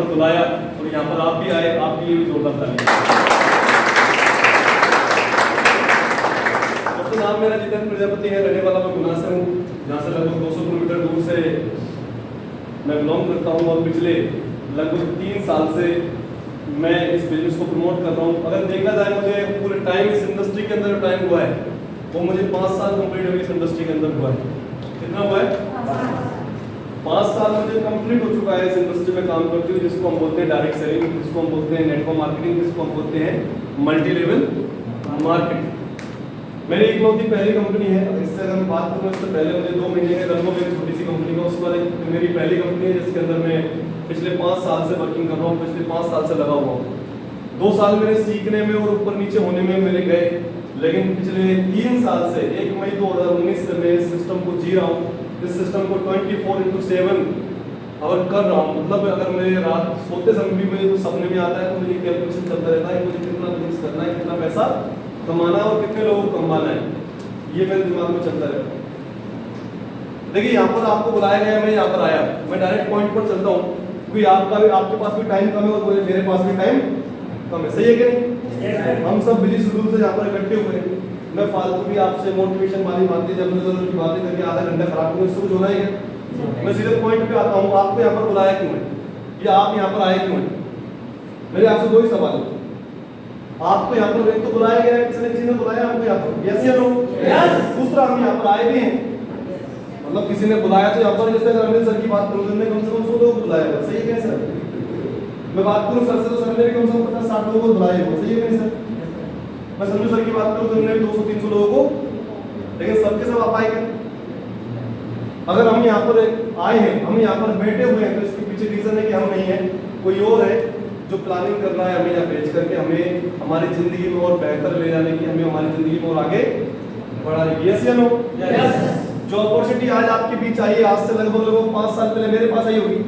बुलाया और यहाँ पर आप भी आए, आपके लिए भी जोरदार ताली। तो नाम मेरा जितेंद्र प्रजापति है, रहने वाला मैं गुना से हूँ, जहाँ से लगभग 200 किलोमीटर दूर से मैं बिलोंग करता हूँ और पिछले लगभग 3 साल से मैं इस बिजनेस को प्रमोट कर रहा हूँ। अगर देखा जाए मुझे पूरे टाइम इस इंडस्ट्री के अंदर टाइम हुआ है, वो मुझे 5 साल कंप्लीट अभी इस इंडस्ट्री के अंदर हुआ है। कितना हुआ है? 5 साल मुझे कंप्लीट हो चुका है इस इंडस्ट्री में काम करते हुए, जिसको हम बोलते हैं डायरेक्ट सेलिंग, जिसको हम बोलते हैं नेटवर्क मार्केटिंग, जिसको हम बोलते हैं मल्टी लेवल मार्केटिंग। मेरी एक बहुत ही पहली कंपनी है, इससे अगर मैं बात करूँ इससे पहले मुझे 2 महीने का अनुभव एक छोटी सी कंपनी का, उसके बाद मेरी पहली कंपनी है जिसके अंदर मैं पिछले 5 साल से वर्किंग कर रहा हूँ, पिछले 5 साल से लगा हुआ हूँ। 2 साल मेरे सीखने में और ऊपर नीचे होने में मेरे गए, लेकिन पिछले 3 साल से 1 मई 2019 से मैं इस सिस्टम को जी रहा हूँ। इस सिस्टम को 24/7 और कर रहा हूँ। मतलब अगर मेरे रात सोते समय भी मुझे कुछ सपने में आता है तो मुझे कैलकुलेशन चलता रहता है, मुझे कितना बिजनेस करना है, कितना पैसा कमाना है और कितने लोगों को कमाना है, ये मेरे दिमाग में चलता रहता है। देखिए यहाँ पर आपको बुलाया गया, मैं यहाँ पर आया, मैं डायरेक्ट पॉइंट पर चलता हूँ क्योंकि आपके पास भी टाइम कम है और मेरे पास भी टाइम कम है, सही है कि नहीं? हम सब बिजी शेड्यूल से यहाँ पर इकट्ठे हुए हैं। मैं फालतू भी आपसे मोटिवेशन वाली बातें जब की बातें करके आधा घंटा खराब करूँ, इससे कुछ होना ही है। मैं सीधे पॉइंट पे आता हूँ, आपको यहाँ पर बुलाया क्यों है, या आप यहाँ पर आए क्यों है? मेरे आपसे दो ही सवाल है। आपको यहाँ पर एक तो बुलाया गया है, किसी ने बुलाया आपको यहाँ पर, यस या नो? दूसरा हम यहाँ पर आए भी हैं, मतलब किसी ने बुलाया तो यहाँ पर, जैसे अगर अनिल सर की बात करूँ तो कम से कम 100 लोग बुलाया हुआ, सही है क्या सर? मैं बात करूँ सर से तो सर ने भी कम से कम 50-60 लोगों को बुलाया हुआ, सही है क्या सर? मैं संजू सर की बात करूँ तो उन्होंने भी 200-300 लोगों को, लेकिन सबके सब आप आए क्या? अगर हम यहाँ पर आए हैं, हम यहाँ पर बैठे हुए हैं, तो इसके पीछे रीजन है कि हम नहीं है, कोई और है जो प्लानिंग कर रहा है हमें यहाँ भेज करके हमें हमारी जिंदगी में और बेहतर ले जाने की, हमें हमारी जिंदगी में और आगे बढ़ाने की। यस या नो? जो अपॉर्चुनिटी आज आपके बीच आई है, आज से लगभग 5 साल पहले मेरे पास आई होगी,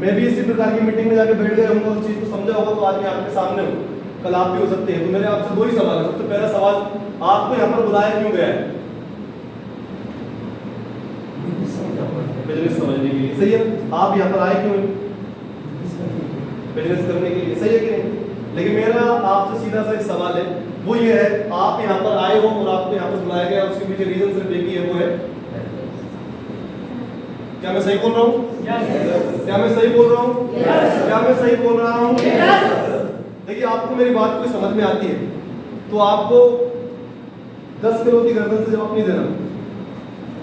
मैं भी इसी प्रकार की मीटिंग में जाकर बैठ गया हूँ, उस चीज को समझा होगा, तो आज मैं आपके सामने हूँ, कल आप भी हो सकते हैं। तो मेरे आपसे दो ही सवाल है। सबसे पहला सवाल, आपको यहाँ पर बुलाया क्यों गया है? बिजनेस समझने के लिए, सही है? आप यहाँ पर आए क्यों? बिजनेस करने के लिए, सही है कि नहीं? लेकिन मेरा आपसे सीधा सा एक सवाल है, वो ये है, आप यहाँ पर आए हो और आपको यहाँ पर बुलाया गया, उसके पीछे रीजन सिर्फ एक ही है, वो है, क्या मैं सही बोल रहा हूँ? क्या मैं सही बोल रहा हूँ? क्या मैं सही बोल रहा हूँ? देखिए, आपको मेरी बात कोई समझ में आती है तो आपको 10 किलो की गर्दन से जवाब नहीं देना,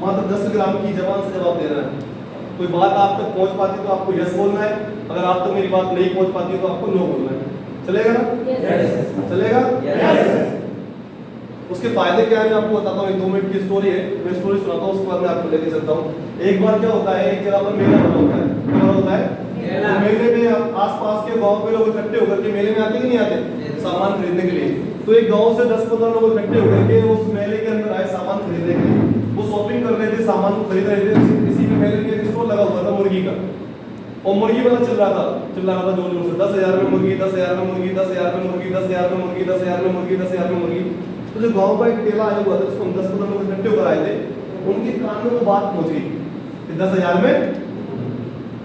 मात्र 10 ग्राम की जबान से जवाब देना है। कोई बात आप तक पहुंच पाती तो आपको यस बोलना है, अगर आप तक मेरी बात नहीं पहुंच पाती तो आपको नो बोलना है। चलेगा ना? चलेगा? उसके फायदे क्या है मैं आपको बताता हूँ। 2 मिनट की स्टोरी है, मैं स्टोरी सुनाता हूँ, उसके बाद मैं आपको लेके चलता हूँ। एक बार क्या होता है, एक जगह पर मेला होता है, क्या होता है? तो मेले में आसपास के गांव के लोग इकट्ठे होकर के मेले में आते कि नहीं आते सामान खरीदने के लिए? तो एक गांव से 10-15 लोग इकट्ठे होकर के उस मेले के अंदर आए सामान खरीदने के लिए। वो शॉपिंग कर रहे थे, सामान को खरीद रहे थे। इसी में मेले में एक स्टॉल लगा हुआ था मुर्गी का, और मुर्गी वाला चिल्ला रहा था जोर जोर से, 10,000 में मुर्गी, 10,000 में मुर्गी, 10,000 में मुर्गी, 10,000 में मुर्गी, 10,000 में मुर्गी, 10,000 में मुर्गी। तो जो गांव का एक ठेला आया हुआ था, उसको 10-15 लोग इकट्ठे होकर आए थे, उनके कान में वो बात पहुंच गई कि 10,000 में।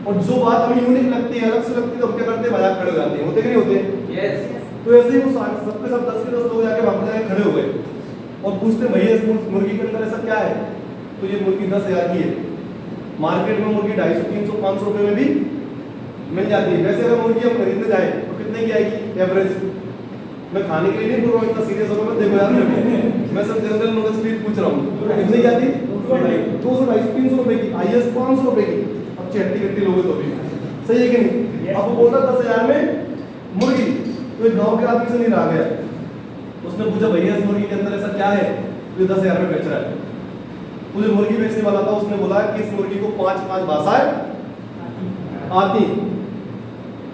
और जो बात हमें यूनिक लगती है, अलग से लगती है, तो हम क्या करते हैं, मजाक खड़े हो जाते हैं, होते कि नहीं होते? यस। तो ऐसे ही वो सबके सब 10 के 10 लोग जाके वहां पर खड़े हो गए और पूछते, भैया इस मुर्गी के अंदर ऐसा क्या है? तो ये मुर्गी 10,000 की है। मार्केट में मुर्गी 250, 300, 500 रुपए में भी मिल जाती है। वैसे अगर मुर्गी हम खरीदने जाए तो कितने की आएगी एवरेज? मैं खाने के लिए नहीं बोल रहा हूँ, इतना सीरियस होगा, देखो यार मैं सब जनरल नॉलेज के लिए पूछ रहा हूँ। कितने की आती? 200, 300 रुपए की, हाईएस्ट 500 रुपए की। अब चट्टी लोगे तो भी सही है कि नहीं? अब वो बोलता 10,000 में मुर्गी, तो एक गाँव के आदमी से नहीं रहा गया, उसने पूछा, भैया इस मुर्गी के अंदर ऐसा क्या है जो 10,000 में बेच रहा है? मुझे मुर्गी बेचने वाला था, उसने बोला कि इस मुर्गी को 5 भाषाएं आती।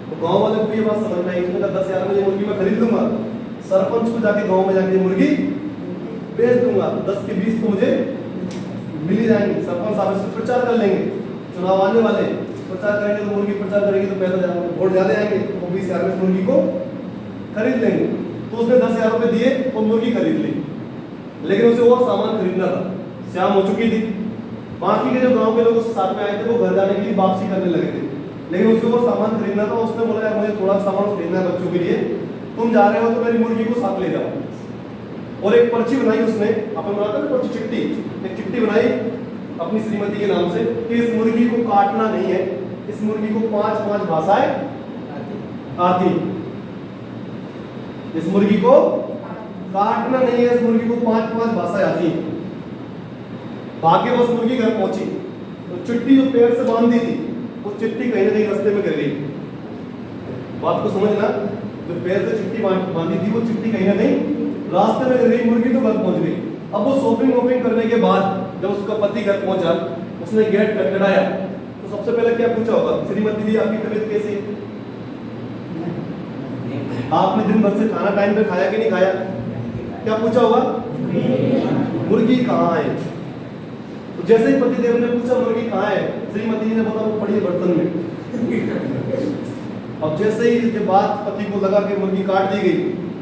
तो गांव वाले को ये बात समझ में आई, उसने कहा 10,000 में ये मुर्गी मैं खरीद लूंगा, सरपंच को जाके गांव में जाके मुर्गी बेच दूंगा, 10 के 20 तो मुझे मिल ही जाएंगे। सरपंच साहब इससे प्रचार कर लेंगे, चुनाव आने वाले, प्रचार करेंगे तो मुर्गी प्रचार करेंगे तो पैसा वोट ज्यादा आएंगे, तो 20,000 में मुर्गी को खरीद लेंगे। तो उसने 10,000 रुपए दिए और मुर्गी खरीद ली, लेकिन उसे और सामान खरीदना था, शाम हो चुकी थी। बाकी के जो गांव के लोग उसके साथ में आए थे वो घर जाने के लिए वापसी करने लगे थे। लेकिन उसको वो सामान खरीदना था, उसने बोला यार मुझे थोड़ा सामान खरीदना है बच्चों के लिए, तुम जा रहे हो तो मेरी मुर्गी को साथ ले जाओ। और एक पर्ची बनाई उसने, अपन बनाते हैं पर्ची, चिट्ठी, एक चिट्ठी बनाई अपनी श्रीमती के नाम से कि इस मुर्गी को काटना नहीं है, इस मुर्गी को 5-5 भाषाएं आती, इस मुर्गी को काटना नहीं है, इस मुर्गी को 5-5 भाषाएं आती। भाग्यवश मुर्गी घर पहुंची तो चिट्ठी जो पैर से बांधी थी वो चिट्ठी कहीं ना कहीं रास्ते में गिर गई। बात को समझना, जो पैर से चिट्ठी बांधी थी वो चिट्ठी कहीं ना कहीं रास्ते में गिर गई, मुर्गी तो घर पहुंच गई। अब वो शॉपिंग वॉपिंग करने के बाद जब उसका पति घर पहुंचा, उसने गेट खटखटाया तो सबसे पहले क्या पूछा होगा, श्रीमती जी आपकी तबीयत कैसी है, आपने दिन भर से खाना टाइम पे खाया कि नहीं खाया, क्या पूछा होगा, मुर्गी कहाँ है। तो जैसे ही पतिदेव ने पूछा मुर्गी कहाँ है, श्रीमती जी ने बोला वो पड़ी है बर्तन में। अब जैसे ही इसके बाद पति को लगा कि मुर्गी काट दी गई,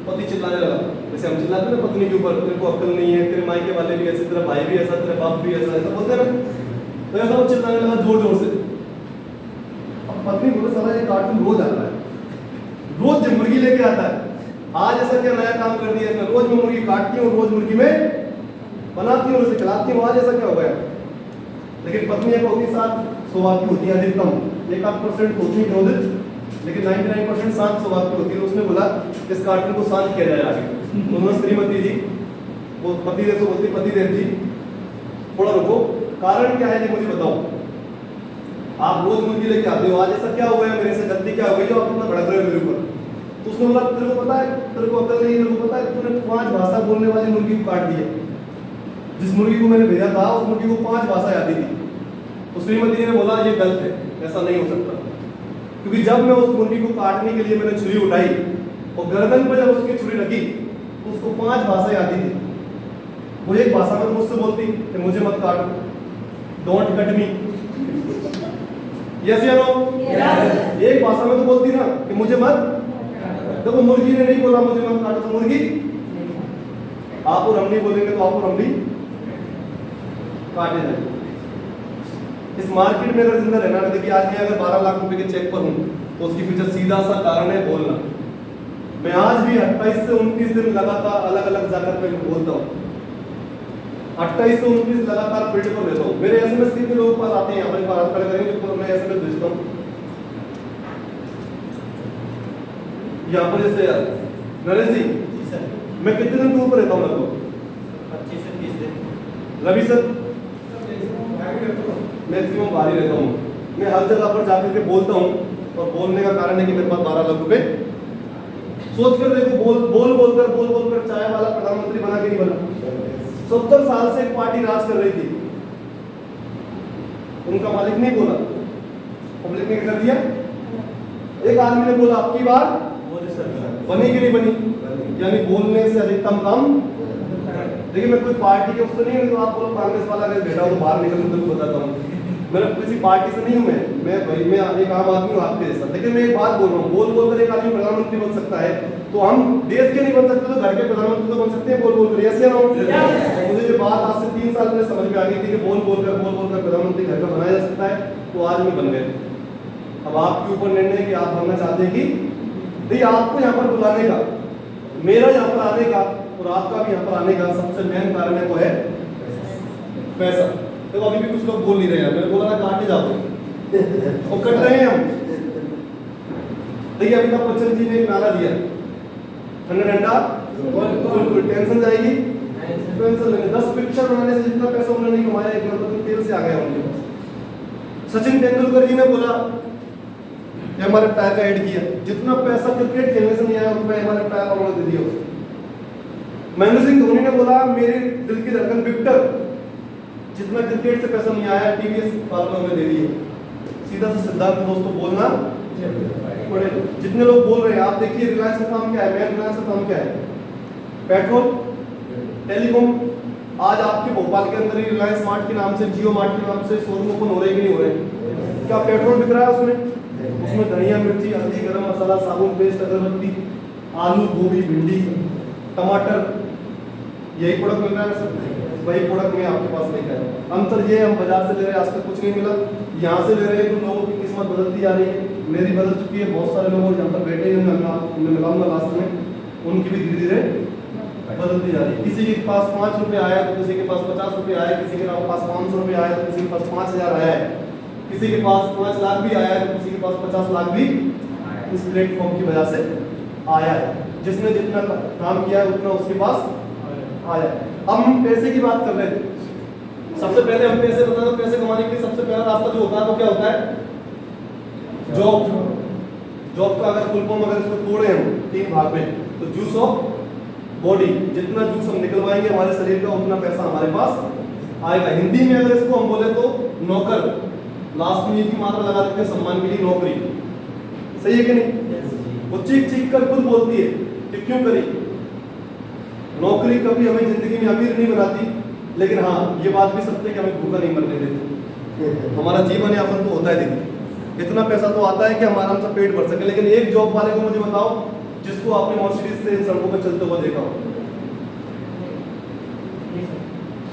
पति चिल्लाने लगा, जैसे हम चिल्लाते हैं ना पत्नी के ऊपर, तेरे को अक्ल नहीं है, तेरे मायके वाले भी ऐसे, तेरा भाई भी ऐसा, तेरे बाप भी ऐसा, ऐसा बोलते हैं ना, तो ऐसा वो चिल्लाने लगा जोर जोर से। अब पत्नी बोले साला ये कार्टून रोज आता है, रोज जब मुर्गी लेके आता है, आज ऐसा क्या नया काम कर दिया इसने, रोज मैं मुर्गी काटती हूँ, रोज मुर्गी में बनाती हूँ, उसे खिलाती हूँ, आज ऐसा क्या हो गया। लेकिन पत्नी एक होती साथ स्वभाव की होती है, अधिकतम 1-8% होती है क्रोधित, लेकिन 99% शांत स्वभाव की होती है। उसने बोला इस कार्टून को शांत किया जाए आगे। उन्होंने श्रीमती जी, वो पतिदेव से बोलती, पतिदेव जी थोड़ा रुको, कारण क्या है जी मुझे बताओ, आप रोज मुर्गी लेके आते हो, आज ऐसा क्या हो गया, मेरे से गलती क्या हो गई जो आप इतना भड़क रहे हो मेरे ऊपर। तो उसने बोला तेरे को पता है, तेरे को अकल नहीं, तेरे को पता है तूने 5 भाषा बोलने वाली मुर्गी को काट दिया, जिस मुर्गी को मैंने भेजा था उस मुर्गी को 5 भाषाएं आती थी। तो श्रीमती जी ने बोला ये गलत है, ऐसा नहीं हो सकता, क्योंकि जब मैं उस मुर्गी को काटने के लिए मैंने छुरी उठाई और गर्दन पर जब उसकी छुरी लगी तो उसको 5 भाषाएं आती थी। वो एक भाषा में तो मुझसे बोलती कि मुझे मत काटो, डोंट कट मी, यस या नो, एक भाषा में तो बोलती ना कि मुझे मत। देखो मुर्गी ने नहीं बोला मुझे मत काटो, तो मुर्गी आप और हम नहीं बोलेंगे तो आप और हम भी काटे जाएंगे। इस मार्केट में अगर जिंदा रहना है, देखिए आज मैं अगर 12 लाख रुपए के चेक पर हूं तो उसके पीछे सीधा सा कारण है बोलना। मैं आज भी 28 से 29 दिन लगातार अलग अलग जगह पे बोलता हूँ, 28 से 29 लगातार फील्ड पर रहता हूँ। मेरे एसएमएस कितने लोगों के पास आते हैं, हमारे पास खड़े करेंगे तो मैं एसएमएस भेजता हूँ। यहाँ पर जैसे नरेश जी, मैं कितने दिन दूर पर रहता हूँ, लगभग 25 से 30 दिन। रवि सर मैक्सिमम बाहर ही रहता हूँ। मैं हर जगह पर जाकर के बोलता हूँ और बोलने का कारण है कि मेरे पास 12 लाख रुपए। सोच कर देखो, बोल बोलकर चाय वाला प्रधानमंत्री बना के नहीं बना। 70 साल से एक पार्टी राज कर रही थी, उनका मालिक नहीं बोला, पब्लिक ने कर दिया। एक आदमी ने बोला आपकी बार बनी कि नहीं बनी, यानी बोलने से अधिकतम काम। देखिए मैं कोई पार्टी के उससे नहीं हूँ, तो आप बोलो कांग्रेस वाला अगर बैठा हो तो बाहर निकल तो बताता हूँ, मैं किसी पार्टी से नहीं हूँ। मैं भाई मैं एक आम आदमी हूँ आपके जैसा। लेकिन मैं एक बात बोल रहा हूँ, बोलकर एक आदमी प्रधानमंत्री बन सकता है, तो हम देश के नहीं बन सकते तो घर के प्रधानमंत्री तो बन सकते हैं बोलकर। यस या नो? मुझे ये बात आज से 3 साल पहले समझ में आ गई थी कि बोलकर प्रधानमंत्री घर का बनाया जा सकता है, तो आज में बन गए। अब आपके ऊपर निर्णय है कि आप बनना चाहते हैं कि नहीं। आपको यहाँ पर बुलाने का, मेरा यहाँ पर आने का और आपका भी यहाँ पर आने का सबसे मेन कारण है वो है पैसा। देखो अभी भी कुछ लोग बोल नहीं रहे हैं, मैंने बोला ना काटे जाओ और कट रहे हैं हम। देखिए अमिताभ बच्चन जी ने एक नारा दिया, ठंडा ठंडा टेंशन जाएगी, टेंशन लेंगे। 10 पिक्चर बनाने से जितना पैसा उन्होंने नहीं कमाया, 1 मतलब तेल से आ गया उनके पास। सचिन तेंदुलकर जी ने बोला हमारे टायर का ऐड किया, जितना पैसा क्रिकेट खेलने से नहीं आया उतना हमारे टायर वालों ने दे दिया उसको। महेंद्र सिंह धोनी ने बोला मेरे दिल की धड़कन विक्टर, जितना क्रिकेट से पैसा नहीं आया टीवीएस वालों ने दे दिया। सीधा सा सिद्धांत दोस्तों बोलना पड़े। जितने लोग बोल रहे हैं, आप देखिए रिलायंस का काम क्या है, मेन रिलायंस का काम क्या है, पेट्रोल, टेलीकॉम। आज आपके भोपाल के अंदर ही रिलायंस मार्ट के नाम से, जियो मार्ट के नाम से शोरूम ओपन हो रहे कि नहीं हो रहे? क्या पेट्रोल बिक रहा है उसमें धनिया, मिर्ची, हल्दी, गरम मसाला, साबुन, पेस्ट, अगरबत्ती, आलू, गोभी, भिंडी, टमाटर, यही प्रोडक्ट मिल रहा है सर। वही प्रोडक्ट में आपके पास लेकर आया। अंतर ये हम बाजार से ले रहे हैं, आज तक कुछ नहीं मिला, यहाँ से ले रहे हैं तो लोगों की किस्मत बदलती बदलती जा रही है, मेरी बदल चुकी है, बहुत सारे लोग और जहाँ पर बैठे हैं मैं मिलाऊंगा लास्ट में, उनकी भी धीरे धीरे बदलती जा रही है। किसी के पास 5 रुपये आया तो किसी के पास 50 रुपये आया, किसी के पास 500 रुपये आया तो किसी के पास 5000 आया है, किसी के पास 5 लाख भी आया है तो किसी के पास 50 लाख भी इस प्लेटफॉर्म की वजह से आया है। जिसने जितना काम किया है उतना उसके पास आया है। अब हम पैसे की बात कर रहे थे, सबसे पहले हम पैसे बता दो, पैसे कमाने के लिए सबसे पहला रास्ता जो होता है वो क्या होता है? जॉब। जॉब का अगर फुल फॉर्म अगर इसको तोड़े हम 3 भाग में, तो जूस ऑफ बॉडी, जितना जूस हम निकलवाएंगे हमारे शरीर का उतना पैसा हमारे पास आएगा। हिंदी में अगर इसको हम बोले तो नौकर, लास्ट में की मात्रा लगा देते हैं सम्मान के लिए, नौकरी। सही है कि नहीं? वो चीख चीख कर खुद बोलती है कि क्यों करी। नौकरी कभी हमें जिंदगी में अमीर नहीं बनाती, लेकिन हाँ ये बात भी सत्य है कि हमें भूखा नहीं मरने देती। हमारा जीवन यापन तो होता है, देखिए इतना पैसा तो आता है कि हम आराम से पेट भर सके। लेकिन एक जॉब वाले को मुझे बताओ जिसको आपने मर्सिडीज से सड़कों पर चलते हुए देखा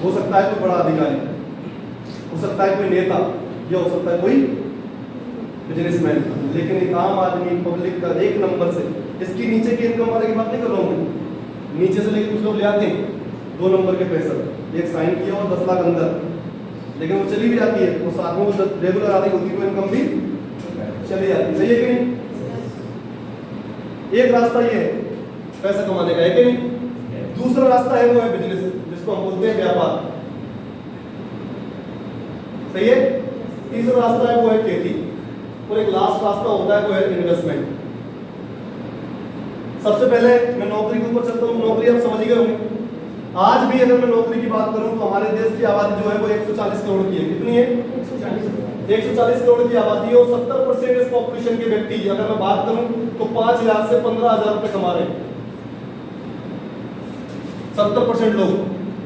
हो सकता है कोई बड़ा अधिकारी, हो सकता है कोई नेता, या हो सकता है कोई बिजनेसमैन, लेकिन एक आम आदमी पब्लिक का 1 नंबर से, इसकी नीचे की इनकम वाले की बात नहीं कर रहा हूँ, नीचे से लेकर कुछ लोग ले आते हैं 2 नंबर के पैसा, एक साइन किया और 10 लाख अंदर, लेकिन वो चली भी जाती है, वो साथ में वो रेगुलर आती होती है, इनकम भी चली जाती है। सही है कि नहीं? एक रास्ता ये है पैसा कमाने का, है कि नहीं? दूसरा रास्ता है वो है बिजनेस, जिसको हम बोलते हैं व्यापार। सही है? तीसरा रास्ता है वो है खेती, और एक लास्ट रास्ता होता है वो है इन्वेस्टमेंट। सबसे पहले मैं नौकरी के ऊपर चलता हूँ। नौकरी आप समझ गए होंगे। आज भी अगर मैं नौकरी की बात करूं तो हमारे देश की आबादी जो है वो 140 करोड़ की है। कितनी है? 140 करोड़ की आबादी है, और 70% इस पॉपुलेशन के व्यक्ति, अगर मैं बात करूं तो 5000 से 15000 रुपए कमा रहे हैं 70% लोग।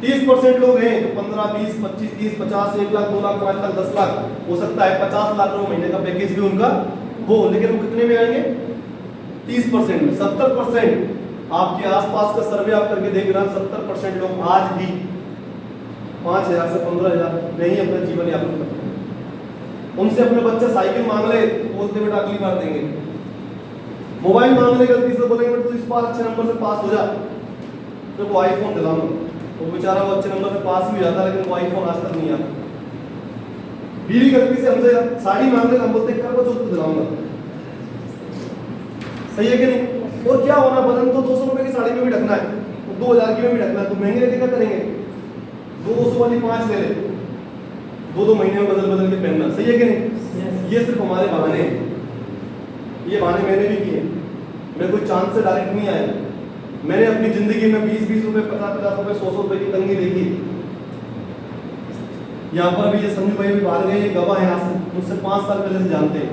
30% लोग हैं तो 15, 20, 25, 30, 50, 1 लाख, 2 लाख, 5 लाख, 10 लाख, हो सकता है 50 लाख रुपए महीने का पैकेज भी उनका हो, लेकिन वो कितने में आएंगे? 30% में। 70% आपके आसपास का सर्वे आप करके देख रहे हैं, 70% लोग आज भी 5000 से 15000 में ही अपना जीवन यापन करते हैं। उनसे अपने बच्चे साइकिल मांग ले, बोलते बेटा अगली बार देंगे। मोबाइल मांग ले, गलती से बोलेंगे तू इस बार अच्छे नंबर से पास हो जा, तो वो आईफोन दिलाऊंगा। वो बेचारा वो अच्छे नंबर से पास भी हो जाता है, लेकिन वो आईफोन आज तक नहीं आता। बीवी गलती से हमसे साड़ी मांग ले, हम बोलते कर वो तो दिलाऊंगा। सही है कि नहीं? और क्या होना, बदन तो 200 रुपए की साड़ी में भी ढकना है, 2000 की में भी ढकना है, तो महंगे लेके क्या करेंगे? 200 वाली 5 ले ले, 2-2 महीने में बदल बदल के पहनना। सही है कि नहीं? ये सिर्फ हमारे बहाने हैं, ये बहाने मैंने भी किए। मैं कोई चांद से डायरेक्ट नहीं आया। मैंने अपनी जिंदगी में 20-20 रुपए, 50-50 रुपए, 100-100 रुपए की तंगी देखी। यहाँ पर भी ये संजू भाई भी बाहर गए, ये गवाह है, आज मुझसे 5 साल पहले से जानते हैं।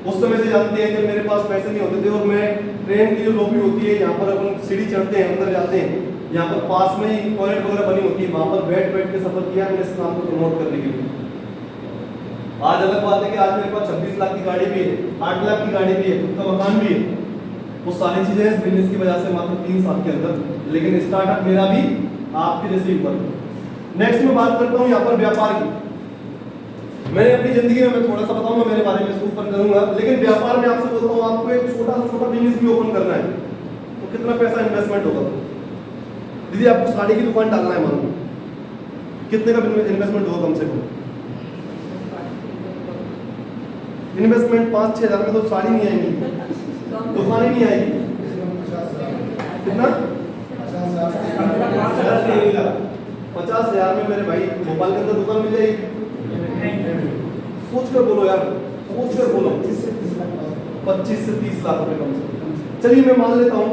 उस समय से जानते हैं जब मेरे पास पैसे नहीं होते थे, और मैं ट्रेन की जो लॉबी होती है, यहाँ पर अपन सीढ़ी चढ़ते हैं, अंदर जाते हैं, यहाँ पर पास में ही टॉयलेट वगैरह बनी होती है, वहाँ पर बैठ के सफर किया मैंने इस काम को प्रमोट करने के लिए। आज अलग बात है कि आज मेरे पास 26 लाख की गाड़ी भी है, 8 लाख की गाड़ी भी है, खुद का मकान भी है। वो सारी चीजें इस बिजनेस की वजह से मात्र 3 साल के अंदर, लेकिन स्टार्टअप मेरा भी आपके जैसे ऊपर। नेक्स्ट में बात करता हूँ यहाँ पर व्यापार की। मैंने अपनी जिंदगी में, मैं थोड़ा सा बताऊंगा मेरे बारे में, इसको ऊपर करूंगा, लेकिन व्यापार में आपसे बोलता हूँ, आपको एक छोटा सा छोटा बिजनेस भी ओपन करना है तो कितना पैसा इन्वेस्टमेंट होगा? दीदी आपको साड़ी की दुकान डालना है, मान लो, कितने का इन्वेस्टमेंट होगा? कम से कम इन्वेस्टमेंट 5-6 हज़ार में तो साड़ी नहीं आएगी, दुकान ही नहीं आएगी। कितना? 50,000 में मेरे भाई भोपाल के अंदर दुकान मिल जाएगी। सोच कर बोलो यार, सोच कर बोलो। 25 से 30 लाख रुपए कम से कम। चलिए मैं मान लेता हूँ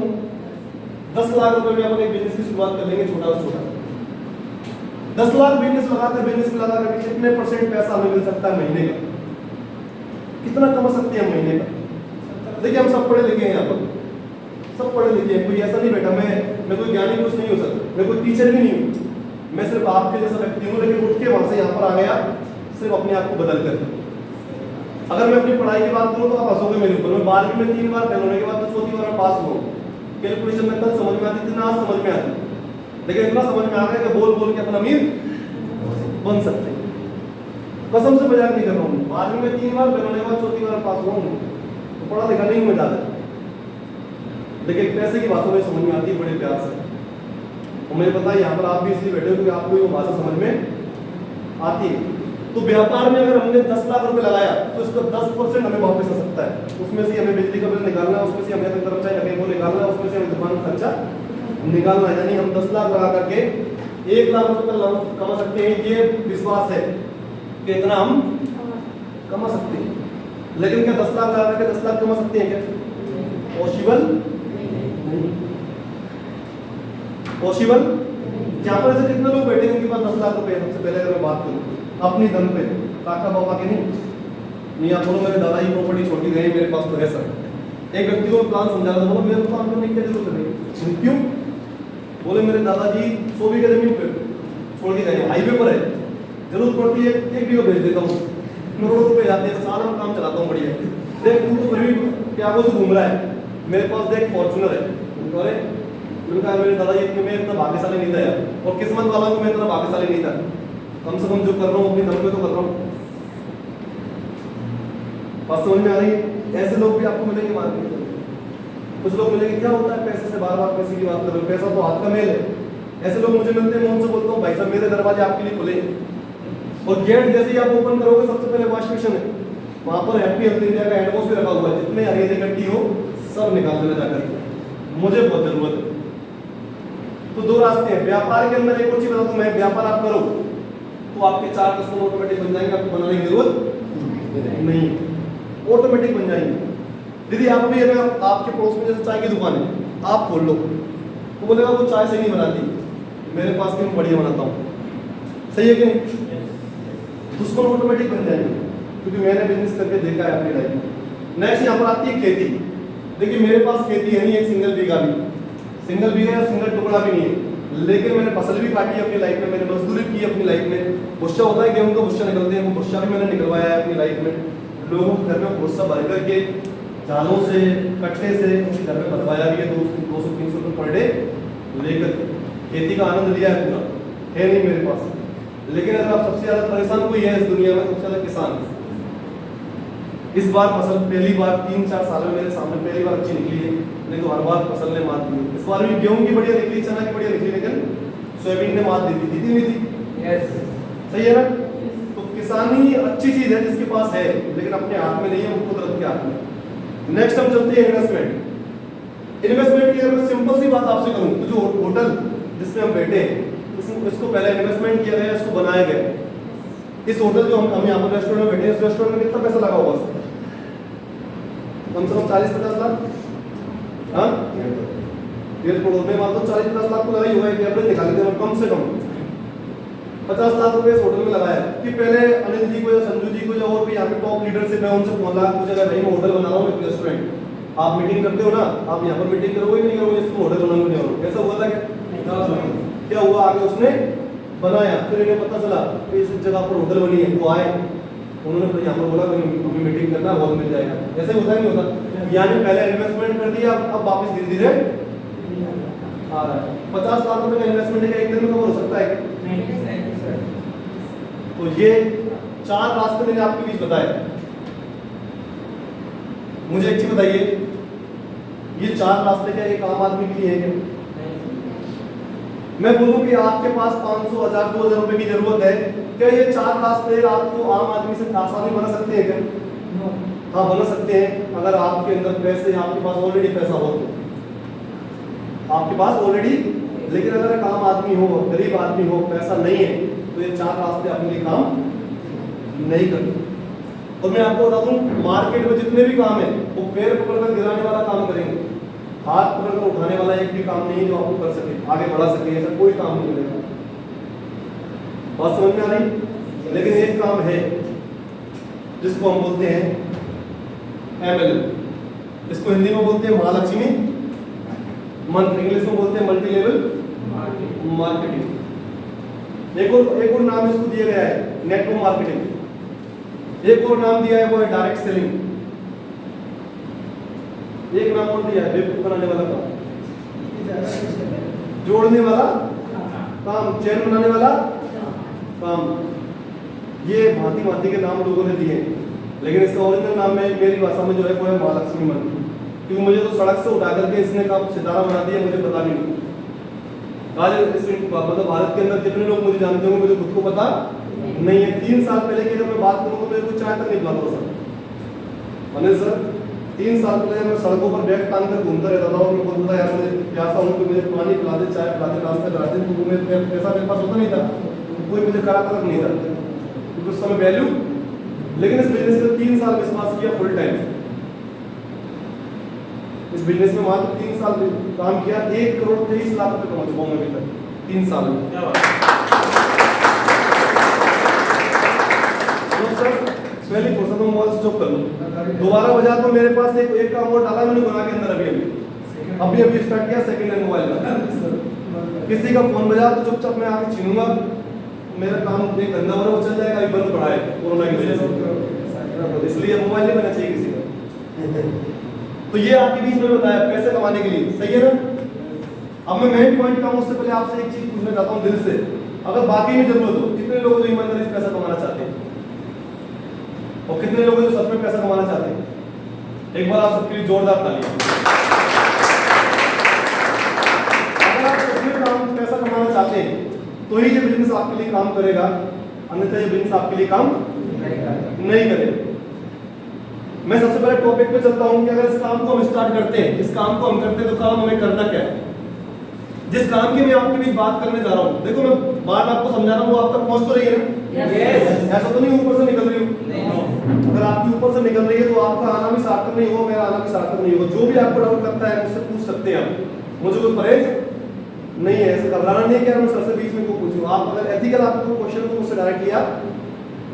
10 लाख रुपए में अपन एक बिजनेस की शुरुआत कर लेंगे, छोटा से छोटा। 10 लाख बिजनेस लगाकर कितने % पैसा हमें मिल सकता है महीने का? कितना कमा सकते हैं हम महीने का? देखिए हम सब पढ़े लिखे हैं, यहाँ पर सब पढ़े लिखे हैं, कोई ऐसा नहीं बैठा मैं कोई ज्ञानी पुरुष नहीं हो सकता, मैं कोई टीचर भी नहीं हूँ, मैं सिर्फ आपके जैसा व्यक्ति हूँ, लेकिन उठ के वहां से यहाँ पर आ गया सिर्फ अपने आप को बदल कर। अगर मैं अपनी पढ़ाई की बात करूँ तो आप हंसोगे मेरे ऊपर। मैं 12वीं में 3 बार फेल होने के बाद तो 4थी बार में पास हुआ। कैलकुलेशन में कल समझ में आती थी ना, आज समझ में आती, लेकिन इतना समझ में आ गया कि बोल बोल के अपना अमीर बन सकते हैं। कसम से मजाक नहीं कर रहा हूँ। 12वीं में 3 बार, फेल होने के बाद चौथी बार पास हुआ हूँ। तो पढ़ा लिखा नहीं हूँ मैं ज़्यादा, लेकिन पैसे की बातों में समझ में आती है बड़े प्यार से। और मुझे पता है यहाँ पर आप भी इसलिए बैठे हो क्योंकि आपको वो भाषा समझ में आती है। तो व्यापार में अगर हमने 10 लाख रुपए लगाया तो इसका 10% हमें वापस आ सकता है। उसमें से हमें बिजली का बिल निकालना है, उसमें से हमें कर्मचारी रखने को निकालना है, उसमें से हमें दुकान खर्चा निकालना है। यानी हम 10 लाख लगा करके 1 लाख रुपए का कमा सकते हैं। ये विश्वास है कि इतना हम कमा सकते हैं। लेकिन क्या 10 लाख लगा करके 10 लाख कमा सकते हैं क्या? पॉसिबल नहीं। पॉसिबल यहाँ पर ऐसे कितने लोग बैठे हैं उनके पास 10 लाख रुपए? सबसे पहले अगर मैं बात करूँ अपनी दम पे, काका बाबा के नहीं आप बोलो मेरे दादा की प्रॉपर्टी छोटी गई, मेरे पास तो है सर। एक व्यक्ति को प्लान समझा रहा था, बोलो मेरे को काम करने की क्या जरूरत है? क्यों? बोले मेरे दादाजी 100 बीघा जमीन पे छोड़ के गए, हाईवे पर है, जरूरत पड़ती है 1 बीघा भेज देता हूँ, करोड़ों रुपए जाते हैं, सारा काम चलाता हूँ बढ़िया। देख तू तो फिर भी क्या से घूम रहा है, मेरे पास देख फॉर्चूनर है। अरे मैंने कहा मेरे दादाजी इतने में इतना भाग्यशाली नहीं था यार, और किस्मत वाला को मैं इतना भाग्यशाली नहीं था। कम से कम जो कर रहा हूँ अपनी दम पे तो कर रहा हूँ। बात समझ में आ रही है? ऐसे लोग भी आपको मिलेंगे मार्केट में। कुछ लोग मिलेंगे, क्या होता है पैसे से बार बार पैसे की बात कर रहे हो, पैसा तो हाथ का मेल है। ऐसे लोग मुझे मिलते हैं, मैं उनसे बोलता हूँ भाई साहब मेरे दरवाजे आपके लिए खुले, और गेट जैसे ही आप ओपन करोगे सबसे पहले वॉश बेसिन है, वहां पर हैप्पी हेल्थ इंडिया का हैंड वॉश भी रखा हुआ है, जितने हरी इकट्ठी हो सब निकाल देना जाकर, मुझे बहुत जरूरत है। तो 2 रास्ते हैं व्यापार के अंदर। एक और चीज बता दूं मैं, व्यापार आप करो तो आपके 4 कस्टमर ऑटोमेटिक बन जाएंगे, आपको बनाने की जरूरत नहीं, ऑटोमेटिक बन जाएंगे। दीदी आप भी अगर आपके पड़ोस में जैसे चाय की दुकान है, आप खोल लो, तो बोलेगा वो चाय सही नहीं बनाती, मेरे पास भी मैं बढ़िया बनाता हूँ, सही है कि नहीं? दुश्मन ऑटोमेटिक बन जाएंगे, क्योंकि मैंने बिजनेस करके देखा है अपनी लाइफ में। नेक्स्ट यहाँ पर आती है खेती। देखिए मेरे पास खेती है नहीं एक सिंगल बीघा भी, सिंगल बीघा या सिंगल टुकड़ा भी नहीं है, लेकिन मैंने फसल भी काटी अपनी लाइफ में, मैंने मजदूरी की अपनी लाइफ में। भुस्सा होता है गेहूं का भुस्सा निकलते हैं, वो भुस्सा भी मैंने निकलवाया है अपनी लाइफ में। लोगों के घर में भुस्सा भर करके झालों से कट्टे से उनके घर में बनवाया भी है, 200-300 रुपये पर डे लेकर खेती का आनंद लिया है पूरा। है नहीं मेरे पास, लेकिन अगर आप सबसे ज्यादा परेशान कोई है इस दुनिया में, सबसे ज्यादा किसान। इस बार फसल पहली बार 3-4 साल में मेरे सामने पहली बार अच्छी निकली है, नहीं तो हर बार फसल ने मात दी। इस बार भी गेहूं की बढ़िया निकली, चना की बढ़िया निकली, लेकिन सोयाबीन ने मात दी थी नहीं थी। सही है ना? तो किसानी अच्छी चीज है जिसके पास है, लेकिन अपने हाथ में नहीं है, वो कुदरत के हाथ में। नेक्स्ट हम चलते हैं इन्वेस्टमेंट। इन्वेस्टमेंट की अगर मैं सिंपल सी बात आपसे करूं तो जो होटल जिसमें हम बैठे हैं इसको पहले इन्वेस्टमेंट किया गया, इसको बनाया गया। इस होटल जो हम यहाँ पर रेस्टोरेंट में बैठे हैं, इस रेस्टोरेंट में कितना पैसा लगा होगा? कम से कम 40-50 लाख। हाँ 1.5 करोड़ में मान लो 40-50 लाख को लगा ही हुआ है, एवरेज निकाल के कम से कम 50 लाख रुपए इस होटल में लगाया कि पहले अनिल जी को या संजू जी को या और भी यहाँ पे टॉप लीडरशिप है उनसे फोन लगा पूछा भाई मैं होटल बना रहा हूँ, एक रेस्टोरेंट। आप मीटिंग करते हो ना, आप यहाँ पर मीटिंग करोगे नहीं करोगे, इसको होटल बनाने नहीं हो। ऐसा हुआ था क्या हुआ? आगे उसने बनाया, फिर इन्हें पता चला कि इस जगह पर होटल बनी है, वो आए, उन्होंने फिर यहाँ पर बोला हमें मीटिंग करना, हॉल मिल जाएगा। ऐसे होता है नहीं होता? यानी पहले इन्वेस्टमेंट कर दिया, अब वापस धीरे धीरे आ रहा है। 50 लाख रुपए का इन्वेस्टमेंट है, एक दिन में कवर हो सकता है? तो ये 4 रास्ते मैंने आपके बीच बताए। मुझे एक चीज बताइए, ये 4 रास्ते क्या एक आम आदमी के लिए है क्या? मैं बोलूं कि आपके पास 500, 1000, 2000 रुपए की जरूरत है, क्या ये 4 रास्ते आपको आम आदमी से आसानी बना सकते हैं क्या? हाँ बना सकते हैं, अगर आपके अंदर पैसे, आपके पास ऑलरेडी पैसा हो तो। आपके पास ऑलरेडी, लेकिन अगर एक आम आदमी हो, गरीब आदमी हो, पैसा नहीं है, तो ये 4 रास्ते अपने लिए काम नहीं करते। और मैं आपको बता दूं मार्केट में जितने भी काम है वो पैर पकड़कर गिराने वाला काम करेंगे, हाथ पकड़कर उठाने वाला एक भी काम नहीं है जो आपको कर सके, आगे बढ़ा सके, ऐसा कोई काम नहीं मिलेगा। बात समझ में आ रही? लेकिन एक काम है जिसको हम बोलते हैं MLM, इसको हिंदी में बोलते हैं महालक्ष्मी मंत्र, इंग्लिश में बोलते हैं मल्टी लेवल मार्केटिंग। एक और नाम इसको दिया गया है नेटवर्क मार्केटिंग, एक और नाम दिया है वो है डायरेक्ट सेलिंग, एक नाम और दिया है बेवकूफ बनाने वाला काम, जोड़ने वाला काम, चैन बनाने वाला काम। ये भांति भांति के नाम लोगों ने दिए हैं, लेकिन इसका ओरिजिनल नाम में मेरी भाषा में जो है वो है महालक्ष्मी मंदिर। क्योंकि मुझे तो सड़क से उठा करके इसने कब सितारा बना दिया मुझे पता भी नहीं। आज मतलब भारत के अंदर कितने लोग मुझे जानते होंगे, मुझे खुद को पता नहीं है। 3 साल पहले की अगर मैं बात करूँ तो मेरे को चाय तक नहीं पिलाता सर। मैंने सर 3 साल पहले मैं सड़कों पर बैग टांग कर घूमता रहता था और मैं बोलता था यार मुझे प्यासा हूँ कि मुझे पानी पिला दे, चाय पिला दे, नाश्ता करा दे। तो मैं पैसा मेरे पास होता नहीं था, कोई मुझे करा तक नहीं था क्योंकि उस समय वैल्यू। लेकिन इस बिजनेस में 3 साल विश्वास किया फुल टाइम। इस बिजनेस में मात्र 3 साल काम किया, 1 करोड़ 23 लाख रुपए कमा चुका हूं मैं अभी तक 3 साल में। क्या बात तो सर पहली फुर्सत में मोबाइल स्विच ऑफ कर लूं, दोबारा बाजार में मेरे पास एक काम और डाला मैंने गुना के अंदर अभी स्टार्ट किया सेकंड हैंड मोबाइल का। किसी का फोन बजा तो चुपचाप मैं आके छीनूंगा, मेरा काम एक धंधा वाला वो चल जाएगा, अभी बंद पड़ा है कोरोना की वजह से, इसलिए मोबाइल नहीं बनना चाहिए किसी का। तो ये आपके बीच में बताया पैसे कमाने के लिए, सही है ना। अब मैं मेन पॉइंट का उससे पहले आपसे एक चीज पूछना चाहता हूं दिल से, अगर बाकी में जरूरत हो, कितने लोग जो ईमानदारी से पैसा कमाना चाहते हैं और कितने लोग जो सच में पैसा कमाना चाहते हैं? एक बार आप सबके लिए जोरदार ताली। अगर आप सच में पैसा कमाना चाहते हैं तो ही ये बिजनेस आपके लिए काम करेगा, अन्यथा ये बिजनेस आपके लिए काम नहीं करेगा। मैं सबसे पहले टॉपिक पे चलता हूं कि अगर इस काम को हम स्टार्ट करते हैं, इस काम को हम करते हैं तो काम हमें करना क्या है। जिस काम की मैं आपके बीच बात करने जा रहा हूं, देखो मैं बात आपको समझा रहा हूं, वो आप तक पहुंच तो रही है ना? यस। ऐसा तो नहीं ऊपर से निकल रही हो? अगर आपकी ऊपर से निकल रही है तो आपका आना भी सार्थक नहीं होगा, मेरा आना भी सार्थक नहीं होगा। जो भी आपको डाउट करता है मुझसे पूछ सकते हैं आप, मुझे कोई परहेज नहीं है, ऐसे घबराना नहीं कि मैं सर से बीच में को पूछूं। आप अगर एथिकल आपको कोई क्वेश्चन तो मुझसे डायरेक्टली आप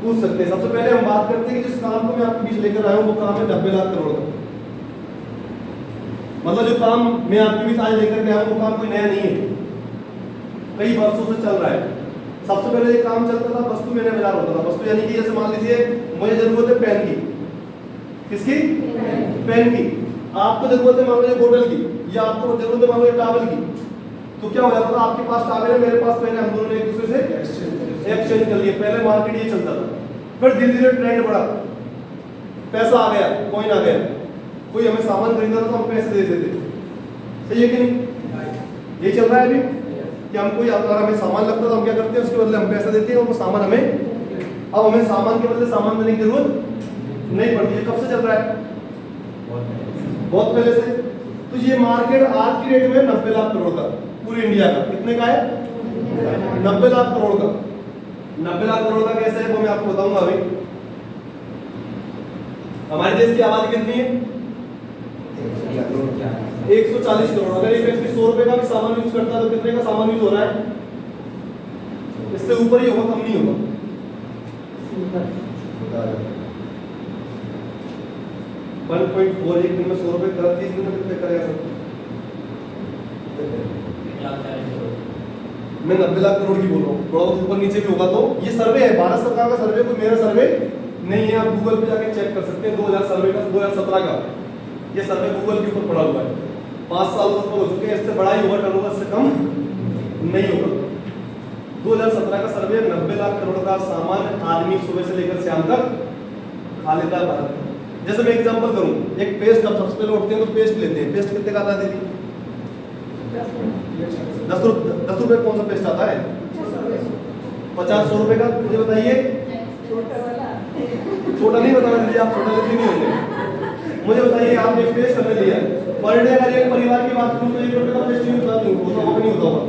पूछ सकते हैं। सबसे पहले हम बात करते हैं कि जिस काम को मैं आपके बीच लेकर आया हूं वो काम है 90 लाख करोड़ का। मतलब जो काम मैं आपके बीच आज लेकर के आया हूं वो काम कोई नया नहीं है, कई वर्षों से चल रहा है। सबसे पहले ये काम चलता था वस्तु मैंने बाजार होता था। वस्तु यानी कि जैसे मान लीजिए मुझे जरूरत है पेन की, किसकी? पेन की। आपको जरूरत है मान लीजिए बोतल की, या आपको जरूरत है मान लीजिए टॉवल की। तो क्या हो जाता था, आपके पास टॉवल है, मेरे पास पेन है, हम दोनों ने एक दूसरे से एक्सचेंज कर लिए। पहले मार्केट ये चलता था, फिर धीरे धीरे ट्रेंड बढ़ा, पैसा आ गया, कॉइन आ गया, कोई हमें सामान खरीदना था तो हम पैसे दे देते। सही है कि नहीं? ये चल रहा है अभी कि हम कोई अगर हमें सामान लगता तो हम क्या करते हैं, उसके बदले हम पैसा देते हैं और वो सामान हमें, अब हमें सामान के बदले सामान देने की जरूरत नहीं पड़ती है। कब से चल रहा है? बहुत पहले से। तो ये मार्केट आज की डेट में 90 लाख करोड़ का, पूरे इंडिया का। कितने का है? 90 लाख करोड़ का। 90 लाख करोड़ का कैसे है वो मैं आपको बताऊंगा अभी। हमारे देश की आबादी कितनी है? 140 करोड़। अगर एक व्यक्ति 100 रुपए का भी सामान यूज करता है तो कितने का सामान यूज हो रहा है? इससे ऊपर ही होगा, कम नहीं होगा। 1.4 एक दिन में 100 रुपए कर 30 दिन में कितने करेगा सर? मैं 90 लाख करोड़ की बोल रहा हूँ, थोड़ा ऊपर नीचे भी होगा। तो ये सर्वे है, भारत सरकार का सर्वे, कोई मेरा सर्वे नहीं है। आप गूगल पे जाके चेक कर सकते हैं, 2000 सर्वे का, 2017 का ये सर्वे गूगल के ऊपर पड़ा हुआ है। 5 साल ऊपर हो चुके हैं, इससे बड़ा ही होगा, टर्नओवर से कम नहीं होगा। 2017 का सर्वे, 90 लाख करोड़ का सामान आदमी सुबह से लेकर शाम तक खा लेता है भारत में। जैसे मैं एग्जांपल करूं, एक पेस्ट, आप सबसे पहले उठते हैं तो पेस्ट लेते हैं। पेस्ट कितने का आता है दीदी? 10 रुपए कौन सा पेस्ट आता है? 50-100 रुपए का। मुझे बताइए, छोटा नहीं बताना दीजिए, आप छोटा लेते नहीं होंगे। मुझे बताइए, आप एक पेस्ट हमने लिया, पर डे अगर एक परिवार की बात करूं तो 1 रुपए का पेस्ट यूज होता नहीं होगा।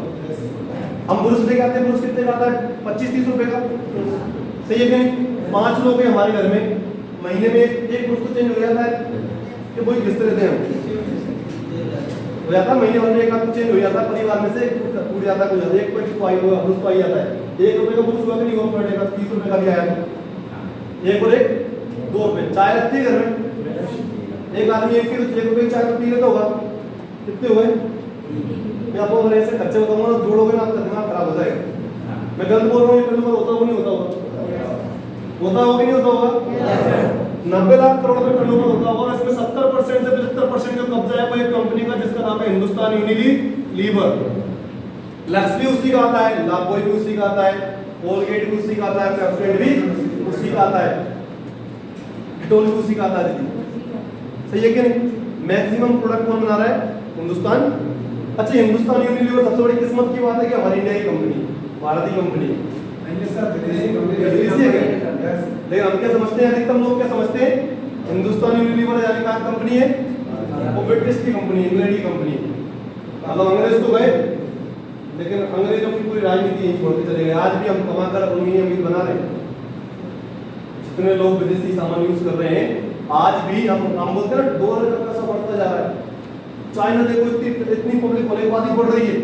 हम ब्रुश लेके आते हैं, ब्रुश कितने का आता है? 25-30 रुपए का। सही है कि नहीं? 5 लोग हैं हमारे घर में, महीने में एक ब्रुश तो चेंज हो जाता है कि वही घिसते रहते हैं, हो जाता है महीने भर में एक आध चेंज हो जाता है। परिवार में से टूट जाता है, कुछ जाता है, 1 पॉइंट आई होगा, ब्रुश तो आई जाता है। 1 रुपए का ब्रुश हुआ कि नहीं हुआ? पर डे का 30 रुपए का भी आया, 1 और 1 2 रुपए। चाय रखती है घर में, एक आदमी 1 रुपए की चाय तो पी लेता होगा, कितने हुए? मैं आपको अगर ऐसे खर्चे बताऊंगा ना, जोड़ोगे ना आपका दिमाग खराब हो जाएगा। मैं गलत बोल रहा हूँ, ये होता होगा नहीं होता होगा? होता होगा कि नहीं होता होगा? 90 लाख करोड़ का टर्नओवर होता होगा और इसमें 70% से 75% का कब्जा है वो एक कंपनी का जिसका नाम है हिंदुस्तान यूनिलीवर। लक्स भी उसी का आता है, लाइफबॉय भी उसी का आता है, कोलगेट भी उसी का आता है, पेप्सोडेंट भी उसी का आता है, डिटॉल भी उसी का आता है दीदी, सही है कि नहीं? मैक्सिमम प्रोडक्ट कौन बना रहा है? हिंदुस्तान। अच्छा, हिंदुस्तान यूनिलीवर सबसे बड़ी किस्मत की बात है कि हमारी इंडिया की कंपनी, भारत की कंपनी है। लेकिन हम क्या समझते हैं, अधिकतम लोग क्या समझते हैं, हिंदुस्तान यूनिलीवर यानी कहाँ कंपनी है? वो ब्रिटिश की कंपनी, इंग्लैंड की कंपनी है। मतलब अंग्रेज तो गए, लेकिन अंग्रेजों की पूरी राजनीति यही छोड़ के चले गए। आज भी हम कमाकर अपनी अमीर बना रहे हैं। जितने लोग विदेशी सामान यूज कर रहे हैं, आज भी हम बोलते हैं ना, डॉलर का पैसा बढ़ता जा रहा है। चाइना देखो, इतनी पब्लिक भोलेबाजी बढ़ रही है,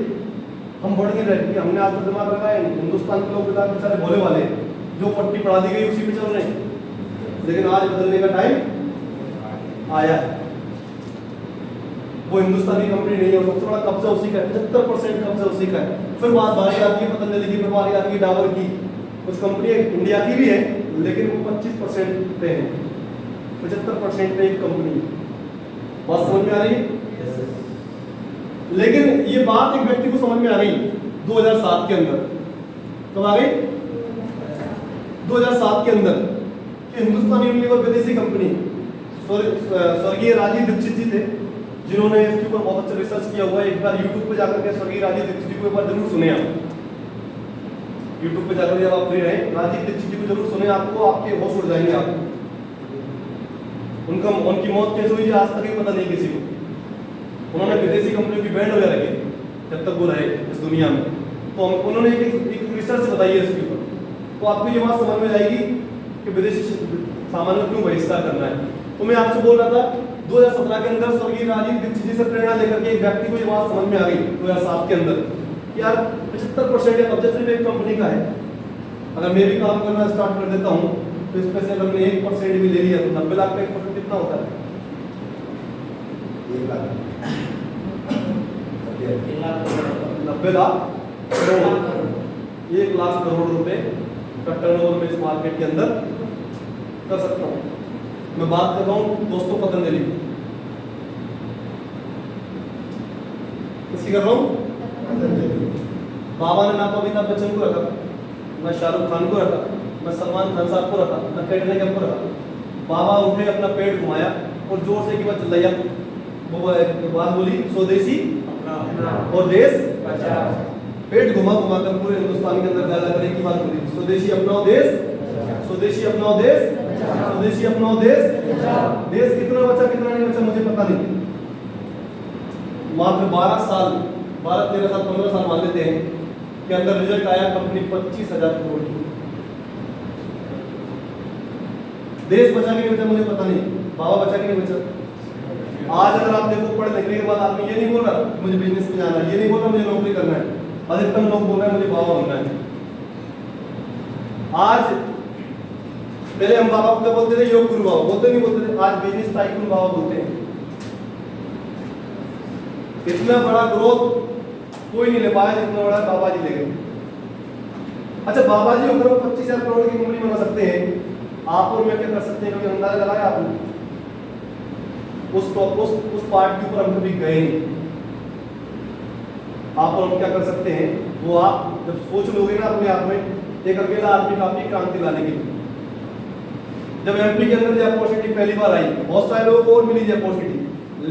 हम बढ़ नहीं रहे। हमने आज तक दिमाग लगाया नहीं। हिंदुस्तान के लोग बेचारे भोले वाले, जो पट्टी पढ़ा दी गई उसी पे चल रहे हैं। लेकिन आज बदलने का टाइम आया है। वो हिंदुस्तानी कंपनी नहीं है, सबसे बड़ा कब्जा उसी का है, 75% कब्जा उसी का है। फिर बात बारी आती है पतंजलि की, फिर बारी आती है डाबर की। कुछ कंपनी इंडिया की भी है, लेकिन वो 25% पे है, 75% पे एक कंपनी। बात समझ में आ रही है? लेकिन ये बात एक व्यक्ति को समझ में आ गई 2007 के अंदर। कब आ गई? 2007 के अंदर कि हिंदुस्तान यूनिलीवर विदेशी कंपनी। स्वर्गीय राजीव दीक्षित जी थे, जिन्होंने इसके ऊपर बहुत अच्छा रिसर्च किया हुआ है। एक बार यूट्यूब पे जाकर के स्वर्गीय राजीव दीक्षित जी को एक बार जरूर सुने आप। यूट्यूब पे जाकर जब आप फ्री रहे, राजीव दीक्षित जी को जरूर सुने, आपको आपके होश उड़ जाएंगे। आप उनकी मौत कैसे हुई आज तक ही पता नहीं किसी को। उन्होंने विदेशी कंपनियों की बैंड वगैरह रखी जब तक वो रहे इस दुनिया में। तो उन्होंने एक रिसर्च बताई है इसके ऊपर, तो आपको ये बात समझ में आएगी कि विदेशी सामान का क्यों बहिष्कार करना है। तो मैं आपसे बोल रहा था 2017 के अंदर स्वर्गीय राजीव दीक्षित जी से प्रेरणा लेकर के एक व्यक्ति को ये बात समझ में आ गई 2007 के अंदर कि यार 75% या कब्जा सिर्फ एक कंपनी का है। अगर मैं भी काम करना स्टार्ट कर देता हूँ तो इसमें से अगर मैंने 1% भी ले लिया तो 90 लाख का 1% कितना होता है? 1 लाख 90 लाख करोड़, 1 लाख करोड़ रुपए का टर्नओवर में इस मार्केट के अंदर कर सकता हूँ। मैं बात कर रहा हूँ दोस्तों पतंजलि, किसकी कर रहा हूँ? बाबा ने ना तो अमिताभ बच्चन को रखा, ना शाहरुख खान को रखा, ना सलमान खान साहब को रखा, ना कैटरीना कैफ को रखा। बाबा उठे, अपना पेट घुमाया और जोर से एक बार चिल्लाया, वो बात बोली, स्वदेशी और देश बचाओ। पेट घुमा घुमा कर पूरे हिंदुस्तान के अंदर ज्यादा करने की बात बोली, स्वदेशी अपनाओ देश, स्वदेशी अपनाओ देश, स्वदेशी अपनाओ देश। देश कितना बचा कितना नहीं बचा मुझे पता नहीं। मात्र 12 साल, 12, 13 साल, 15 साल मान लेते हैं के अंदर रिजल्ट आया कंपनी 25,000 करोड़ की। देश बचा के नहीं बचा मुझे पता नहीं, बाबा बचा के नहीं बचा। आज अगर आप देखो पढ़ लिखने के बाद आदमी ये नहीं बोल रहा मुझे बिजनेस में जाना है, ये नहीं बोल रहा मुझे नौकरी करना है। अधिकतम लोग बोल रहे हैं मुझे बाबा बनना है। आज पहले हम बाबा को बोलते थे योग गुरु बाबा, बोलते नहीं बोलते थे, आज बिजनेस टाइकून बाबा बोलते हैं। इतना बड़ा ग्रोथ कोई नहीं ले पाया जितना बड़ा बाबा जी ले गए। अच्छा, बाबा जी अगर 25,000 करोड़ की कंपनी बना सकते हैं, आप और मैं क्या कर सकते हैं? कभी अंदाजा लगाया आपने? उस पार्ट के ऊपर हम कभी गए नहीं। आप और हम क्या कर सकते हैं, वो आप जब सोच लोगे ना अपने आप में, एक अकेला आदमी काफी क्रांति लाने के लिए। जब एमपी के अंदर जो अपॉर्चुनिटी पहली बार आई, बहुत सारे लोगों को और मिली जो अपॉर्चुनिटी,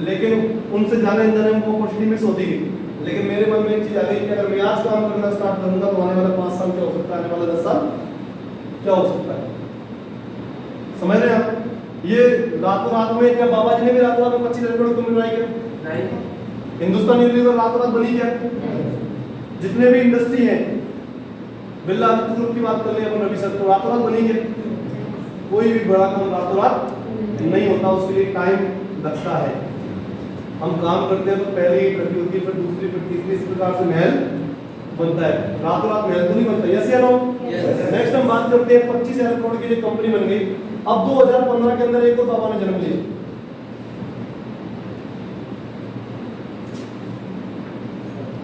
लेकिन उनसे जाने अनजाने में वो अपॉर्चुनिटी मिस होती गई। लेकिन मेरे मन में एक चीज आ गई कि अगर मैं आज काम करना स्टार्ट करूंगा तो आने वाला 5 साल क्या हो सकता है, आने वाला 10 साल क्या हो सकता है। समझ रहे हैं आप? ये रातों रात में क्या बाबा जी ने भी रातों रात में 25,000 करोड़ को मिलवाई क्या? नहीं। हिंदुस्तान यूनिलीवर रातों रात बनी क्या? जितने भी इंडस्ट्री है, बिरला ग्रुप की बात कर ले अपन, रवि सर, तो रातों रात बनी क्या? कोई भी बड़ा काम रातों रात नहीं होता, उसके लिए टाइम लगता है। हम काम करते हैं तो पहले ही प्रति होती है, फिर दूसरी, फिर तीसरी, इस प्रकार से महल बनता है। रातों रात महल तो नहीं बनता। यस या नो? नेक्स्ट हम बात करते हैं 25,000 करोड़ की जो कंपनी बन गई। अब 2015 के अंदर एक और बाबा ने जन्म लिया।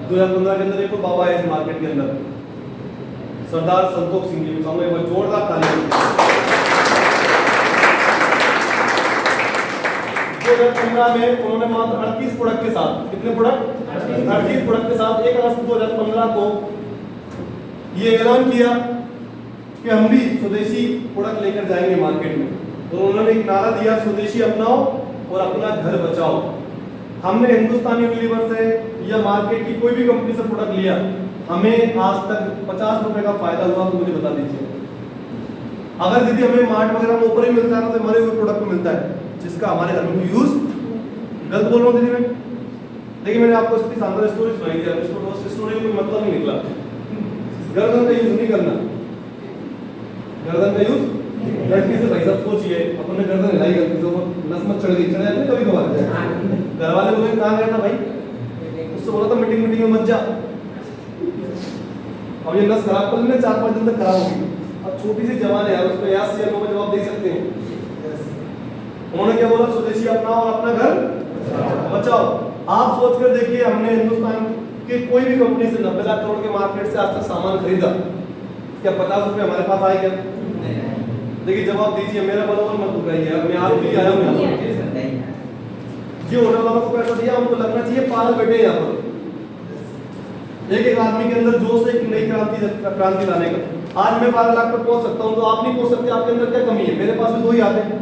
2015 के अंदर एक और बाबा है इस मार्केट के अंदर, सरदार संतोष सिंह जी। एक बार जोरदार ताली। 2015 में उन्होंने मात्र 38 प्रोडक्ट के साथ, कितने प्रोडक्ट? 38 प्रोडक्ट के साथ 1 अगस्त 2015 को ये ऐलान किया कि हम भी स्वदेशी प्रोडक्ट लेकर जाएंगे मार्केट में। तो उन्होंने एक नारा दिया, स्वदेशी अपनाओ और अपना घर बचाओ। हमने हिंदुस्तान यूनिलीवर से या मार्केट की कोई भी कंपनी से प्रोडक्ट लिया, हमें आज तक 50 रुपए का फायदा हुआ तो मुझे बता दीजिए। अगर दीदी हमें मार्ट वगैरह में ऊपर ही मिलता है ना, तो हमारे हुए प्रोडक्ट को मिलता है जिसका हमारे घर में कोई यूज, गलत बोल रहा हूँ दीदी मैं? देखिए मैंने आपको इसकी शानदार स्टोरी सुनाई थी, इसको स्टोरी कोई मतलब नहीं निकला। गर्दन का यूज नहीं करना, गर्दन का यूज गलती से भाई साहब सोचिए, अपन ने गर्दन हिलाई गलती से, नस मत चढ़ गई, चढ़ जाती है कभी कभार। घर वाले बोले कहाँ गया था भाई, उससे बोला था मीटिंग में मत जा। अब ये नस खराब कर लेने 4-5 दिन तक खराब होगी। अब छोटी सी जवान है यार, उसको याद से लोग जवाब दे सकते हैं। उन्होंने क्या बोला, स्वदेशी अपनाओ और अपना घर बचाओ। आप सोच कर देखिए, हमने हिंदुस्तान के कोई भी कंपनी से 90 लाख करोड़ के मार्केट से आज तक सामान खरीदा, क्या 50 रुपए हमारे पास आए क्या? देखिए जवाब दीजिए, मेरा बराबर मत उठाइए यार, मैं आपके लिए आया हूं यहाँ पर। ये होटल वालों को पैसा दिया, हमको लगना चाहिए पागल बैठे यहाँ पर। एक एक आदमी के अंदर जोश है कि नई क्रांति लाने का। आज मैं 12 लाख पर पहुंच सकता हूं, तो आप नहीं पहुंच सकते। आपके अंदर क्या कमी है? मेरे पास भी 2 ही आते हैं।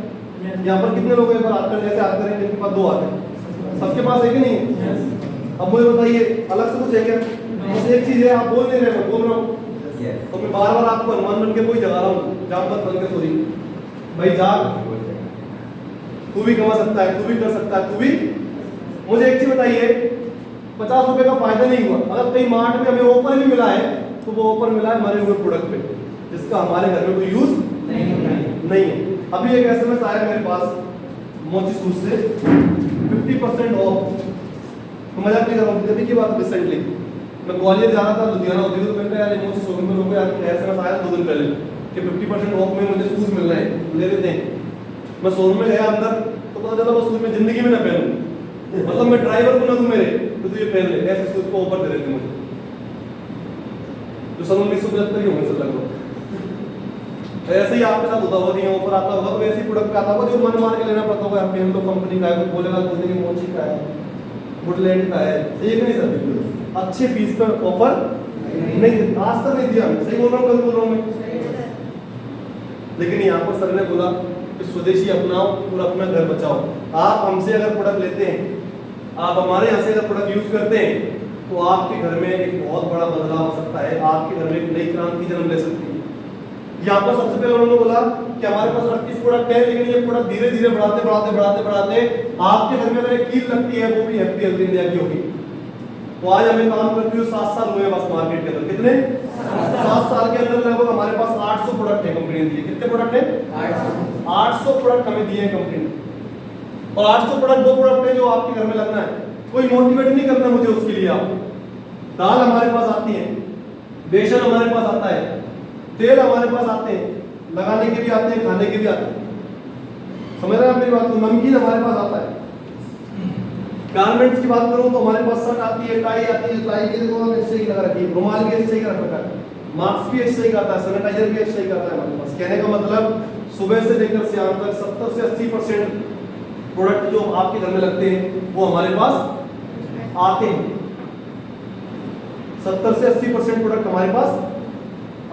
यहाँ पर कितने लोग एक बार आते हैं, जैसे आते हैं जिनके पास 2 आते हैं? सबके पास है कि नहीं? अब मुझे बताइए, अलग से कुछ है क्या? बस एक चीज है, आप बोल नहीं रहे, मैं बोल रहा हूँ। तो मैं बार बार आपको हनुमान बन के कोई जगा रहा हूँ, जाग मत बन के सो रही भाई, जाग। तू भी कमा सकता है, तू भी कर सकता है, तू भी। मुझे एक चीज बताइए, 50 रुपए का फायदा नहीं हुआ। अगर कहीं मार्ट में हमें ऑफर भी मिला है, तो वो ऑफर मिला है हमारे हुए प्रोडक्ट पे, जिसका हमारे घर में कोई यूज नहीं है। अभी एक एसएमएस आया मेरे पास मोची सूज से, 50% ऑफ। तो मजाक नहीं कर रहा हूँ, अभी की बात रिसेंटली मैं ग्वालियर जा रहा था, लुधियाना होती थी, तो मैंने कहा यार मोची शोरूम में लोगों को एसएमएस आया 2 दिन पहले कि 50% ऑफ में मुझे शूज मिल रहे हैं, ले लेते हैं। मैं शोरूम में गया अंदर, तो पता चला वो शूज में जिंदगी में ना पहनूं, मतलब मैं ड्राइवर को ना दूं मेरे, तो तू ये पहन ले, ऐसे शूज को ऑफर दे देते मुझे, जो सन 1975 के होंगे सब लगभग। ऐसे ही आपके साथ होता होगा, नहीं ऑफर आता होगा, तो ऐसे ही प्रोडक्ट आता होगा जो मन मार के लेना पड़ता होगा। आप हम लोग कंपनी का है, कोई बोलेगा बोलेंगे मोची का है, वुडलैंड का है, सही नहीं सर? अच्छे फीस पर ऑफर नहीं, आज तक नहीं दिया। सही बोल रहा हूँ, गलत बोल रहा हूँ मैं? लेकिन यहाँ पर सर ने बोला कि स्वदेशी अपनाओ और अपना घर बचाओ। आप हमसे अगर प्रोडक्ट लेते हैं, आप हमारे यहाँ से अगर प्रोडक्ट यूज करते हैं, तो आपके घर में एक बहुत बड़ा बदलाव हो सकता है, आपके घर में एक नई क्रांति जन्म ले सकती है। यहाँ पर सबसे पहले उन्होंने बोला कि हमारे पास 38 प्रोडक्ट है, लेकिन ये प्रोडक्ट धीरे धीरे बढ़ाते आपके घर में अगर एक कील लगती है, वो भी हैप्पी हेल्थ इंडिया की होगी। तो आज हमें काम करते हुए 7 साल हुए बस मार्केट के अंदर। कितने? 7 साल के अंदर लगभग हमारे पास 800 प्रोडक्ट है कंपनी ने दिए। कितने प्रोडक्ट है? 800 प्रोडक्ट हमें दिए हैं कंपनी ने। और 800 प्रोडक्ट, 2 प्रोडक्ट है जो आपके घर में लगना है। कोई मोटिवेट नहीं करना मुझे उसके लिए। आप दाल हमारे पास आती है, बेसन हमारे पास आता है, तेल हमारे पास आते हैं, लगाने के भी आते हैं, खाने के भी आते हैं। समझ रहे हैं आप मेरी बात को? नमकीन हमारे पास आता है। गारमेंट्स की बात करूं तो हमारे पास शर्ट आती है, टाई आती है, टाई के देखो ऐसे ही लगा रखी है, रुमाल भी ऐसे ही रख रखा है, मास्क भी ऐसे ही आता है, सैनिटाइजर भी ऐसे ही आता है हमारे पास। कहने का मतलब सुबह से लेकर शाम तक 70 से 80% प्रोडक्ट जो आपके घर में लगते हैं वो हमारे पास आते हैं। 70 से 80% प्रोडक्ट हमारे पास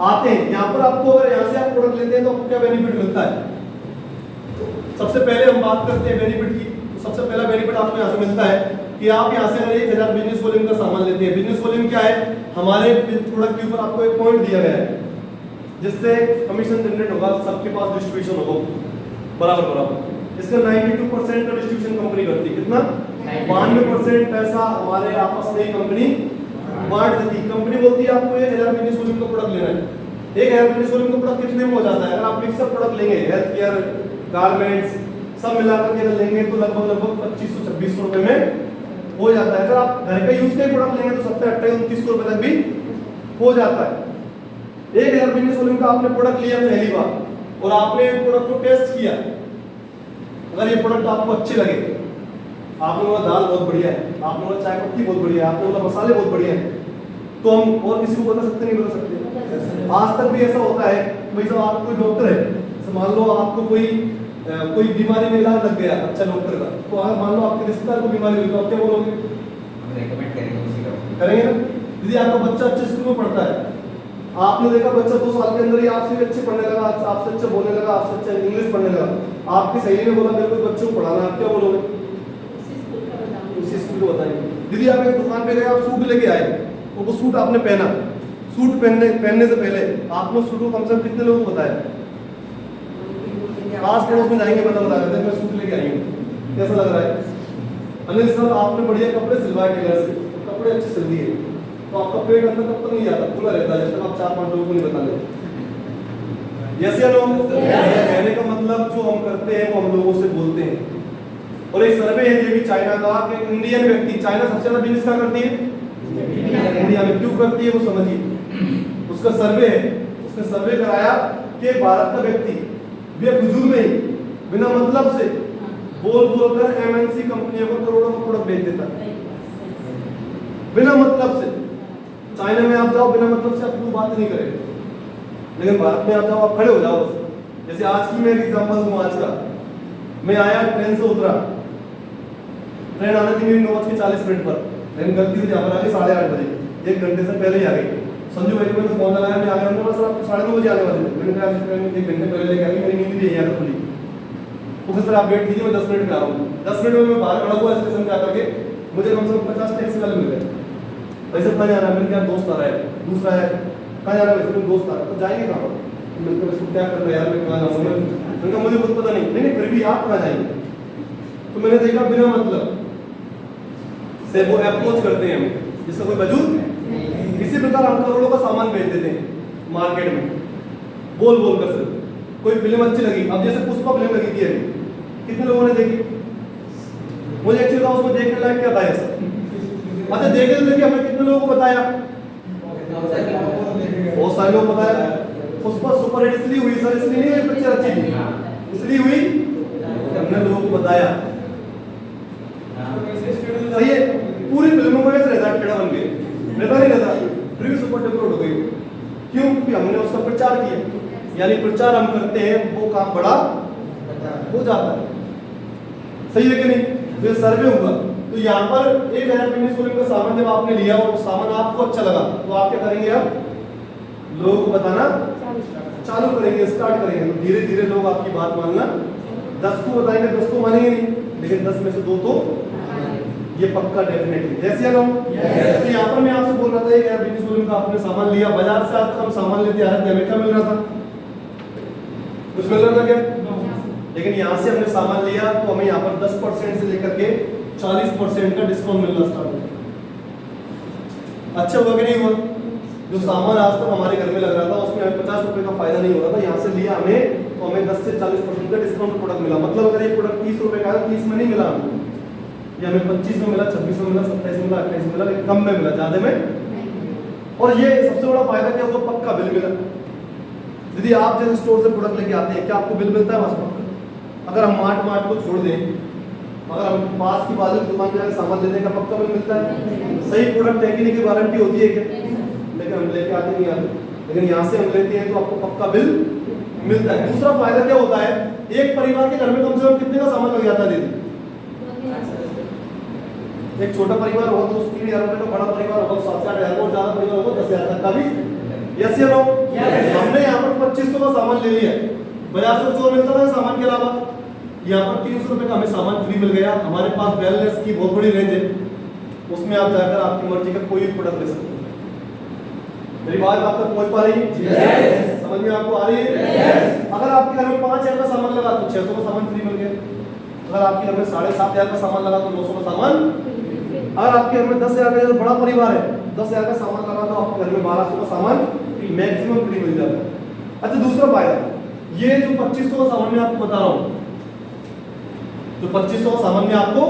आते हैं। यहाँ पर आपको अगर यहाँ से आप प्रोडक्ट लेते हैं तो आपको क्या बेनिफिट मिलता है? सबसे पहले हम बात करते हैं बेनिफिट की। सबसे पहला बेनिफिट आपको यहाँ से मिलता है कि आप यहाँ से अगर 1000 बिजनेस वॉल्यूम का सामान लेते हैं, बिजनेस वॉल्यूम क्या है? हमारे प्रोडक्ट के ऊपर आपको एक पॉइंट दिया गया है जिससे कमीशन जनरेट होगा, सबके पास डिस्ट्रीब्यूशन होगा बराबर। इसका 92% का डिस्ट्रीब्यूशन कंपनी करती है। कितना? 92% पैसा हमारे आपस में कंपनी बांट देती है। कंपनी बोलती है आपको 1000 बिजनेस वॉल्यूम का प्रोडक्ट लेना है, 1000 बिजनेस वॉल्यूम का प्रोडक्ट कितने में हो जाता है? अगर आप मिक्सअप प्रोडक्ट लेंगे, हेल्थ केयर, गारमेंट्स सब मिलाकर के लेंगे तो लगभग 2500-2600 रुपए में हो जाता है। अगर आप घर का यूज के प्रोडक्ट लेंगे तो 2700-2800 रुपए तक भी हो जाता है। 1000 बिजनेस वॉल्यूम का आपने प्रोडक्ट लिया पहली बार और आपने प्रोडक्ट को टेस्ट किया, अगर ये प्रोडक्ट आपको अच्छे लगे, आपने बोला दाल बहुत बढ़िया है, आपने बोला चाय पत्ती बहुत बढ़िया है, आपने बोला मसाले बहुत बढ़िया है, तो हम और किसी को बता सकते नहीं बता सकते। आज तक भी ऐसा होता है भाई साहब, आप कोई डॉक्टर है, मान लो आपको कोई बीमारी में इलाज लग गया अच्छा डॉक्टर का, तो अगर मान लो आपके रिश्तेदार को बीमारी हुई तो आप क्या बोलोगे? हम रेकमेंड करेंगे उसी का। करेंगे ना? यदि आपका बच्चा अच्छे स्कूल में पढ़ता है आपने देखा बच्चा 2 साल के अंदर ही आपसे भी अच्छे पढ़ने लगा, आपसे अच्छा बोलने लगा, आपसे अच्छा इंग्लिश पढ़ने लगा। आपकी सहेली ने बोला मेरे को बच्चों को पढ़ाना, आप क्या बोलोगे? उसी स्कूल को बताएंगे। दीदी आप एक दुकान पे गए, आप सूट लेके आए, वो सूट आपने पहना, सूट पहनने से पहले आपने सूट को कम से कम कितने लोगों को बताया? आस पड़ोस में जाएंगे पता बता देते मैं सूट लेके आई हूँ, कैसा लग रहा है? अनिल सर आपने बढ़िया कपड़े सिलवाए टेलर से, कपड़े अच्छे सिल दिए, तो आपका पेट अंदर तब तक नहीं जाता, खुला रहता है जब तक आप 4-5 लोगों को नहीं बता देते। यस या नो? कहने का मतलब जो हम करते हैं वो हम लोगों से बोलते हैं। और एक सर्वे है ये भी चाइना का कि इंडियन व्यक्ति, चाइना सबसे ज्यादा बिजनेस क्या करती है? इंडिया में क्यों करती है वो समझिए। उसका सर्वे है, उसने सर्वे कराया कि भारत का व्यक्ति बेफिजूल में ही बिना मतलब से बोल कर एमएनसी कंपनियों को करोड़ों का प्रोडक्ट बेच देता है बिना मतलब से। चाइना में आप जाओ बिना मतलब से आप कोई बात नहीं करेंगे, लेकिन भारत में आप जाओ आप खड़े हो जाओ बस। जैसे आज की मैं एग्जांपल दूं, आज का मैं आया ट्रेन से उतरा, ट्रेन आने थी मेरी 9:40 पर, ट्रेन गलती से यहाँ पर आ गई 8:30 बजे, 1 घंटे से पहले ही आ गई। संजू भाई को मैंने फोन लगाया, मैं आ गया, उन्होंने सर आप 9:30 बजे आने वाले थे। मैंने कहा ट्रेन 1 घंटे पहले लेके आ गई, मेरी नींद भी यहीं आकर खुली। तो सर आप वेट कीजिए, मैं 10 मिनट में आ रहा हूँ। 10 मिनट में मैं बाहर खड़ा हुआ स्टेशन पे आकर के, मुझे कम से कम 50 टैक्सी वाले मिल गए। वैसे कहाँ जाना है? मैंने कहा दोस्त आ रहा है, दूसरा है कहाँ जाना है? वैसे दोस्त आ रहा है, तो जाएंगे कहाँ? मैंने कहा इसको क्या कर रहा है यार, मैं कहाँ जाऊँगा? मैंने कहा मुझे खुद पता नहीं। नहीं फिर भी आप कहाँ जाएंगे? तो मैंने देखा बिना मतलब से वो अप्रोच करते हैं हमें, जिसका कोई वजूद। इसी प्रकार हम करोड़ों का सामान बेच देते हैं मार्केट में बोल कर सिर्फ। कोई फिल्म अच्छी लगी, अब जैसे पुष्पा फिल्म लगी थी अभी, कितने लोगों ने देखी? मुझे एक्चुअली था उसमें देखने लायक क्या था ऐसा? अच्छा देखे तो देखिए, हमने कितने लोगों को बताया? बहुत सारे लोग बताया। पुष्पा सुपर हिट इसलिए हुई सर, इसलिए नहीं पिक्चर अच्छी थी, इसलिए हुई हमने लोगों को बताया। सही है, पूरी फिल्मों में ऐसे रहता है, टेढ़ा बन गए, रहता नहीं रहता, फिर भी सुपर डुपर हो गई। क्यों? क्योंकि हमने उसका प्रचार किया। यानी प्रचार हम करते हैं, वो काम बड़ा हो जाता है। सही है कि नहीं? तो ये सर्वे हुआ, तो यहाँ पर 1000 बिजनेस वॉल्यूम का सामान जब आपने लिया और सामान आपको अच्छा लगा, तो आप क्या करेंगे? अब लोगों को बताना चालू करेंगे, स्टार्ट करेंगे। तो धीरे धीरे लोग आपकी बात मानना, 10 को बताएंगे, 10 को मानेंगे नहीं, लेकिन 10 में से 2 तो ये पक्का डेफिनेटली। यस या नो? तो यहाँ पर मैं आपसे बोल रहा था कि यार बिजनेस वॉल्यूम का आपने सामान लिया, बाजार से आज हम सामान लेते आ रहे थे, हमें क्या मिल रहा था? कुछ मिल रहा था क्या? लेकिन यहाँ से हमने सामान लिया तो हमें यहाँ पर 10% से लेकर के 40% का डिस्काउंट मिलना स्टार्ट हुआ। अच्छा हुआ कि नहीं हुआ? जो सामान आज तक हमारे घर में लग रहा था उसमें हमें 50 रुपए का फायदा नहीं हो रहा था, यहाँ से लिया हमें तो हमें 10 से 40% का डिस्काउंट प्रोडक्ट मिला। मतलब अगर ये प्रोडक्ट 30 रुपए का है, 30 में नहीं मिला हमें, ये हमें 25 में मिला, 26 में मिला, 27 में मिला, 28 में मिला, लेकिन कम में मिला, ज्यादा में। और ये सबसे बड़ा फायदा क्या हुआ? पक्का बिल मिला। यदि आप जैसे स्टोर से प्रोडक्ट लेके आते हैं, क्या आपको बिल मिलता है वहां से? अगर हम मार्ट को छोड़ दें, अगर हम पास की बाजू की दुकान पे जाकर सामान लेने का पक्का बिल मिलता है? सही प्रोडक्ट है कि नहीं, की वारंटी होती है क्या? लेकिन हम लेके आते नहीं आते, लेकिन यहाँ से हम लेते हैं तो आपको पक्का बिल मिलता है। दूसरा फायदा क्या होता है? एक परिवार के घर में कम से कम कितने का सामान लग जाता है दीदी? एक छोटा परिवार हो तो 3,000 रुपए का, बड़ा परिवार होगा 7-8 हज़ार, और ज्यादा परिवार होगा 10,000 तक का भी। यस या नो? हमने यहाँ पर 2500 का सामान ले लिया, बाजार से जो मिलता था सामान के अलावा यहाँ पर 300 रुपए का हमें सामान फ्री मिल गया। हमारे पास वेलनेस की बहुत बड़ी रेंज है, उसमें आप जाकर आपकी मर्जी का कोई भी प्रोडक्ट ले सकते हैं। मेरी बात आप तक पहुंच पा रही है? समझ में आपको आ रही है? अगर आपके घर में 5,000 का सामान लगा तो 600 का सामान फ्री मिल गया। अगर आपके घर में 7,500 का सामान लगा तो 900 का सामान। अगर आपके घर में 10,000 का, बड़ा परिवार है, 10,000 का सामान लगा तो आपके घर में 1200 का सामान मैक्सिमम फ्री मिल जाता है। अच्छा दूसरा फायदा, ये जो 2500 का सामान मैं आपको बता रहा हूँ, जो 2500 का सामान मैं आपको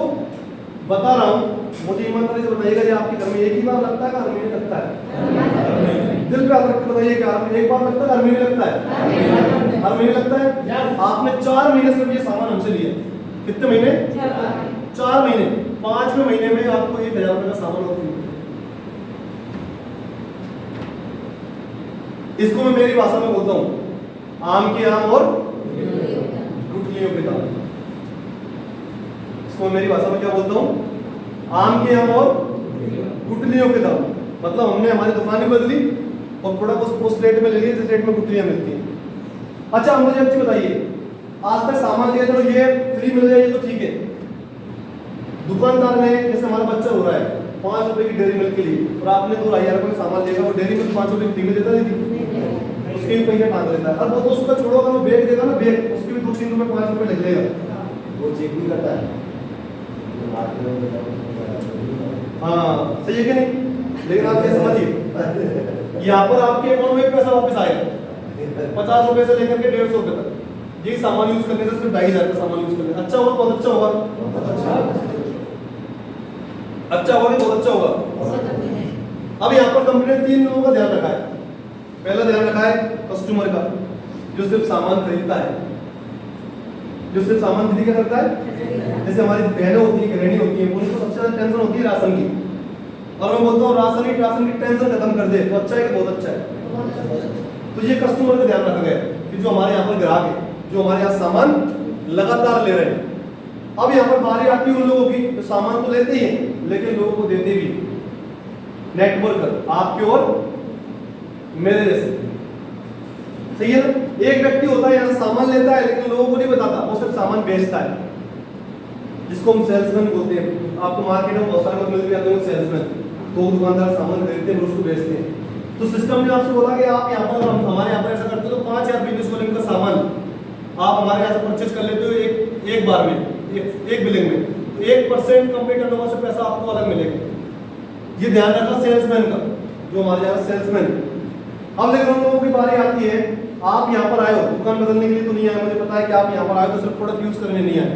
बता रहा हूँ, मुझे ईमानदारी से बताइएगा ये आपके घर में एक ही बार लगता है, हर महीने लगता है? दिल पे हाथ रख के बताइए, एक बार लगता है, हर महीने लगता है? हर महीने लगता है। आपने 4 महीने से ये सामान हमसे लिया, कितने महीने? 4 महीने। 5वें महीने में आपको 1,000 रुपए का सामान और फ्री। इसको मैं मेरी भाषा में बोलता हूँ, आम के आम और गुठलियों के दाम। इसको मेरी भाषा में क्या बोलता हूँ? आम के आम और गुठलियों के दाम। मतलब हमने हमारी दुकान भी बदली, और प्रोडक्ट उस रेट में ले लिए जिस रेट में गुठलियां मिलती हैं। अच्छा मुझे एक चीज बताइए, आज तक सामान लिया, चलो ये फ्री मिल जाए ये तो ठीक है, दुकानदार ने जैसे हमारा बच्चा हो रहा है 5 रुपए की डेयरी मिल्क के लिए और आपने 2,500 रुपए का सामान लेगा, वो डेयरी मिल्क 5 रुपए फ्री में देता नहीं, उसके भी पैसे टांग लेता है। अब वो उसका छोड़ो, अगर वो बैग देगा ना, बैग उसके भी 2-3 रुपए 5 रुपए लग जाएगा, वो चेक भी करता है। हाँ सही है कि नहीं? लेकिन आप ये समझिए, यहाँ पर आपके अकाउंट में पैसा वापस आएगा 50 रुपए से लेकर के 150 रुपए तक। ये सामान यूज करने से सिर्फ 2,500 का सामान यूज करने, अच्छा होगा, बहुत अच्छा होगा, अच्छा होगा, बहुत अच्छा होगा। अब यहाँ पर कंपनी ने 3 लोगों का ध्यान रखा है। पहला ध्यान रखा है कस्टमर का, जो सिर्फ सामान खरीदता है, जो सिर्फ सामान खरीद के करता है। जैसे हमारी बहनें होती है, गृहिणी होती है, उनको सबसे ज्यादा टेंशन होती है राशन की, और मैं बोलता हूँ राशन की टेंशन खत्म कर दे तो अच्छा है कि बहुत अच्छा है। तो ये कस्टमर का ध्यान रखा गया कि जो हमारे यहाँ पर ग्राहक है, जो हमारे यहाँ सामान लगातार ले रहे हैं। अब यहाँ पर बारी आती है उन लोगों की तो सामान तो लेते ही हैं लेकिन लोगों को देते भी, नेटवर्क आपके और मेरे जैसे, सही है ना? एक व्यक्ति होता है यहाँ से सामान लेता है लेकिन लोगों को नहीं बताता, वो सिर्फ सामान बेचता है, जिसको हम सेल्समैन बोलते हैं। आपको मार्केट में बहुत सारे लोग मिल जाते हैं सेल्समैन, तो दुकानदार सामान खरीदते हैं उसको बेचते हैं। तो सिस्टम ने आपसे बोला कि आप यहाँ पर, हमारे यहाँ पर ऐसा करते हो तो 5,000 बिजनेस वॉल्यूम का सामान आप हमारे यहाँ से परचेज कर लेते हो एक बार में, एक बिलिंग में, तो 1% कंपनी टर्नओवर से पैसा आपको अलग मिलेगा। ये ध्यान रखना सेल्समैन का, जो हमारे यहाँ सेल्समैन। अब लेकिन उन लोगों की बारी आती है, आप यहाँ पर आए हो दुकान बदलने के लिए तो नहीं आए, मुझे पता है कि आप यहाँ पर आए हो तो सिर्फ प्रोडक्ट यूज करने नहीं आए,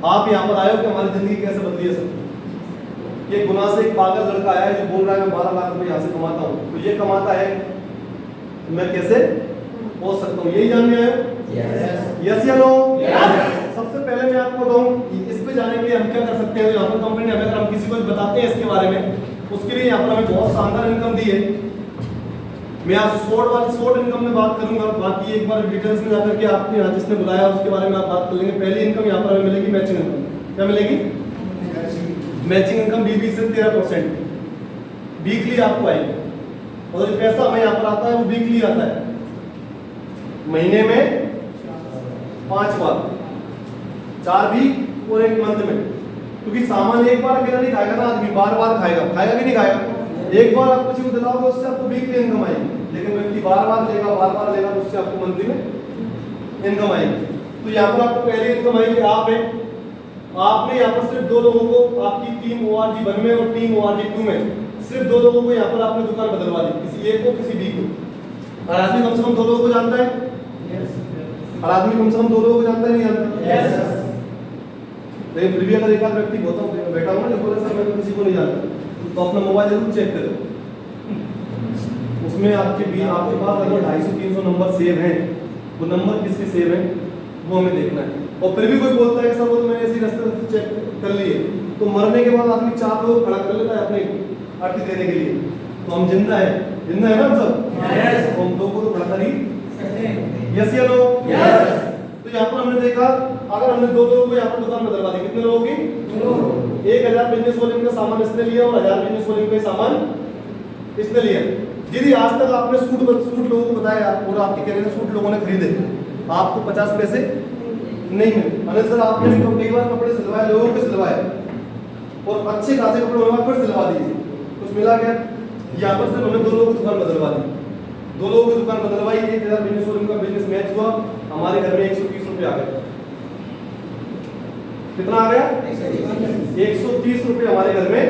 आप यहाँ पर आए हो कि हमारी जिंदगी कैसे बदली है सब। ये गुना से एक पागल लड़का आया है जो बोल रहा है मैं 12 लाख रुपए यहाँ से कमाता हूँ, तो ये कमाता है मैं कैसे पहुंच सकता हूँ, यही जानने आए हो? यस या नो? सबसे पहले मैं आपको बताऊं इस पे जाने के लिए हम क्या कर सकते हैं। यहाँ पर कंपनी हमें, अगर हम किसी को बताते हैं इसके बारे में, उसके लिए यहाँ पर हमें बहुत शानदार इनकम दी है। मैं आज शॉर्ट इनकम में बात करूंगा, बाकी एक बार डिटेल्स में जाकर के आपने यहाँ जिसने बुलाया उसके बारे में आप बात कर लेंगे। पहली इनकम यहाँ पर हमें मिलेगी मैचिंग इनकम। क्या मिलेगी? मैचिंग इनकम बीबी से 13% वीकली आपको आएगी, और जो पैसा हमें यहाँ पर आता है वो वीकली आता है, महीने में 5 बार, 4 वीक और 1 मंथ में। क्योंकि सामान एक बार अकेला नहीं खाएगा ना आदमी, बार बार खाएगा, खाएगा कि नहीं खाएगा? एक बार आप किसी को दिलाओगे उससे आपको वीकली इनकम आएगी, लेकिन व्यक्ति बार बार लेगा तो उससे आपको मंथली में इनकम आएगी। तो यहाँ पर आपको पहली इनकम आएगी, आपने यहाँ पर सिर्फ 2 लोगों को, आपकी टीम ORG1 में और टीम ORG2 में सिर्फ 2 लोगों को यहाँ पर आपने दुकान बदलवा दी, किसी एक को किसी बी को। और आदमी कम से कम 2 लोगों को जानता है, और आदमी कम से कम 2 लोगों को जानता है, नहीं जानता? लेकिन फिर भी अगर एक आध व्यक्ति बैठा हुआ ना बोले सर मैं तो किसी को नहीं जानता, तो अपना मोबाइल जरूर चेक करो, उसमें आपके पास अगर 250-300 नंबर सेव हैं, वो नंबर किसके सेव हैं वो हमें देखना है। और फिर भी कोई बोलता है कि सर वो तो मैंने ऐसी रास्ते से चेक कर लिए, तो मरने के बाद आदमी 4 लोग खड़ा कर लेता है अपने अर्थ देने के लिए, तो हम जिंदा है ना हम सब? तो हम 2 को तो खड़ा कर ही सकते हैं। यस या नो? तो यहाँ पर हमने देखा, अगर हमने 2 लोगों को यहाँ पर दुकान बदलवा दी, कितने लोगों की? 1000 बिजनेस वॉल्यूम का सामान इसने लिया और 1000 बिजनेस वॉल्यूम का सामान इसने लिया। यदि आज तक आपने सूट लोगों को बताया और आपके कह रहे सूट लोगों ने खरीदे, आपको 50 पैसे नहीं मिले। अनिल सर आपने कई बार कपड़े सिलवाए, लोगों के सिलवाए और अच्छे खासे कपड़े होने बाद फिर सिलवा दिए, कुछ मिला क्या? यहाँ पर सिर्फ हमने 2 लोगों की दुकान बदलवा दी, 2 लोगों की दुकान बदलवाई, 1000 बिजनेस वॉल्यूम का बिजनेस मैच हुआ, हमारे घर में 130 रुपये आ गए। कितना आ गया? 130 रुपये हमारे घर में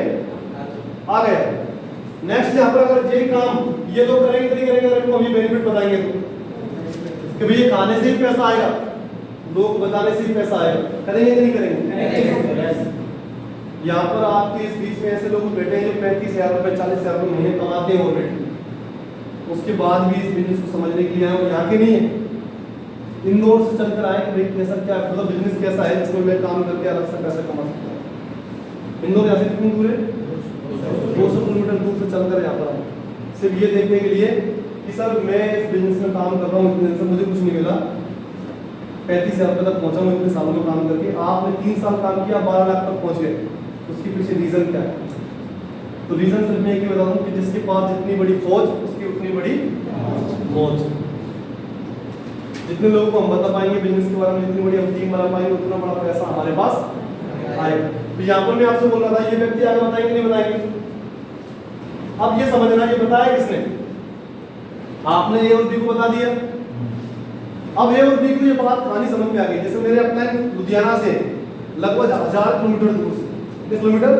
आ गया। नेक्स्ट यहाँ पर अगर ये काम ये लोग करेंगे नहीं करेंगे, अगर हम ये बेनिफिट बताएंगे तो कि भाई ये खाने से ही पैसा आएगा, लोग बताने से ही पैसा आएगा, करेंगे कि नहीं करेंगे? यहाँ पर आपके इस बीच में ऐसे लोग बैठे हैं जो 35,000 रुपये 40,000 रुपये महीने कमाते हैं ऑलरेडी, उसके बाद भी इस बिजनेस को समझने के लिए आए, और यहाँ के नहीं है, इंदौर से चलकर आए कि भाई कैसा क्या मतलब बिजनेस कैसा है जिसमें मैं काम करके अलग से पैसा कमा सकता हूँ। इंदौर यहाँ से कितनी दूर है? 200 किलोमीटर दूर से चलकर यहाँ पर आए, सिर्फ ये देखने के लिए कि सर मैं इस बिजनेस में काम कर रहा हूँ, इतने से मुझे कुछ नहीं मिला, 35,000 रुपये तक पहुँचा हूँ इतने सालों में काम करके। आपने 3 साल काम किया, 12 लाख तक पहुँच गए, उसके पीछे रीजन क्या है? तो रीजन सिर्फ मैं एक ही बता दूं कि जिसके पास जितनी बड़ी फौज उसकी उतनी बड़ी मौज। जितने लोगों को हम बता पाएंगे बिजनेस के बारे में, जितनी बड़ी हम टीम बना पाएंगे, उतना बड़ा पैसा हमारे पास आएगा। तो यहाँ पर मैं आपसे बोल रहा था ये व्यक्ति आगे बताएंगे नहीं बताएंगे? अब ये समझना ये बताया किसने? आपने ए और बी को बता दिया। अब ए और बी को ये बात कहानी समझ में आ गई। जैसे मेरे अपना लुधियाना से लगभग 1000 किलोमीटर दूर से, कितने किलोमीटर?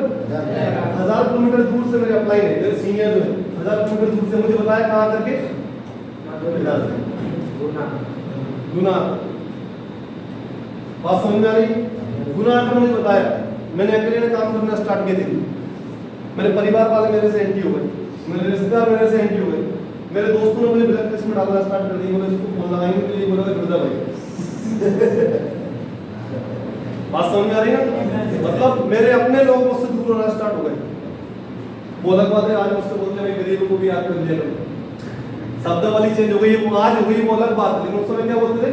1000 किलोमीटर दूर से मेरे अपलाइन है, मेरे सीनियर जो है 1000 किलोमीटर दूर से मुझे बताया कहाँ करके? गुना। बात समझ में आ रही? गुना का मुझे बताया, मैंने अकेले काम करना स्टार्ट किया थी। मेरे परिवार वाले मेरे से एंटी हो गए, मेरे रिश्तेदार मेरे से एंटी हो गए, मेरे दोस्तों ने मुझे ब्लैक लिस्ट में डालना स्टार्ट कर दिया। बोले इसको फोन लगाएंगे तो ये बोला गुर्दा भाई। बात समझ में आ रही है? मतलब मेरे अपने लोग मुझसे दूर होना स्टार्ट हो गए। वो अलग बात है, आज मुझसे बोलते हैं गरीबों को भी याद कर लिया करो। शब्द वाली चेंज हो गई, वो आज हो गई, वो अलग बात है। लेकिन उस समय क्या बोलते थे?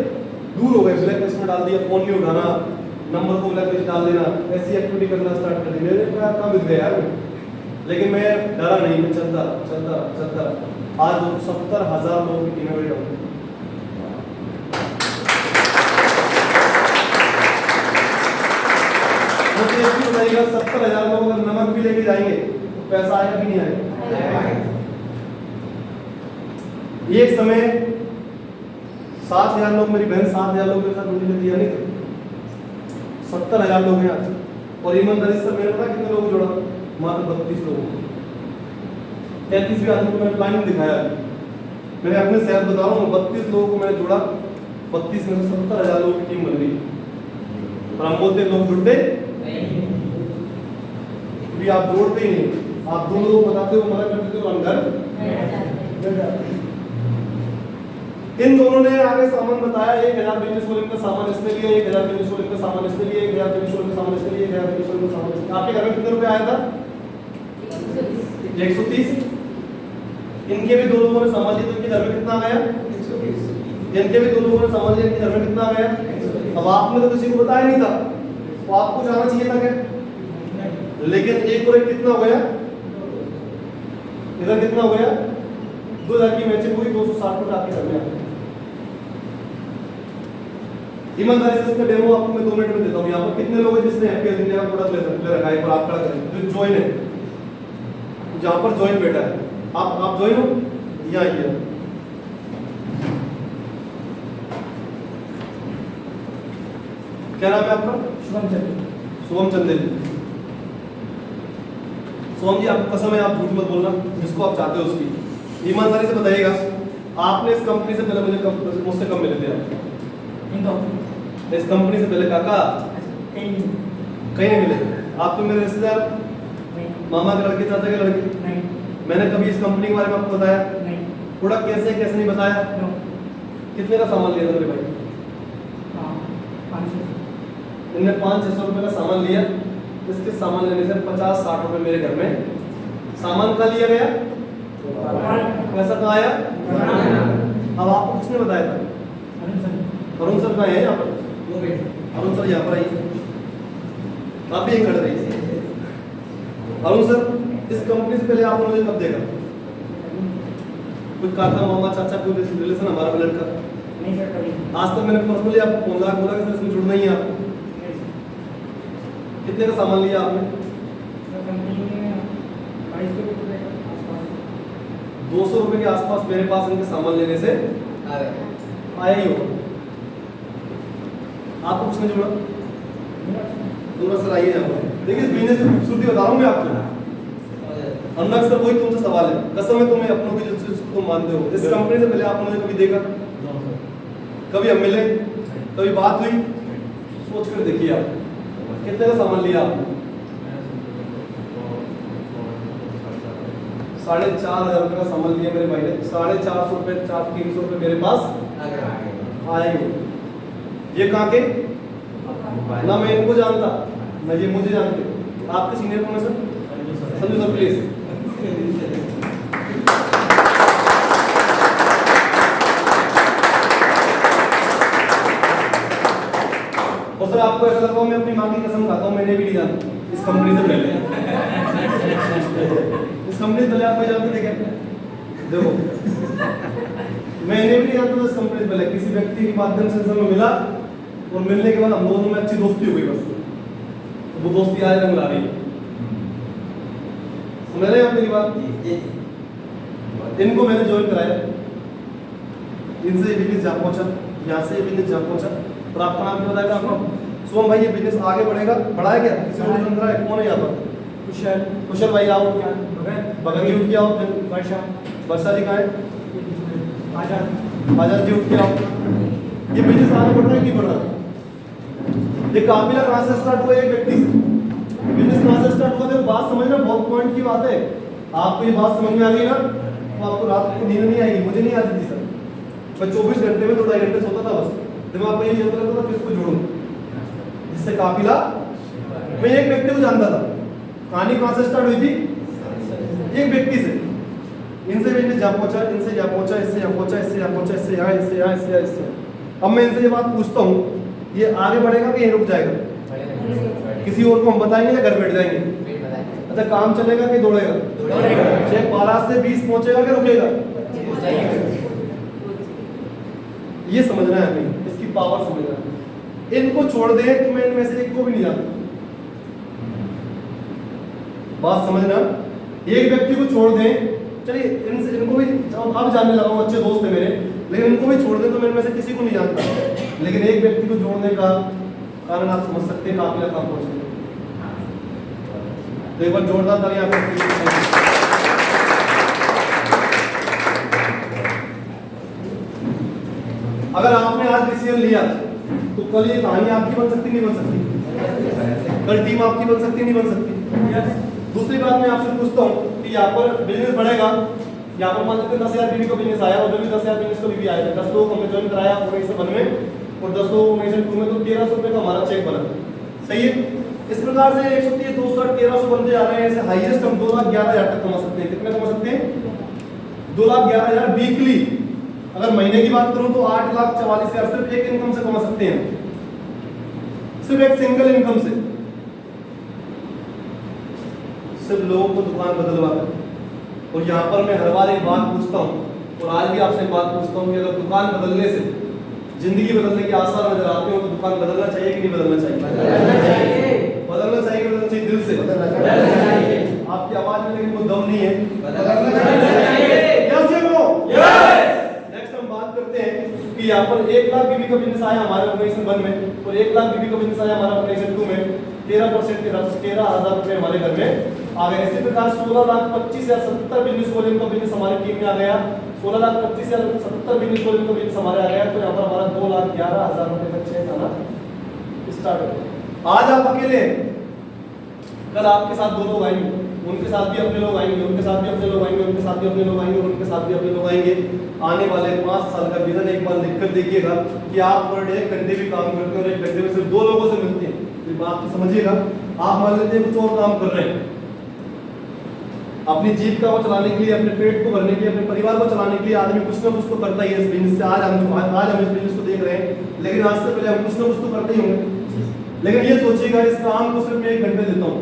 दूर हो गए, ब्लैक लिस्ट में डाल दिया, फोन नहीं उठाना, नंबर को ब्लैक लिस्ट डाल देना, ऐसी एक्टिविटी करना स्टार्ट कर दी। मेरे कहाँ मिल गया यार। लेकिन मैं डरा नहीं, मैं चलता चलता आज 70,000 लोगों की टीम में बैठा हूँ। बताइएगा 70,000 लोग अगर नमक भी लेके जाएंगे तो पैसा आएगा कि नहीं आएगा? एक समय 7,000 लोग, मेरी बहन 7,000 लोग मेरे साथ ड्यूटी करती है, नहीं थे 70,000 लोग हैं आज। और ईमानदारी से मैंने पता कितने लोग जोड़ा? मात्र 32 लोगों। 33वें आदमी को मैंने प्लानिंग दिखाया। मैंने अपने शहर बता रहा हूँ, 32 लोगों को मैंने जोड़ा, 32 में से 70,000 लोगों की टीम बन गई। और हम बोलते लोग जुड़ते भी, आप जोड़ते ही नहीं। आप दो लोग बताते हो, मना करते हो, अंदर इन दोनों ने आगे सामान बताया। 1000 बिजनेस वॉल्यूम का सामान इसने लिया, 1000 बिजनेस वॉल्यूम का सामान इसने लिया, 1000 बिजनेस वॉल्यूम का सामान इसने लिया, 1000 बिजनेस वॉल्यूम का सामान इसने। आपके घर में कितने रुपए आया था? 130। इनके भी दो लोगों ने सामान लिया तो इनके घर में कितना आ गया? 120। इनके भी दो लोगों ने सामान लिया, इनके घर में कितना आ गया? अब आपने तो किसी को बताया नहीं था, तो आपको जाना चाहिए था क्या? लेकिन एक और एक कितना हो गया? इधर कितना हो गया? 2000 की मैचिंग हुई, 260 रुपए आपके घर में आ गए। ईमानदारी से इसका डेमो आपको मैं 2 मिनट में देता हूँ। यहाँ पर कितने लोग हैं जिसने हैप्पी इंडिया का प्रोडक्ट ले रखा है? पर आप खड़ा करें जो ज्वाइन है, जहाँ पर ज्वाइन बैठा है, आप ज्वाइन हो, यहाँ आइए। क्या नाम है आपका? शुभम चंदेल। शुभम जी, आपको कसम है आप झूठ मत बोलना, जिसको आप चाहते हो उसकी। ईमानदारी से बताइएगा, आपने इस कंपनी से पहले मुझसे कब मिले थे आप? इस कंपनी से पहले काका कहीं नहीं मिले। आप तो मेरे रिश्तेदार, मामा के लड़के, चाचा के लड़के। मैंने कभी इस कंपनी के बारे में आपको बताया? प्रोडक्ट कैसे कैसे नहीं बताया? कितने का सामान लिया था मेरे भाई? इनने 500-600 रुपए का सामान लिया। इसके सामान लेने से 50-60 रुपए मेरे घर में सामान का लिया गया। पैसा कहाँ आया? अब आपको किसने बताया था? अरुण सर कहाँ है? यहाँ पर अरुण सर यहाँ पर आइए, आप भी खड़े रहिए। अरुण सर, इस कंपनी से पहले आपने मुझे कब देखा? कोई काका, मामा, चाचा, कोई रिलेशन हमारा ब्लड का? नहीं सर, कभी। आज तक मैंने पर्सनली आपको फोन लगा बोला कि सर इसमें जुड़ना ही है आपको। कितने का सामान लिया आपने? 200 रुपए के आसपास मेरे पास इनके सामान लेने से आया ही होगा। आपको किसने जोड़ा? दूर सर आइए यहाँ पर। देखिए, इस बिजनेस की खूबसूरती बता रहा हूँ मैं आपको। अनुराग सर, वही तुमसे सवाल है, कसम है तुम्हें अपनों की जिसको तुम मानते हो। इस कंपनी से पहले आपने मुझे कभी देखा? कभी हम मिले? कभी बात हुई? सोच कर देखिए आप, कितने का सामान लिया आपने? 4,500 रुपए का सामान लिया मेरे भाई ने। 450 रुपए, 300 रुपए मेरे पास आए हो। ये कहाँ के? ना मैं इनको जानता, ना ये मुझे जानते। आपके सीनियर कौन है सर? Sanju sir, please. और सर, आपको ऐसा लगा मैं अपनी माँ की कसम खाता हूँ, मैंने भी नहीं जाना इस कंपनी से पहले। इस कंपनी पहले आप जानते थे क्या? देखो मैंने भी नहीं जानता था इस कंपनी पहले, किसी व्यक्ति के माध्यम से मैं मिला और मिलने के बाद हम दोनों में अच्छी दोस्ती हो गई बस। वो दोस्ती आज रंग ला रही है। समझ रहे हैं आप मेरी बात? इनको मैंने ज्वाइन कराया, इनसे ये बिजनेस जहाँ पहुंचा, यहाँ से ये बिजनेस जहाँ पहुंचा। और आपका नाम क्या बताएगा आपको? शुभम भाई, ये बिजनेस आगे बढ़ेगा, बढ़ाया क्या? किसी और ज्वाइन कराया? कौन है यहाँ पर? कुशल भाई आओ। क्या भगत जी उठ के आओ। वर्षा जी कहाँ है? आजाद जी उठ के आओ। ये बिजनेस आगे बढ़ रहा है नहीं बढ़ रहा? ये काफिला कहाँ से स्टार्ट हुआ? एक व्यक्ति से। बिजनेस कहाँ से स्टार्ट हुआ? तो बात समझना, बहुत पॉइंट की बात है। आपको ये बात समझ में आ गई ना, तो आपको रात को नींद नहीं आएगी। मुझे नहीं आती थी सर, मैं 24 घंटे में 2-2.5 घंटे सोता था बस। दिमाग में ये चलता रहता था किसको जोड़ूं जिससे काफिला। मैं एक व्यक्ति को जानता था। कहानी कहाँ से स्टार्ट हुई थी? एक व्यक्ति से। इनसे मैंने जहाँ पहुंचा, इनसे यहाँ पहुंचा, इससे यहाँ पहुंचा, इससे यहाँ पहुंचा, इससे यहाँ, इससे यहाँ, इससे यहाँ, इससे। अब मैं इनसे ये बात पूछता हूँ, ये आगे बढ़ेगा कि यहीं रुक जाएगा? किसी और को हम बताएंगे या घर बैठ जाएंगे? अच्छा, काम चलेगा कि दौड़ेगा? चाहे 12 से 20 पहुंचेगा कि रुकेगा? ये समझना है हमें, इसकी पावर समझना है। इनको छोड़ दें तो मैं इनमें से एक को भी नहीं जानता। बात समझना, एक व्यक्ति को छोड़ दें, चलिए इनको भी अब जानने लगा हूं, अच्छे दोस्त है मेरे, लेकिन इनको भी छोड़ दें तो मैं इनमें से किसी को नहीं जानता। लेकिन एक व्यक्ति को जोड़ने का कारण आप समझ सकते हैं काफिला कहां पहुंचे। तो एक बार जोरदार तालियां आप। अगर आपने आज डिसीजन लिया तो कल ये कहानी आपकी बन सकती नहीं बन सकती? कल टीम आपकी बन सकती नहीं बन सकती? दूसरी बात मैं आपसे पूछता हूँ कि यहाँ पर बिजनेस बढ़ेगा, यहाँ पर मान लेते 10,000 बीबी का बिजनेस आया, उधर भी 10,000 बिजनेस का बीबी आया, 10 लोग हमने ज्वाइन कराया ऑर्गेनाइजेशन 1 में और 10 लोग ऑर्गेनाइजेशन 2 में, तो 1300 रुपये का हमारा चेक बना। सही है? इस प्रकार से 130, 260, 1300 बनते जा रहे हैं। ऐसे हाईएस्ट हम 2,11,000 तक कमा सकते हैं। कितने कमा सकते हैं? 2,11,000 वीकली। अगर महीने की बात करूं तो 8,44,000 सिर्फ एक इनकम से कमा सकते हैं, सिर्फ एक सिंगल इनकम से, सिर्फ लोगों को दुकान बदलवा कर। और यहाँ पर मैं हर बार एक बात पूछता हूँ और आज भी आपसे बात पूछता हूँ कि अगर दुकान बदलने से जिंदगी बदलने के आसार नजर आते हो तो दुकान बदलना चाहिए कि नहीं बदलना चाहिए? बदलना चाहिए कि बदलना चाहिए? दिल से बदलना चाहिए। आपकी आवाज में लेकिन वो दम नहीं है। बदलना चाहिए। यस या नो? यस। नेक्स्ट हम बात करते हैं कि यहाँ पर 1 लाख बीबी का बिजनेस आया हमारे ऑर्गेनाइजेशन 1 में और 1 लाख बीबी का बिजनेस आया हमारा ऑर्गेनाइजेशन 2 में। 13% के साथ 13,000 रुपए हमारे घर में आ गए। इसी प्रकार 16,25,070 बिजनेस वॉल्यूम का बिजनेस हमारी टीम में आ गया। 16,25,070 बिजनेस वॉल्यूम का बिजनेस हमारे आ गया। तो यहाँ पर हमारा 2,11,000 रुपए का चेक आना स्टार्ट हो गया। आज आप अकेले हैं, कल आपके साथ 2 लोग आएंगे, उनके साथ भी अपने लोग आएंगे, उनके साथ भी अपने लोग आएंगे, उनके साथ भी अपने लोग आएंगे, उनके साथ भी अपने लोग आएंगे। आने वाले 5 साल का विजन एक बार लिखकर देखिएगा कि आप पर डे 1 घंटे भी काम करते हैं और 1 घंटे में सिर्फ 2 लोगों से मिलते हैं। तो बात तो समझिएगा। आप मान लेते हैं कुछ और काम कर रहे हैं, अपनी जीविका को चलाने के लिए, अपने पेट को भरने के लिए, अपने परिवार को चलाने के लिए आदमी कुछ ना कुछ तो करता ही है इस बिजनेस से। आज हम इस बिजनेस को देख रहे हैं, लेकिन आज से पहले हम कुछ ना कुछ तो करते ही होंगे। लेकिन ये सोचिएगा, इस काम को सिर्फ मैं 1 घंटे देता हूँ,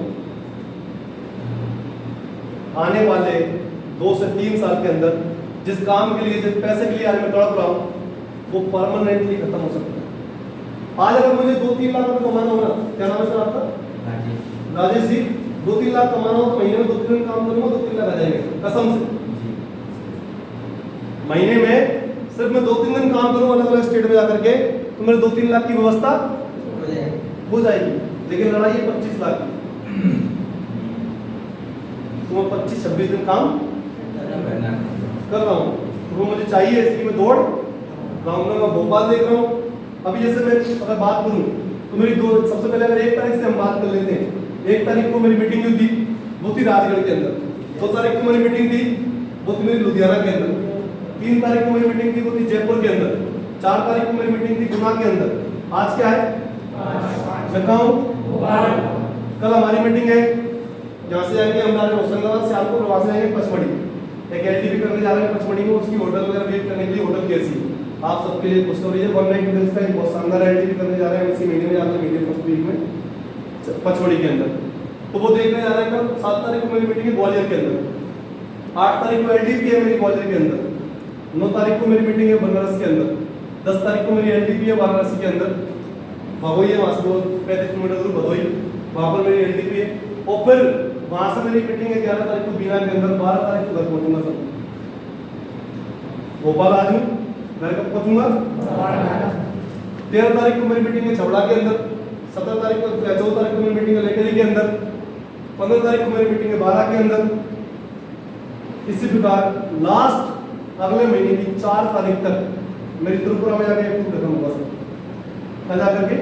आने वाले 2 से 3 साल के अंदर जिस काम के लिए, जिस पैसे के लिए आज मैं तड़प रहा हूँ, वो परमानेंटली खत्म हो सकता है। आज अगर मुझे 2-3 लाख रुपए कमाना होगा, क्या नाम है सर आपका? राजेश जी। 2-3 लाख कमाना हो तो महीने में 2-3 दिन काम करूंगा, 2-3 लाख आ जाएंगे कसम से। महीने में सिर्फ मैं 2-3 दिन काम करूंगा अलग अलग स्टेट में जाकर के, तो मेरे 2-3 लाख की व्यवस्था हो जाएगी। लेकिन लड़ाई है 25 लाख की, तो मैं 25-26 दिन काम कर रहा हूँ, तो वो मुझे चाहिए, इसकी मैं दौड़ रहा हूँ। मैं भोपाल देख रहा हूँ। अभी जैसे मैं अगर बात करूँ तो मेरी सबसे पहले अगर 1 तारीख से हम बात कर लेते हैं, 1 तारीख को मेरी मीटिंग हुई थी, वो थी राजगढ़ के अंदर। 2 तारीख को मेरी मीटिंग थी, वो थी मेरी लुधियाना के अंदर। 3 तारीख को मेरी मीटिंग थी, वो थी जयपुर के अंदर। 4 तारीख को मेरी मीटिंग थी गुना के अंदर। आज क्या है? मैं कहा हूँ कल हमारी मीटिंग है, यहाँ से आएंगे हम होशंगाबाद से, आपको वहाँ से आएंगे पचमढ़ी, एक एलटीपी करने जा रहे हैं पचमढ़ी में। उसकी होटल वगैरह वेट करने के लिए होटल कैसी आप सबके लिए खुशखबरी है, 1 नाइट होटल्स का एक बहुत शानदार एलटीपी करने जा रहे हैं इसी महीने में, आपने मीडियम फर्स्ट वीक में पचमढ़ी के अंदर। तो वो देखने जाना है कल 7 तारीख को मेरी मीटिंग है ग्वालियर के अंदर, 8 तारीख को एलडीपी है मेरी ग्वालियर के अंदर, 9 तारीख को मेरी मीटिंग है बनारस के अंदर, 10 तारीख को मेरी एलडीपी है वाराणसी के अंदर, भदोई है, वहाँ से 35 किलोमीटर दूर भदोई, वहाँ पर मेरी एलडीपी है। और फिर वहाँ से मेरी मीटिंग है 11 तारीख को बीना के अंदर, 12 तारीख को घर पहुँचूंगा सब भोपाल आ जाऊँ, घर कब पहुँचूंगा 13 तारीख को मेरी मीटिंग है छबड़ा के अंदर, 17 तारीख को 14 तारीख को मेरी मीटिंग है लेटरी के अंदर, 15 तारीख को मेरी मीटिंग है 12 के अंदर। इसी प्रकार लास्ट अगले महीने की 4 तारीख तक मेरी त्रिपुरा में जाकर एक खत्म होगा सर जा करके।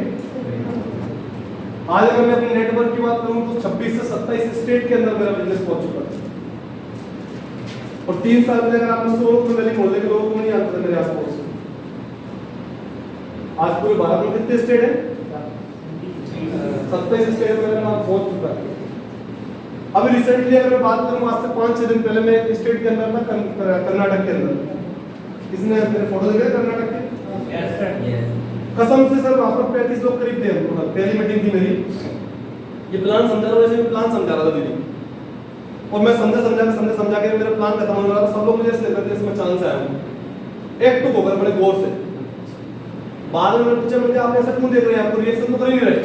आज अगर मैं अपने नेटवर्क की बात करूं तो 26 से 27 स्टेट के अंदर मेरा बिजनेस पहुंच चुका है। और 3 साल में अगर आपने 100 लोग मेरे मोहल्ले के लोगों को नहीं आता था मेरे आसपास। आज पूरे भारत में कितने स्टेट है? 27 स्टेट में मेरा नाम पहुंच चुका है। अभी रिसेंटली अगर मैं बात करूं, आज से 5-6 दिन पहले मैं एक स्टेट के अंदर था, कर्नाटक के अंदर। किसने मेरे फोटो देखे कर्नाटक के? कसम से सर वहां पर 35 लोग करीब थे। पहली मीटिंग थी मेरी, ये प्लान समझा रहा, वैसे मैं प्लान समझा रहा था दीदी, और मैं समझा के मेरा प्लान खत्म होने वाला था। सब लोग मुझे ऐसे कहते थे इसमें चांस आया हूं एक टुक होकर बड़े गौर से। बाद में मैंने पूछा, मुझे आप ऐसा क्यों देख रहे हैं, आपको रिएक्शन तो कर ही नहीं रहे।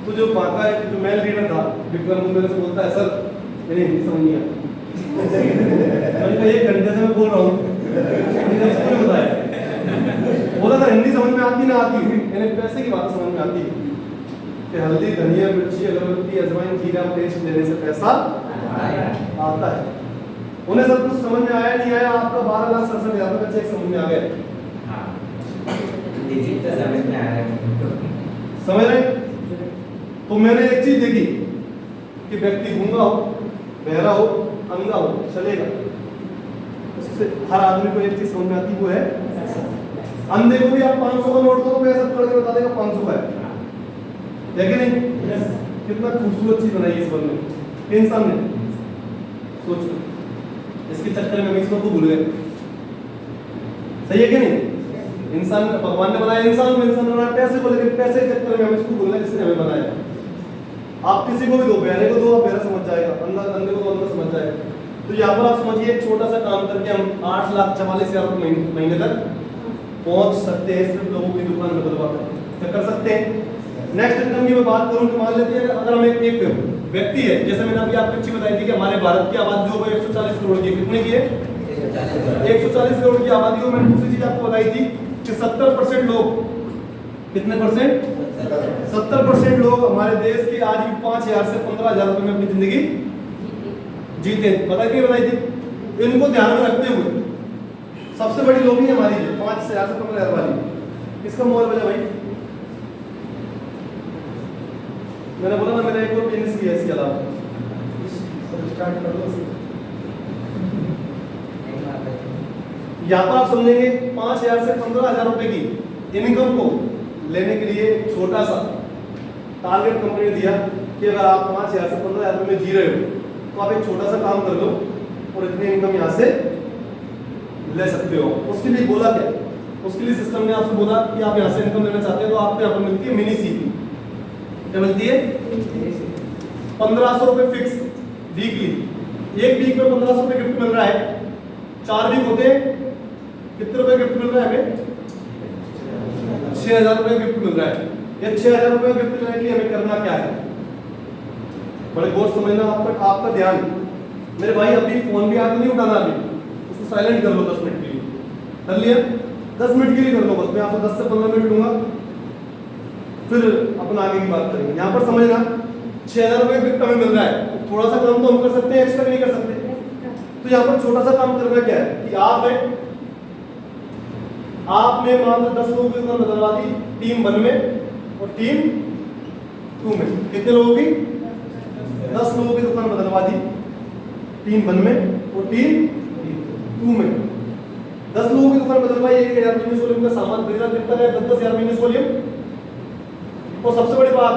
तो जो बाका है, जो मेल लीडर था विक्रम, वो मेरे से बोलता है सर मेरी हिंदी समझ नहीं आती। मैंने कहा 1 घंटे से मैं बोल रहा हूँ, बताया बोला सर हिंदी समझ में आती ना आती, मैंने पैसे की बात समझ में आती है कि हल्दी धनिया मिर्ची अगरबत्ती अजवाइन जीरा पेस्ट देने से पैसा आता है। उन्हें सब कुछ समझ में आया नहीं आया, आपका 12,67,000 का चेक समझ में आ गया। समझ रहे? तो मैंने एक चीज देखी कि व्यक्ति गूंगा हो, बहरा हो, अंधा हो, चलेगा, उससे हर आदमी को एक चीज समझ में आती, वो है अंधे को भी आप 500 का नोट दो तो वैसा पकड़ के बता देगा 500 का है कि नहीं? कितना खूबसूरत चीज बनाई इस वन में इंसान ने। सोचो इसके चक्कर में हम ईश्वर को भूल गए। सही है कि नहीं? इंसान भगवान ने बनाया, इंसान ने बनाया पैसे को लेकर, पैसे के चक्कर में हम इसको भूल गए जिसने हमें बनाया। आप किसी को भी दो, बहरे को दो, आप बहरा समझ जाएगा, अंधे को दो, अंधा समझ जाएगा। तो यहाँ पर आप समझिए एक छोटा सा काम करके हम 8,44,000 महीने तक पहुंच सकते हैं, सिर्फ लोगों की दुकान बदलवा कर कर सकते हैं। नेक्स्ट इनकम की मैं बात करूं तो मान लेते हैं अगर हम एक व्यक्ति है, जैसे मैंने अभी आपको अच्छी बताई थी कि हमारे भारत की आबादी जो 140 करोड़ की, कितने की है? 140 करोड़ की आबादी को। मैंने दूसरी चीज आपको बताई थी कि 70% लोग, कितने परसेंट? 70% लोग हमारे देश के आज भी 5,000 से 15,000 रुपए में अपनी जिंदगी जीते। बताई थी? इनको ध्यान में रखते हुए सबसे बड़ी लोग नहीं हमारी है 5,000 से 15,000 वाली। किसका मोबाइल बजा भाई? मैंने बोला ना मेरा एक और बिजनेस भी है इसके अलावा, स्टार्ट कर दो। यहाँ पर आप समझेंगे 5,000 से 15,000 रुपए की इनकम को लेने के लिए छोटा सा टारगेट कंपनी ने दिया कि अगर आप 5,000 से 15,000 रुपए में जी रहे हो तो आप एक छोटा सा काम कर लो और इतनी इनकम यहाँ से ले सकते हो। उसके लिए बोला क्या? उसके लिए सिस्टम ने आपसे बोला कि आप यहाँ से इनकम लेना चाहते हैं तो आपको यहाँ पर मिलती है मिनी सीपी। क्या मिलती है? 1,500 रुपए फिक्स वीकली। एक वीक में 1,500 रुपए गिफ्ट मिल रहा है, 4 वीक होते हैं, कितने रुपए गिफ्ट मिल रहा है हमें? 6,000 रुपए गिफ्ट मिल रहा है। ये 6,000 रुपए गिफ्ट लेने के लिए हमें करना क्या है? बड़े गौर समझना, आपका ध्यान। मेरे भाई अभी फोन भी हाथ नहीं उठाना, अभी उसको साइलेंट कर लो 10 मिनट के लिए। कर लिया? 10 मिनट के लिए कर लो बस। मैं आपको 10 से 15 मिनट दूंगा, फिर अपन आगे की बात करेंगे। यहाँ पर समझना 6,000 रुपए गिफ्ट हमें मिल रहा है, थोड़ा सा काम तो हम कर सकते हैं, एक्स्ट्रा नहीं कर सकते। तो यहाँ पर छोटा सा काम करना क्या है कि आपने मान लो 10 लोगों की दुकान बदलवा दी टीम 1 में और टीम 2 में। कितने लोगों की? 10 लोगों की दुकान बदलवा दी टीम 1 में और टीम 2 में। 10 लोगों की दुकान बदलवाई, 1,000 यूनिट वॉल्यूम का सामान खरीदा, कितना है? 10,000 यूनिट वॉल्यूम। और सबसे बड़ी बात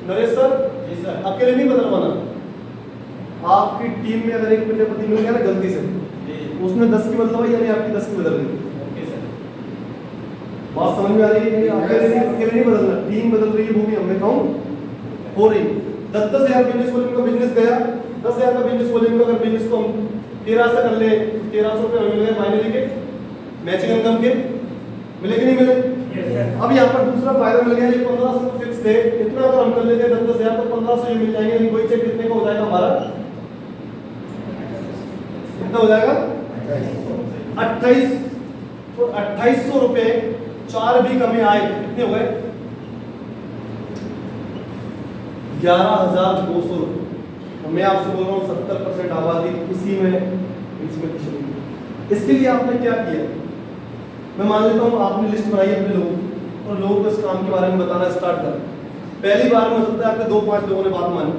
नरेश सर, अकेले नहीं बदलवाना, आपकी टीम में अगर एक प्रजापति मिल गया ना गलती से, उसने 10 की बदलवाई यानी आपकी 10 की बदल गई। बात समझ में आ रही है? अकेले नहीं बदलना, टीम बदल रही है, वो भी हमें काउंट हो रही है। 10,000 बिजनेस वॉल्यूम का बिजनेस गया, 10,000 का बिजनेस वॉल्यूम का अगर बिजनेस को हम 13 से कर ले, 1300 रुपये मिल गए फाइनली के मैचिंग इनकम के, मिले कि नहीं मिले? अब यहाँ पर दूसरा फायदा मिल गया, ये 1500 फिक्स थे, इतना अगर हम कर लेते हैं 10,000 तो 1500 मिल जाएंगे, यानी कोई चेक कितने का हो जाएगा हमारा, कितना हो जाएगा 28, तो 2800 रुपये 4 भी कमी आए, कितने हो गए 11,200 रुपये। मैं आपसे बोल रहा हूँ 70% आबादी इसी में इसमें। इसके लिए आपने क्या किया, मैं मान लेता हूँ आपने लिस्ट बनाई अपने लोगों और लोगों को इस काम के बारे में बताना स्टार्ट कर। पहली बार में हो सकता है आपने 2-5 लोगों ने बात मानी,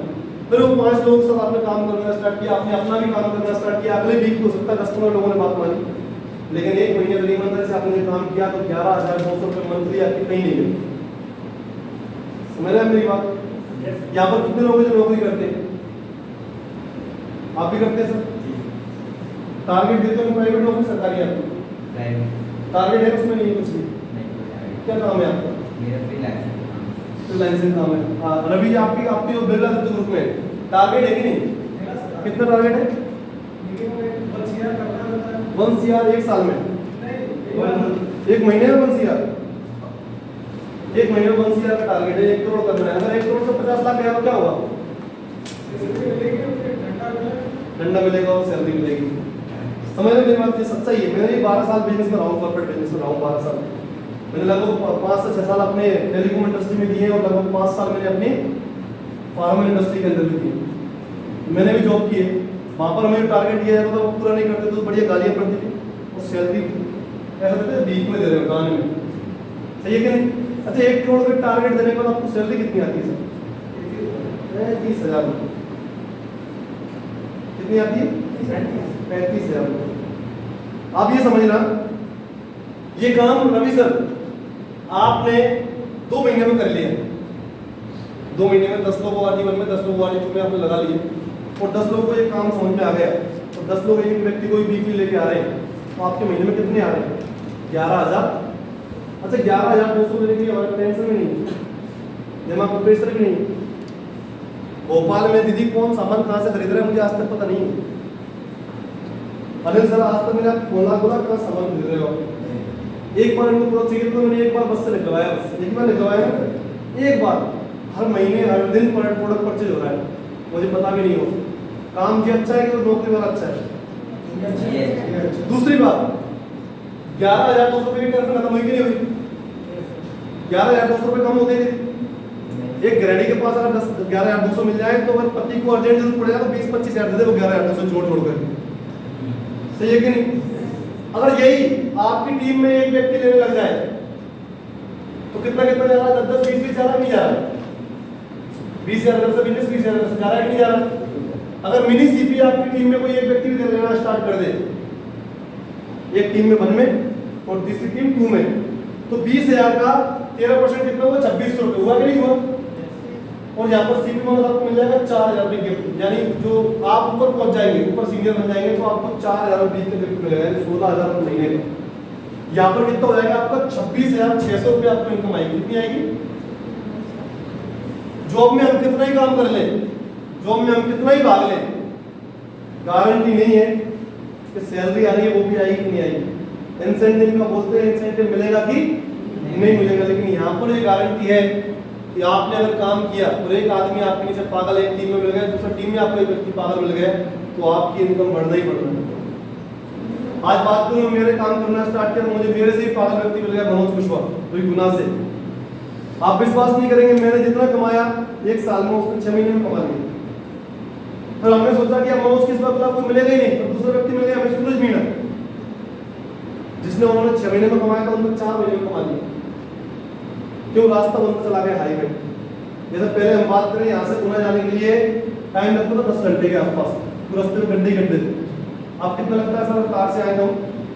फिर वो 5 लोगों के साथ आपने काम करना स्टार्ट किया, आपने अपना भी काम करना स्टार्ट किया, अगले वीक हो सकता है 10-15 लोगों ने बात मानी, लेकिन 1 महीने में ईमानदारी से आपने काम किया तो 11,200 रुपये मंथली आपकी कहीं नहीं गई। समझ रहे हैं मेरी बात? यहाँ पर कितने लोग जो नौकरी करते हैं, आप भी करते हैं सर? टारगेट देते हो प्राइवेट नौकरी सरकारी आपको? टारगेट है उसमें नहीं कुछ भी? क्या काम है आपका? मेरा फ्रीलांसिंग काम है। हाँ रवि जी, आपकी जो बिरला दत्त ग्रुप में टारगेट है कि नहीं? कितना टारगेट है? 1 CR 1 साल में? 1 महीने में 1 CR? 1 महीने में 1 CR का टारगेट है, 1 करोड़ करना है। अगर 1 करोड़ से 50 लाख गया तो क्या होगा? डंडा मिलेगा और सैलरी मिलेगी। समझ रहे मेरी बात? ये सच्चाई है। मैंने 12 साल बिजनेस में रहा हूँ, कॉर्पोरेट बिजनेस में रहा हूँ 12 साल। मैंने लगभग 5 से 6 साल अपने टेलीकॉम इंडस्ट्री में दिए और लगभग 5 साल मैंने अपनी फार्मा इंडस्ट्री के अंदर भी दिए। मैंने भी जॉब की है, वहाँ पर हमें टारगेट दिया जाता था, वो पूरा नहीं करते तो बढ़िया गालियाँ पड़ती थी और सैलरी ऐसा देते बीच में दे रहे हो गाने में। सही है कि नहीं? अच्छा 1 करोड़ का टारगेट देने के बाद आपको सैलरी कितनी आती है सर? 30,000 रुपये। कितनी आती है? 35,000 रुपये। आप ये समझना, ये काम रवि सर आपने 2 महीने में कर लिया। 2 महीने में 10 लोगों वाली 1 में 10 लोगों वाली 2 में आपने लगा लिए और 10 लोगों को ये काम समझ में आ गया और 10 लोग एक व्यक्ति को भी वीकली लेके आ रहे हैं, तो आपके महीने में कितने आ रहे हैं? 11,000। अच्छा 11,200 लेने के लिए हमारा टेंशन भी नहीं, दिमाग को प्रेशर भी नहीं। भोपाल में दीदी कौन सामान कहाँ से खरीद रहा है मुझे आज तक पता नहीं है। अनिल सर आज तक मैंने बोला कहाँ सामान खरीद रहे हो? एक बार इनको पूरा चाहिए तो मैंने एक बार बस से निकलवाया, बस एक बार निकलवाया, एक बार। हर महीने हर दिन प्रोडक्ट परचेज हो रहा है, मुझे पता भी नहीं हो काम जी अच्छा है कि तो नौकरी वाला अच्छा है। दूसरी बात 11,200 रुपये की टेंशन खत्म हुई कि नहीं हुई? 11,200 रुपये कम होते थे। एक ग्रेडी के पास अगर 11,200 मिल जाए तो अगर पति को अर्जेंट जरूरत पड़ेगा तो 20-25 हज़ार दे दे, वो 11,200 जोड़ कर। सही है कि नहीं? अगर यही आपकी टीम में एक व्यक्ति लेने लग जाए तो कितना जा रहा है? 10-20 जा रहा नहीं जा रहा? 20,000 से बिजनेस 20,000 से जा रहा है कि नहीं जा रहा? अगर मिनी सीपी आपकी टीम में कोई एक व्यक्ति भी लेना स्टार्ट कर दे, एक टीम में 1 में और तीसरी टीम 2 में, तो 20,000 का 13% कितना हुआ? 2,600 रुपये हुआ कि नहीं हुआ? और यहाँ पर सीपी में आपको मिल जाएगा 4,000 रुपये गिफ्ट, यानी जो आप ऊपर पहुंच जाएंगे, ऊपर सीनियर बन जाएंगे तो आपको 4,000 रुपये का गिफ्ट मिलेगा, यानी 16,000 रुपये महीने का। यहाँ पर कितना हो जाएगा आपका? 26,600 रुपये आपको इनकम आएगी। कितनी आएगी? जॉब में हम कितना ही काम कर लें, जॉब में हम कितना ही भाग लें, गारंटी नहीं है कि सैलरी आ रही है वो भी आएगी कि नहीं आएगी। इंसेंटिव का बोलते हैं, इंसेंटिव मिलेगा कि नहीं मिलेगा, लेकिन यहाँ पर ये गारंटी है कि आपने अगर काम किया और एक आदमी आपके नीचे पागल एक टीम में मिल गया, दूसरी टीम में आपको एक व्यक्ति पागल मिल गया, तो आपकी इनकम बढ़ना ही बढ़ना है। आज बात करूं, मेरे काम करना स्टार्ट किया तो मुझे मेरे से ही पागल व्यक्ति मिल गया, मनोज कुशवाहा, कोई गुना से। आप विश्वास नहीं करेंगे, मैंने जितना कमाया 1 साल में उसने 6 महीने में कमा लिया। फिर हमने सोचा कि अब मनोज किस बात कोई मिलेगा ही नहीं, तो दूसरा व्यक्ति मिल गया हमें, सूरज मीणा, जिसने उन्होंने 6 महीने में कमाया था उन्होंने 4 महीने में कमा लिया। क्यों? रास्ता बनता चला गया हाईवे। जैसे पहले हम बात करें, यहाँ से पुणे जाने के लिए टाइम लगता था 10 घंटे के आसपास, तो रास्ते में घंटे घंटे थे। अब कितना लगता है सर? कार से आए तो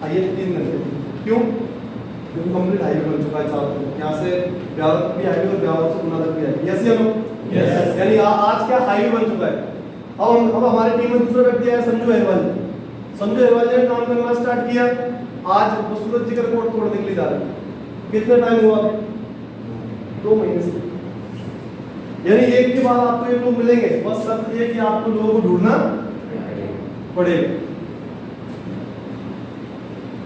आइए 3 घंटे। क्यों? क्योंकि कंप्लीट हाईवे बन चुका है चारों, यहाँ से ब्यावर तक भी हाईवे और ब्यावर से पुणे तक भी हाईवे। यस या नो? यानी आज क्या हाईवे बन चुका है। अब हमारी टीम में दूसरा व्यक्ति आया, संजू अहरवाल। संजू अहरवाल ने काम करना स्टार्ट किया, आज वो सूरज जी का रिकॉर्ड तोड़ने के लिए जा रहे हैं। कितना टाइम हुआ? 2 महीने से। यानी एक के बाद आपको एक लोग मिलेंगे, बस शर्त ये कि आपको लोगों को ढूंढना पड़ेगा।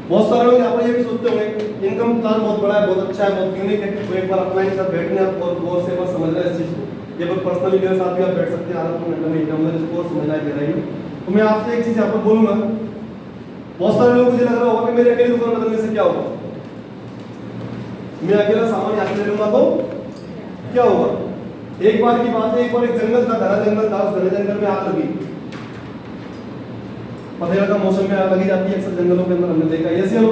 बहुत सारे लोग यहाँ पर ये भी सोचते होंगे इनकम प्लान बहुत बड़ा है, बहुत अच्छा है, बहुत यूनिक है, तो एक बार अपना के साथ बैठने आप और गौर से बस समझ रहे हैं इस चीज को। ये पर पर्सनली मेरे साथ भी आप बैठ सकते हैं, आधा घंटा में इनकम इसको समझना दे रही हूँ। तो मैं आपसे एक चीज यहाँ पर बोलूंगा, बहुत सारे लोग मुझे लग रहा होगा कि मेरे अकेले दुकान बदलने से क्या होगा, मैं अकेला सामान यहाँ से ले लूंगा तो क्या होगा। एक बार की बात है, एक बार एक जंगल था, घना जंगल था, उस घने जंगल में आग लगी। पतेला का मौसम में आग लगी जाती है अक्सर जंगलों के अंदर, हमने देखा यस या नो।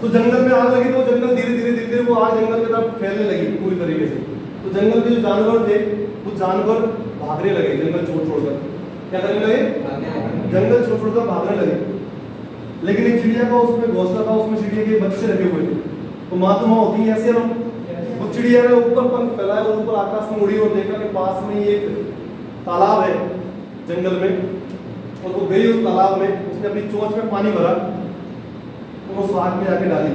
तो जंगल में आग लगी तो जंगल धीरे धीरे धीरे धीरे वो आग जंगल की तरफ फैलने लगी पूरी तरीके से। तो जंगल के जो जानवर थे वो जानवर भागने लगे, जंगल छोड़ छोड़कर क्या करने लगे, जंगल छोड़ छोड़कर भागने लगे। लेकिन एक चिड़िया का उसमें घोंसला था, उसमें चिड़िया के बच्चे रखे हुए थे। तो माँ तो माँ होती है ऐसे ना, वो चिड़िया ने ऊपर पंख फैलाया और ऊपर आकाश में उड़ी और देखा कि पास में ही एक तालाब है जंगल में, और वो गई उस तालाब में, उसने अपनी चोंच में पानी भरा और उस आग में जाके डाली।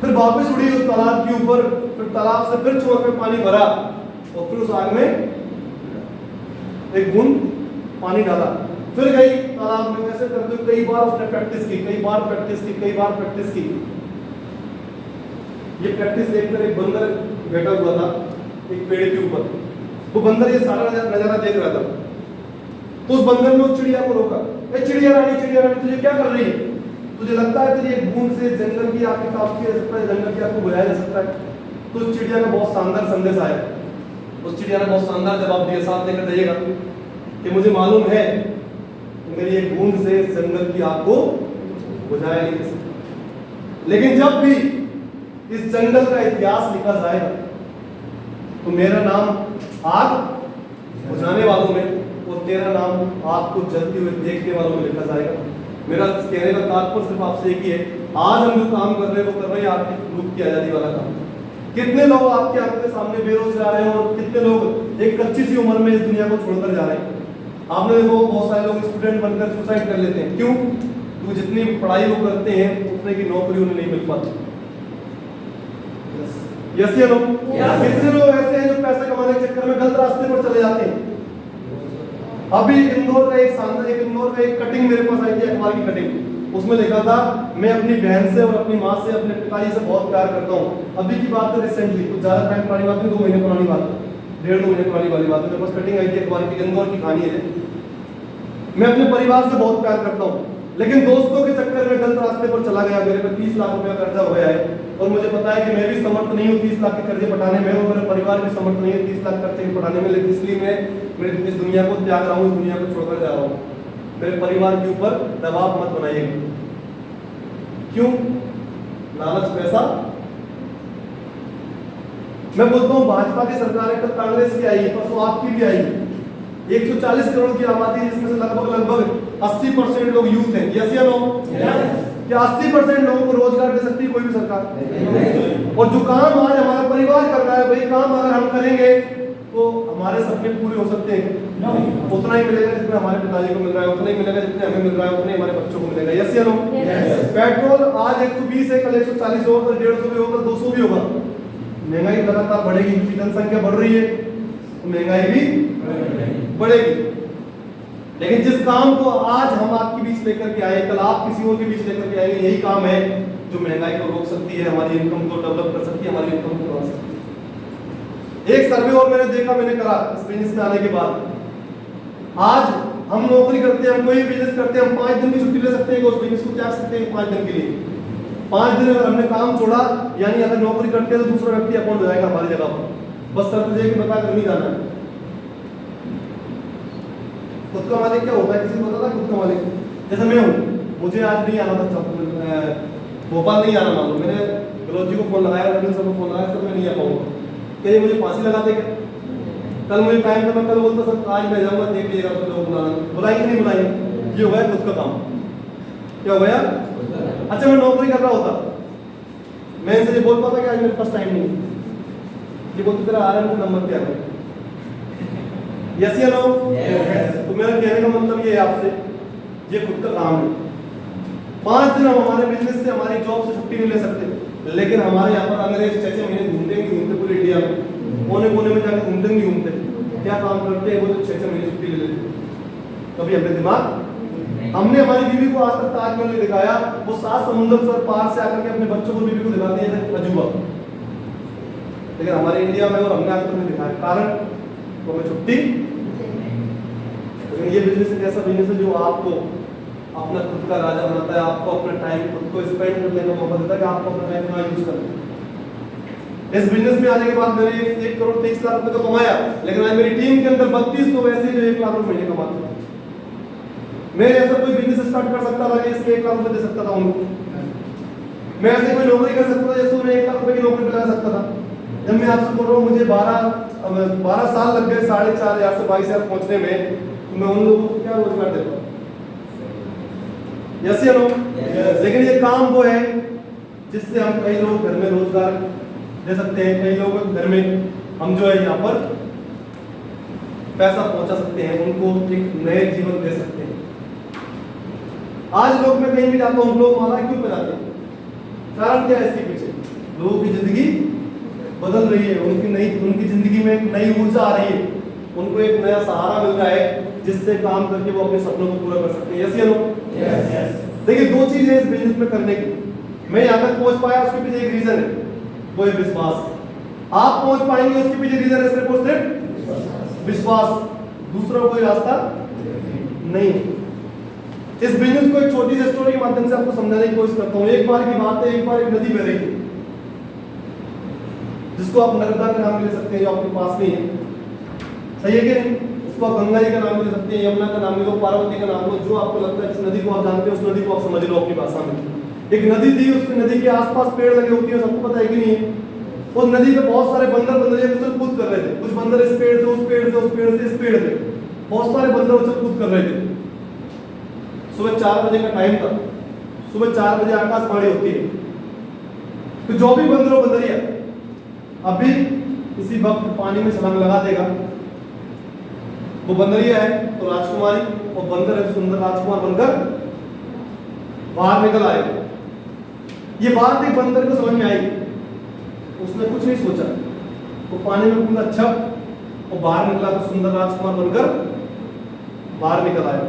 फिर वापस उड़ी उस तालाब के ऊपर, फिर तालाब से फिर चोंच में पानी भरा और फिर उस आग में एक बूंद पानी डाला, फिर गई तालाब में। ऐसे करते कई बार उसने प्रैक्टिस की, कई बार प्रैक्टिस की, कई बार प्रैक्टिस की। ये प्रैक्टिस देखकर एक बंदर बैठा हुआ था एक पेड़ के ऊपर, वो बंदर ये सारा नजारा देख रहा था। तो उस बंदर ने उस चिड़िया को रोका, ए चिड़िया रानी तुझे क्या कर रही है, तुझे लगता है तेरी एक बूंद से जंगल की आग के काम किया जा सकता है, जंगल की आग को बुझाया जा सकता है। तो उस चिड़िया का बहुत शानदार संदेश आया, उस चिड़िया ने बहुत शानदार जवाब दिया, साथ लेकर जाइएगा, कि मुझे मालूम है कि मेरी एक बूंद से जंगल की आग को बुझाया नहीं जा सकता, लेकिन जब भी इस जंगल का इतिहास लिखा जाएगा तो मेरा नाम आग बुझाने वालों में और तेरा नाम आग को जलती हुई देखने वालों में लिखा जाएगा। मेरा कहने का तात्पर्य सिर्फ आपसे एक ही है, आज हम जो काम कर रहे हैं वो कर रहे हैं आर्थिक रूप की आजादी वाला काम। कितने लोग आपके आंखों के सामने बेरोजगार हैं और कितने लोग एक कच्ची सी उम्र में इस दुनिया को छोड़कर जा रहे हैं। आपने देखो बहुत सारे लोग स्टूडेंट बनकर सुसाइड कर लेते हैं, क्यों? क्योंकि जितनी पढ़ाई वो करते हैं उतने की नौकरी उन्हें नहीं मिल पाती। यस या नो? कितने लोग ऐसे हैं जो पैसा कमाने के चक्कर में गलत रास्ते पर चले जाते हैं। अभी इंदौर का एक कटिंग मेरे पास आई थी, अखबार की कटिंग, उसमें लिखा था मैं अपनी बहन से और अपनी माँ से, अपने पिताजी से बहुत प्यार करता हूँ। अभी की बात है, रिसेंटली, कुछ ज्यादा टाइम पुरानी बात नहीं, 2 महीने पुरानी बात है, 1.5-2 महीने पुरानी वाली बात है। मेरे पास कटिंग आई थी अखबार की, इंदौर की कहानी है। मैं अपने परिवार से बहुत प्यार करता हूँ, लेकिन दोस्तों के चक्कर में गलत रास्ते पर चला गया। मेरे पे 30 लाख रुपया कर्जा हो गया है और मुझे पता है कि मैं भी समर्थ नहीं हूँ 30 लाख के कर्जे पटाने में, और मेरा परिवार भी समर्थ नहीं है 30 लाख कर्जे पटाने में। लेकिन इसलिए मैं इस दुनिया को त्याग रहा हूँ, इस दुनिया को छोड़कर जा रहा हूँ। मेरे परिवार के ऊपर दबाव मत बनाइएगा। क्यों? लालच, पैसा। मैं बोलता हूँ भाजपा की सरकार है, कल कांग्रेस की आई है, परसों आपकी भी आई है। 140 करोड़ की आबादी है, जिसमें से लगभग 80% लोग यूथ हैं। यस या नो? क्या 80% लोगों को रोजगार दे सकती है कोई भी सरकार? और जो काम आज हमारा परिवार कर रहा है, वही काम अगर हम करेंगे तो हमारे सपने पूरे हो सकते हैं। उतना ही मिलेगा जितना हमारे पिताजी को मिल रहा है, उतना ही मिलेगा जितने हमें मिल रहा है, उतना ही हमारे बच्चों को मिलेगा। यस या नो? पेट्रोल आज 120 है, कल 140 होगा, कल 150 भी होगा, 200 भी होगा। महंगाई लगातार बढ़ेगी, जनसंख्या बढ़ रही है तो महंगाई भी बढ़ेगी। लेकिन जिस काम को आज हम आपके बीच लेकर के आए, कल आप किसी और के बीच लेकर के आएंगे, यही काम है जो महंगाई को रोक सकती है, हमारी इनकम को डेवलप कर सकती है, हमारी इनकम को बढ़ा सकती है। एक सर्वे और मैंने करा इस बिजनेस में आने के बाद, आज हम नौकरी करते हैं, हम कोई बिजनेस करते हैं, हम 5 दिन की छुट्टी ले सकते हैं, उस बिजनेस को त्याग सकते हैं 5 दिन के लिए। 5 दिन अगर हमने काम छोड़ा, यानी अगर नौकरी करते हैं तो दूसरा व्यक्ति अपॉइंट हो जाएगा हमारी जगह पर, बस शर्त ये कि बता कर नहीं जाना है। खुद का मालिक क्या होता है, किसी को पता था? खुद का मालिक जैसे मैं हूँ, मुझे आज नहीं आना था भोपाल नहीं आना, मान लो मैंने गलोत जी को फोन लगाया, रविंद्र सर को फोन लगाया, सर मैं नहीं आ पाऊंगा, क्या ये मुझे फांसी लगाते क्या? कल मुझे टाइम था, मैं कल बोलता सर आज मैं जाऊंगा, देख लीजिएगा, तो लोग बुलाएंगे नहीं बुलाएंगे। ये हो गया खुद का काम। क्या हो गया? अच्छा मैं नौकरी कर रहा होता, मैं इनसे ये बोल पाता कि आज मेरे पास टाइम नहीं, ये बोलते तेरा आरएम का नंबर क्या है। यस या नो? तो मेरा कहने का मतलब ये है आपसे, ये खुद का काम है। 5 दिन हम हमारे बिजनेस से, हमारी जॉब से छुट्टी नहीं ले सकते, लेकिन हमारे यहाँ पर अंग्रेज 6 महीने घूमते पूरे इंडिया में। कोने कोने में जाकर घूमते नहीं घूमते, क्या काम करते हैं वो 6-6 महीने छुट्टी ले लेते। कभी हमने दिमाग, हमने हमारी बीवी को आज तक ताजमहल नहीं दिखाया, वो 7 समुद्र सर पार से आकर के अपने बच्चों को बीवी को दिखाते हैं अजूबा, लेकिन हमारे इंडिया में और हमने आज तक नहीं दिखाया। कारण तो हमें छुट्टी। लेकिन ये बिजनेस एक ऐसा बिजनेस है जो आपको अपना खुद का राजा बनाता है, आपको अपना टाइम खुद को स्पेंड करने का मौका देता है कि आपको अपना टाइम कहाँ यूज करना है। इस बिजनेस में आने के बाद मैंने 1 करोड़ 23 लाख रुपए तो कमाया, लेकिन आज मेरी टीम के अंदर 32 लोग ऐसे जो 1 लाख रुपए महीने कमाते हैं। मैं ऐसा कोई बिजनेस स्टार्ट कर सकता था कि इसमें 1 लाख रुपए दे सकता था उनको, मैं ऐसे कोई नौकरी कर सकता था जैसे उन्हें 1 लाख रुपए की नौकरी लगा सकता था। जब मैं आपसे बोल रहा हूँ मुझे 12 साल लग गए 4,500 से 22,000 पहुंचने में, तो मैं उन लोगों को क्या रोजगार देता हूँ? यस या नो? लेकिन ये काम वो है जिससे हम कई लोग घर में रोजगार दे सकते हैं, कई लोगों के घर में हम जो है यहाँ पर पैसा पहुंचा सकते हैं, उनको एक नए जीवन दे सकते हैं। आज लोग, मैं कहीं भी जाता हूँ, लोग माला क्यों पहनाते हैं? कारण क्या है इसके पीछे? लोगों की जिंदगी बदल रही है, उनकी जिंदगी में एक नई ऊर्जा आ रही है, उनको एक नया सहारा मिल रहा है जिससे काम करके वो अपने सपनों को पूरा कर सकते हैं। यस या नो? देखिए, 2 चीजें इस बिजनेस में करने की। मैं यहाँ तक पहुंच पाया उसके पीछे एक रीजन है, वो है विश्वास। आप पहुंच पाएंगे उसके पीछे रीजन है सिर्फ और सिर्फ विश्वास, दूसरा कोई रास्ता नहीं है। इस बिजनेस को एक छोटी सी स्टोरी के माध्यम से आपको समझाने की कोशिश करता हूँ। एक बार की बात है, एक बार एक नदी बह रही थी जिसको आप नर्मदा का नाम ले सकते हैं, जो आपके पास में है, सही है कि नहीं? उसको आप गंगा जी का नाम ले सकते हैं, यमुना का नाम ले लो, पार्वती का नाम लो, जो आपको लगता है जिस नदी को आप जानते हैं उस नदी को आप समझ लो अपनी भाषा में। एक नदी थी, उसकी नदी के आसपास पेड़ लगे होते हैं, सबको पता है कि नहीं है? उस नदी पे बहुत सारे बंदर उछल कूद कर रहे थे, कुछ बंदर इस पेड़ से उस पेड़ से उस पेड़ से इस पेड़ पे, बहुत सारे बंदर उछल कूद कर रहे थे। सुबह 4 बजे का टाइम था, सुबह 4 बजे आकाशवाणी होती है, तो जो भी बंदरों बंदरिया अभी इसी वक्त पानी में छलांग लगा देगा, वो बंदरिया है तो राजकुमारी, और बंदर है सुंदर राजकुमार बनकर बाहर निकल आए। ये बात एक बंदर को समझ में आई, उसने कुछ नहीं सोचा, वो पानी में कूदा छप और बाहर निकला तो सुंदर राजकुमार बनकर बाहर निकल आया।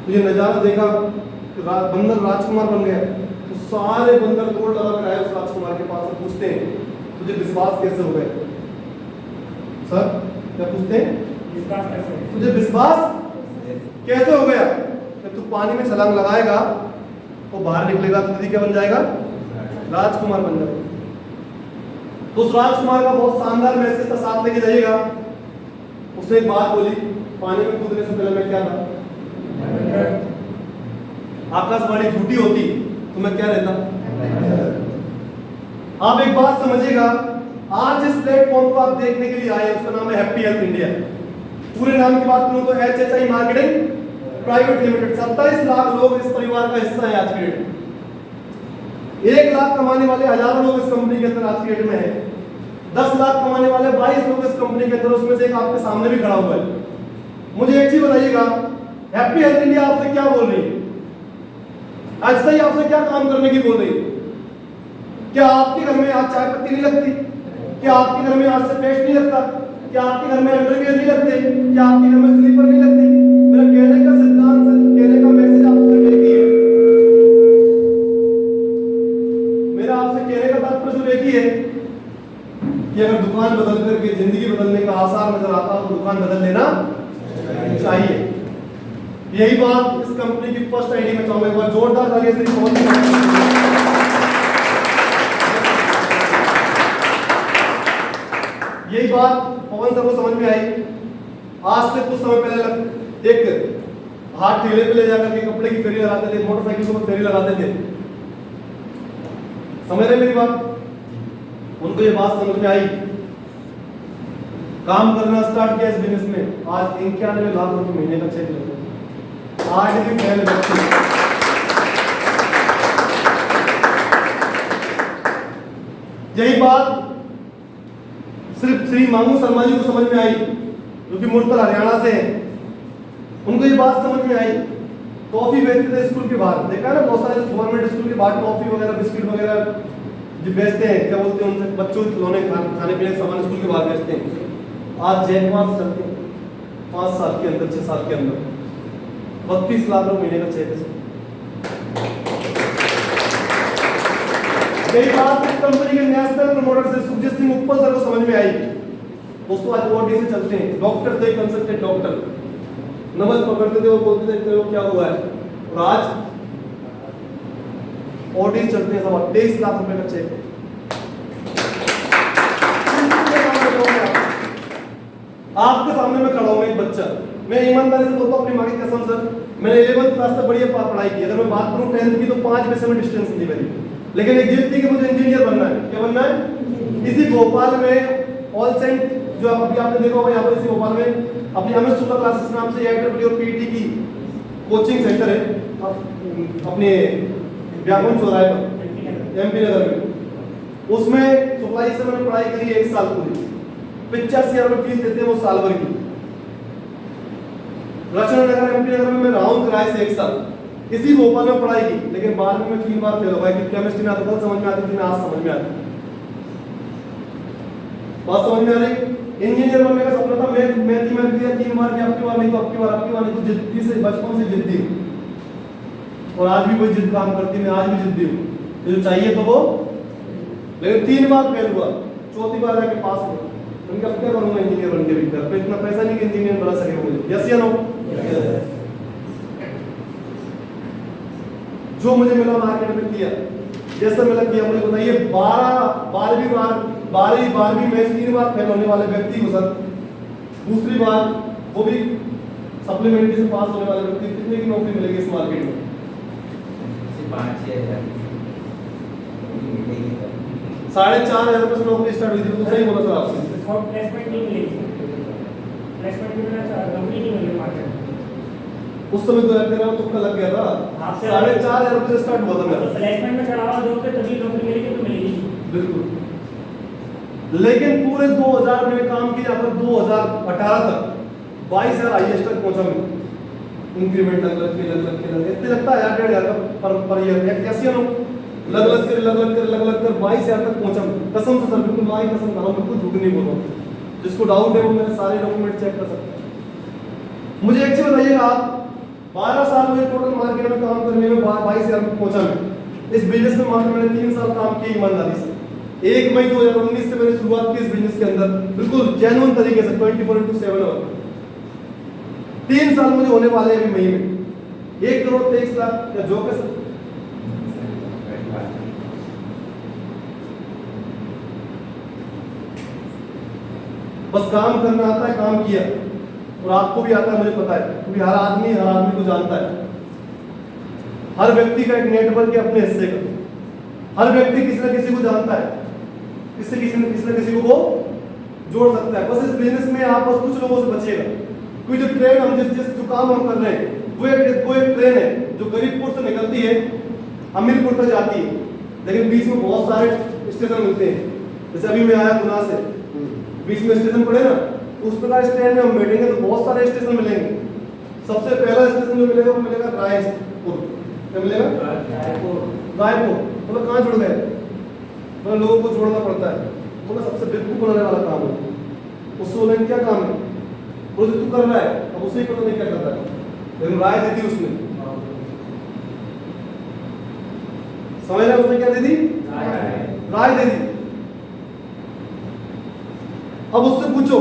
तो ये नजारा देखा कि बंदर राजकुमार बन गया, तो सारे बंदर दौड़ लगा कर आए उस राजकुमार के पास और पूछते हैं, तुझे विश्वास कैसे हो गया? सर क्या पूछते हैं? तुझे विश्वास कैसे हो गया कि तू पानी में छलांग लगाएगा और बाहर निकलेगा तो नदी क्या बन जाएगा? राजकुमार बन जाएगा। तो उस राजकुमार का बहुत शानदार मैसेज था, साथ लेके जाइएगा। उसने एक बात बोली, पानी में कूदने से पहले मैं क्या था? आकाशवाणी झूठी होती तो मैं क्या रहता? आप एक बात समझिएगा, आज जिस प्लेटफॉर्म को आप देखने के लिए आए उसका नाम है हैप्पी हेल्थ इंडिया। पूरे नाम की बात करूं तो HHI marketing private limited. 27 lakh लोग इस परिवार का हिस्सा है आज की डेट। 1 लाख कमाने वाले हजारों लोग इस कंपनी के अंदर आज की डेट में है। 10 लाख कमाने वाले 22 लोग इस कंपनी के अंदर, उसमें से एक आपके सामने भी खड़ा हुआ है। मुझे एक चीज बताइएगा, हैप्पी हेल्थ इंडिया आपसे क्या बोल रही है? HHI आपसे क्या काम करने की बोल रही है? क्या आपके घर में आज चाय पत्ती नहीं लगती? क्या आपके घर में आज से पेस्ट नहीं लगता? क्या आपके घर में अंडरवियर नहीं लगते? क्या आपके घर में स्लीपर नहीं लगती? मेरा कहने का सिद्धांत, कहने का मैसेज आपसे एक ही है। मेरा आपसे कहने का तात्पर्य सिर्फ एक ही है कि अगर दुकान बदल करके जिंदगी बदलने का आसार नजर आता हो तो दुकान बदल लेना चाहिए। यही बात इस कंपनी की फर्स्ट आईडी में चाहूंगा, एक बार जोरदार तालियों से यही बात पवन सर को समझ में आई। आज से कुछ समय पहले एक हाथ ठेले पे ले जाकर के कपड़े की फेरी लगाते थे, मोटरसाइकिल को फेरी लगाते थे। समझ रहे मेरी बात? उनको ये बात समझ में आई, काम करना स्टार्ट किया इस बिजनेस में। आज 91 लाख रुपए महीने का चेक लेते हैं। आज भी पहले व्यक्ति यही बात सिर्फ श्री मांगू शर्मा जी को समझ में आई, जो कि मुर्तल हरियाणा से हैं। उनको ये बात समझ में आई, टॉफी बेचते थे स्कूल के बाहर, देखा ना बहुत सारे गवर्नमेंट स्कूल के बाहर टॉफी वगैरह बिस्किट वगैरह जो बेचते हैं, क्या बोलते हैं उनसे, बच्चों के खिलौने, खाने पीने के सामान स्कूल के बाहर बेचते हैं, आज जैकपॉट चलते हैं 5 साल के अंदर, 6 साल के अंदर 32 लाख रुपए महीने का चेक है। यही बात इस कंपनी के नेशनल प्रमोटर से सुखजीत सिंह उपल सर को समझ में आई। दोस्तों आज ओडी से चलते हैं, डॉक्टर थे, कंसल्टेंट डॉक्टर, नमक पकड़ते थे, वो बोलते थे वो क्या हुआ है, और आज ओडी चलते हैं, 23 लाख रुपए का चेक। आपके सामने मैं खड़ा हूं, एक बच्चा, मैं ईमानदारी से बोलता हूं अपनी मां की कसम सर, मैंने 11th क्लास तक बढ़िया पढ़ाई की, अगर मैं बात करूं 10th की तो 5 में से मैं डिस्टेंस नहीं मेरी, लेकिन एक जिद थी कि मुझे इंजीनियर बनना है। क्या बनना है? इसी भोपाल में ऑल सेंट, जो अभी आपने देखा होगा यहाँ पर, इसी भोपाल में अपनी अमित शुक्ला क्लासेस नाम से AIEEE और PET की कोचिंग सेंटर है अपने व्याकुंठ चौराहे पर, MP नगर में। उसमें सप्लाई से मैंने पढ़ाई करी 1 साल पूरी, 85,000 रुपये फीस देते हैं वो साल भर की। रचना नगर MP नगर में मैं रहा हूँ किराए से 1 साल, इसी भोपाल में पढ़ाई की, लेकिन बाद में मैं 3 बार फेल हो गया, क्योंकि केमिस्ट्री में आता था, समझ में आती थी, आज समझ में आती। बात समझ में आ रही? इंजीनियर बनने का सपना था, मैथ दिया 3 बार की, आपकी बार नहीं तो आपकी बार नहीं तो जिद्दी से, बचपन से जिद्दी हूँ, और आज भी वही जिद काम करती, मैं आज भी जिद्दी हूँ, जो चाहिए तो वो, लेकिन 3 बार फेल हुआ, 4थी बार जाके पास हुआ। उनका अब क्या करूंगा इंजीनियर बनके भी, घर पे इतना पैसा नहीं कि इंजीनियर बना सके मुझे, यस या नो? जो मुझे मिला मार्केट में किया, जैसा मिला किया। मुझे बताइए 12वीं बार भी मैं 3 बार फेल होने वाले व्यक्ति को सर, दूसरी बार वो भी सप्लीमेंट्री से पास होने वाले व्यक्ति, कितने की नौकरी मिलेगी इस मार्केट में? 4,500 रुपए से नौकरी स्टार्ट हुई थी, तो सही बोला सर आपसे। प्लेसमेंट नहीं मिलेगी, प्लेसमेंट मिलना नौकरी नहीं मिलेगी मार्केट में। उस समय तो यार तेरा तुक्का लग गया था, 4,500 रुपए से स्टार्ट हुआ था मेरा। प्लेसमेंट में चढ़ावा दोगे तभी नौकरी मिलेगी, तो मिलेगी बिल्कुल। लेकिन पूरे 2000 में काम किया, पर 2018 तक 22,000 हाईएस्ट तक पहुंचा मैं, इंक्रीमेंट लग इतने लगता है 1,500 का पर ईयर, कैसे हम लग कर 22,000 तक पहुंचा मैं, कसम से सर, बिल्कुल मां की कसम कर रहा हूं, बिल्कुल झूठ नहीं बोल रहा हूं। जिसको डाउट है वो मेरे सारे डॉक्यूमेंट चेक कर सकते हैं। मुझे एक चीज बताइएगा, आप 12 साल में टोटल मार्केट में काम करने में 22,000 तक पहुंचा मैं। इस बिजनेस में मात्र मैंने 3 साल काम किया ईमानदारी से। 1 मई 2019 से मैंने शुरुआत की इस बिजनेस के अंदर, बिल्कुल जेन्युइन तरीके से 24/7 आवर। 3 साल मुझे होने वाले हैं अभी मई में। 1,23,00,000 क्या जोक है सर? बस काम करना आता है, काम किया, और आपको भी आता है, मुझे पता है, क्योंकि हर आदमी को जानता है। हर व्यक्ति का एक नेटवर्क है अपने हिस्से का, हर व्यक्ति किसी न किसी को जानता है, किसी न किसी को वो जोड़ सकता है। बस इस बिजनेस में आप बस कुछ लोगों से बचिएगा, क्योंकि जो ट्रेन हम जो काम हम कर रहे हैं वो एक ट्रेन है जो गरीबपुर से निकलती है, हमीरपुर तक जाती है, लेकिन बीच में बहुत सारे स्टेशन मिलते हैं। जैसे अभी मैं आया गुना से, बीच में स्टेशन पड़े ना, उस प्रकार स्टैंड में हम बैठेंगे तो बहुत सारे स्टेशन मिलेंगे। सबसे पहला स्टेशन जो मिलेगा वो मिलेगा रायपुर। क्या मिलेगा? रायपुर। मतलब कहाँ जुड़ गए? मतलब लोगों को जोड़ना पड़ता है, वो सबसे बेवकूफ बनाने वाला काम है। उससे बोलेंगे क्या काम है, वो जो तू कर रहा है अब उसे ही पता नहीं क्या करता है, लेकिन राय दी थी उसने, समझ रहे? उसने क्या दे दी? राय दे दी। अब उससे पूछो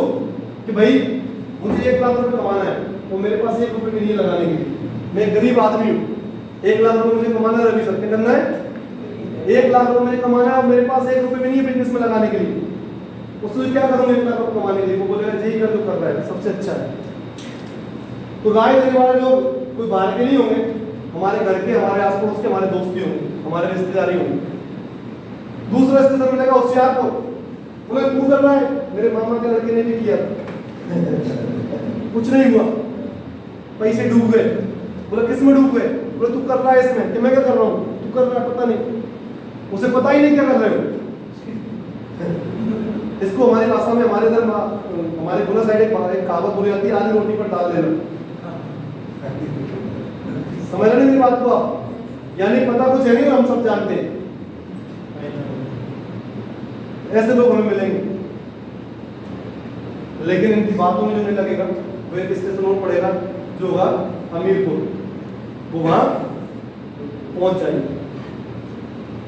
कि भाई मुझे 1 लाख रुपए कमाना है, तो मेरे पास 1 रुपए भी नहीं लगाने के लिए, मैं गरीब आदमी हूँ, 1 लाख रुपए मुझे कमाना है, रवि सर क्या करना है? 1 लाख रुपए मुझे कमाना है और मेरे पास 1 रुपए भी नहीं है बिजनेस में लगाने के लिए, उससे क्या करूंगा 1 लाख रुपए कमाने के लिए? वो बोलेगा यही कर जो कर रहा है सबसे अच्छा है। तो राय देने वाले लोग कोई बाहर के नहीं होंगे, हमारे घर के, हमारे आस पड़ोस के, हमारे दोस्ती होंगे, हमारे रिश्तेदारी होंगे। दूसरा स्टेशन मिलेगा होशियारपुर, बोले तू कर रहा है, मेरे मामा के लड़के ने भी किया कुछ नहीं हुआ, पैसे डूब गए। बोले किस में डूब गए? बोले तू कर रहा है इसमें। कि मैं क्या कर रहा हूँ? तू कर रहा है पता नहीं, उसे पता ही नहीं क्या कर रहे हो। इसको हमारी भाषा में, हमारे इधर हमारे गुना साइड एक कहावत बोली जाती है, आधी रोटी पर डाल देना। समझ रहे मेरी बात को आप? यानी पता कुछ है नहीं, हम सब जानते हैं। ऐसे लोग हमें मिलेंगे, लेकिन इनकी बातों में जो नहीं लगेगा वो एक स्टेशन और पड़ेगा जो होगा हमीरपुर, वो वहां पहुंच जाएंगे।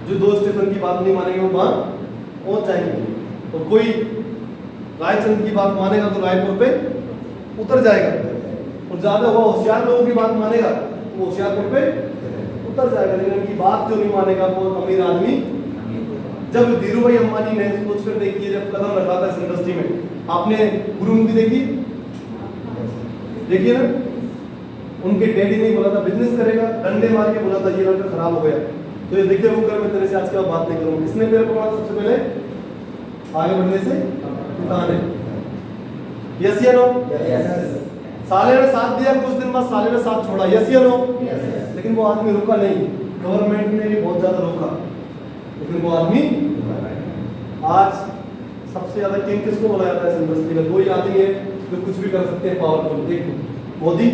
जो 2 स्टेशन की बात नहीं मानेंगे वो वहां पहुंच जाएंगे। तो कोई रायचंद की बात मानेगा तो रायपुर पे उतर जाएगा, और ज्यादा हुआ होशियार लोगों की बात मानेगा तो होशियारपुर पे उतर जाएगा। लेकिन इनकी बात जो नहीं मानेगा वो अमीर आदमी। जब धीरू भाई अंबानी ने सोच कर देखिए, जब कदम रखा था इस इंडस्ट्री में, आपने गुरुमुखी देखी, देखिए ना, उनके डैडी ने बोला था बिजनेस करेगा, डंडे मार के बोला था ये लड़का खराब हो गया, तो ये देखिए वो कर, मैं तेरे से आज के बाद बात नहीं करूंगा। किसने मेरे को सबसे पहले आगे बढ़ने से उतारे? यस या नो? साले ने साथ दिया, कुछ दिन बाद साले ने साथ छोड़ा, यस या नो? लेकिन वो आदमी रुका नहीं, गवर्नमेंट ने भी बहुत ज्यादा रोका, लेकिन वो आदमी आज सबसे ज्यादा किंग किसको बोला जाता है इस इंडस्ट्री में? 2 ही आदमी है जो कुछ भी कर सकते हैं पावरफुल, एक मोदी,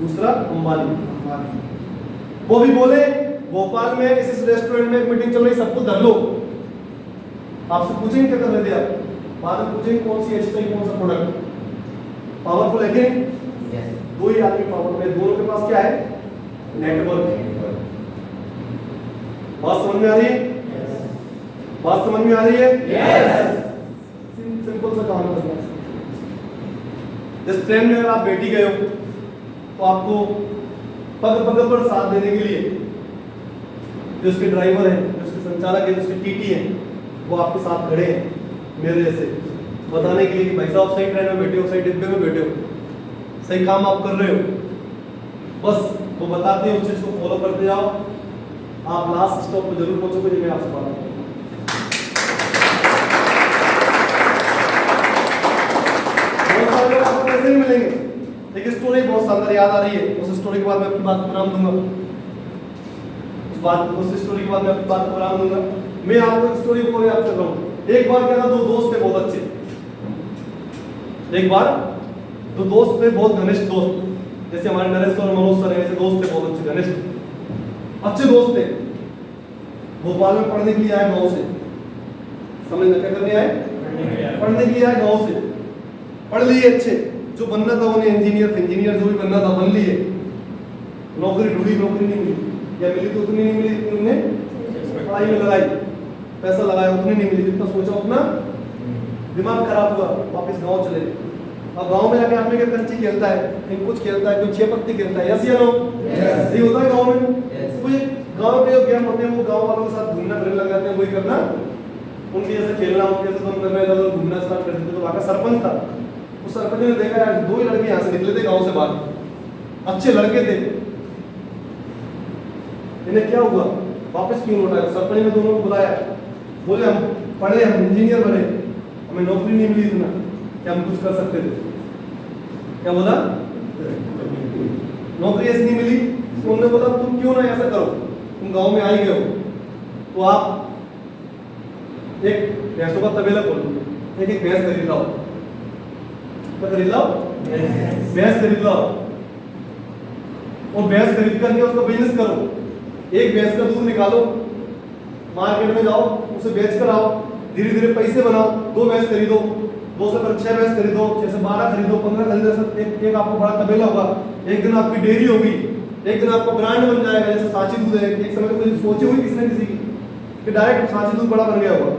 दूसरा अंबानी। वो भी बोले भोपाल में इस रेस्टोरेंट में एक मीटिंग चल रही, सबको धर लो, आपसे पूछेंगे क्या कर रहे थे आप, बाद में पूछेंगे कौन सी हेयरस्टाइल, कौन सा प्रोडक्ट, पावरफुल है कि नहीं? 2 ही आदमी पावरफुल है, दोनों के पास क्या है? नेटवर्क। बात समझ में आ रही है? बात समझ में आ रही है? सिंपल सा काम करना है। जिस ट्रेन में अगर आप बैठी गए हो तो आपको पग पग पर साथ देने के लिए जो उसके ड्राइवर हैं, जो उसके संचालक हैं, जो उसके टीटी हैं, वो आपके साथ खड़े हैं मेरे जैसे, बताने के लिए कि भाई साहब सही ट्रेन में बैठे हो, सही डिब्बे में बैठे हो, सही काम आप कर रहे हो। बस वो बताते हैं, उस चीज को फॉलो करते जाओ, आप लास्ट स्टॉप पर जरूर पहुंचोगे। जो मैं आपसे बात करूं, बहुत सारे लोग आपको ऐसे ही मिलेंगे। एक स्टोरी बहुत शानदार याद आ रही है, उस स्टोरी के बाद मैं अपनी बात को विराम दूंगा। उस स्टोरी के बाद मैं अपनी बात को विराम दूंगा। मैं आपको एक स्टोरी को याद कर रहा हूँ। एक बार क्या था, 2 दोस्त थे बहुत अच्छे। एक बार 2 दोस्त थे, बहुत घनिष्ठ दोस्त, जैसे हमारे नरेश और मनोज सर ऐसे दोस्त थे, बहुत अच्छे घनिष्ठ अच्छे दोस्त थे। भोपाल में पढ़ने के लिए आए गांव से, समझना क्या करने आए? पढ़ने के लिए आए गांव से, पढ़ लिए अच्छे, जो बनना था उन्हें इंजीनियर जो भी बनना था बन लिए। नौकरी ढूंढी, नौकरी नहीं मिली, या मिली तो उतनी नहीं मिली जितनी उन्होंने पढ़ाई में लगाई, पैसा लगाया, उतनी नहीं मिली जितना सोचा, उतना दिमाग खराब हुआ, वापस गांव चले। अब गांव में जाके आदमी क्या कंची खेलता है, कहीं कुछ खेलता है, कोई 6 पत्ती खेलता है, यस या नो? यही होता है गांव में। कोई गांव के गेम होते हैं, वो गांव वालों के साथ घूमना फिरने लग जाते हैं, वही करना, उनके जैसे खेलना, उनके जैसे तुम करना, इधर घूमना स्टार्ट कर देते। तो वहाँ का सरपंच था, उस सरपंच ने देखा यार 2 ही लड़के यहाँ से निकले थे गांव से बाहर, अच्छे लड़के थे, इन्हें क्या हुआ, वापस क्यों लौटाया? सरपंच ने दोनों को बुलाया, बोले हम पढ़े, हम इंजीनियर बने, हमें नौकरी नहीं मिली इतना, क्या हम कुछ कर सकते थे? क्या बोला? नौकरी ऐसी नहीं मिली। तो उन्होंने बोला तुम क्यों ना ऐसा करो, तुम गांव में आ ही गए हो तो आप एक भैंसों का तबेला खोलो, एक भैंस खरीद लाओ। क्या खरीद लाओ? भैंस खरीद लाओ, और भैंस खरीद करके उसका बिजनेस करो। एक भैंस का दूध निकालो, मार्केट में जाओ, उसे बेच कर आओ, धीरे धीरे पैसे बनाओ। 2 भैंस खरीदो, 2 से 6 भैंस खरीदो, 6 से 12 खरीदो, 15 खरीदो, एक आपको बड़ा तबेला होगा। एक दिन आपकी डेयरी होगी, एक दिन आपका ब्रांड बन जाएगा, जैसे सांची दूध है। एक समय तो सोची हुई किसने किसी की कि डायरेक्ट सांची दूध बड़ा बन गया होगा,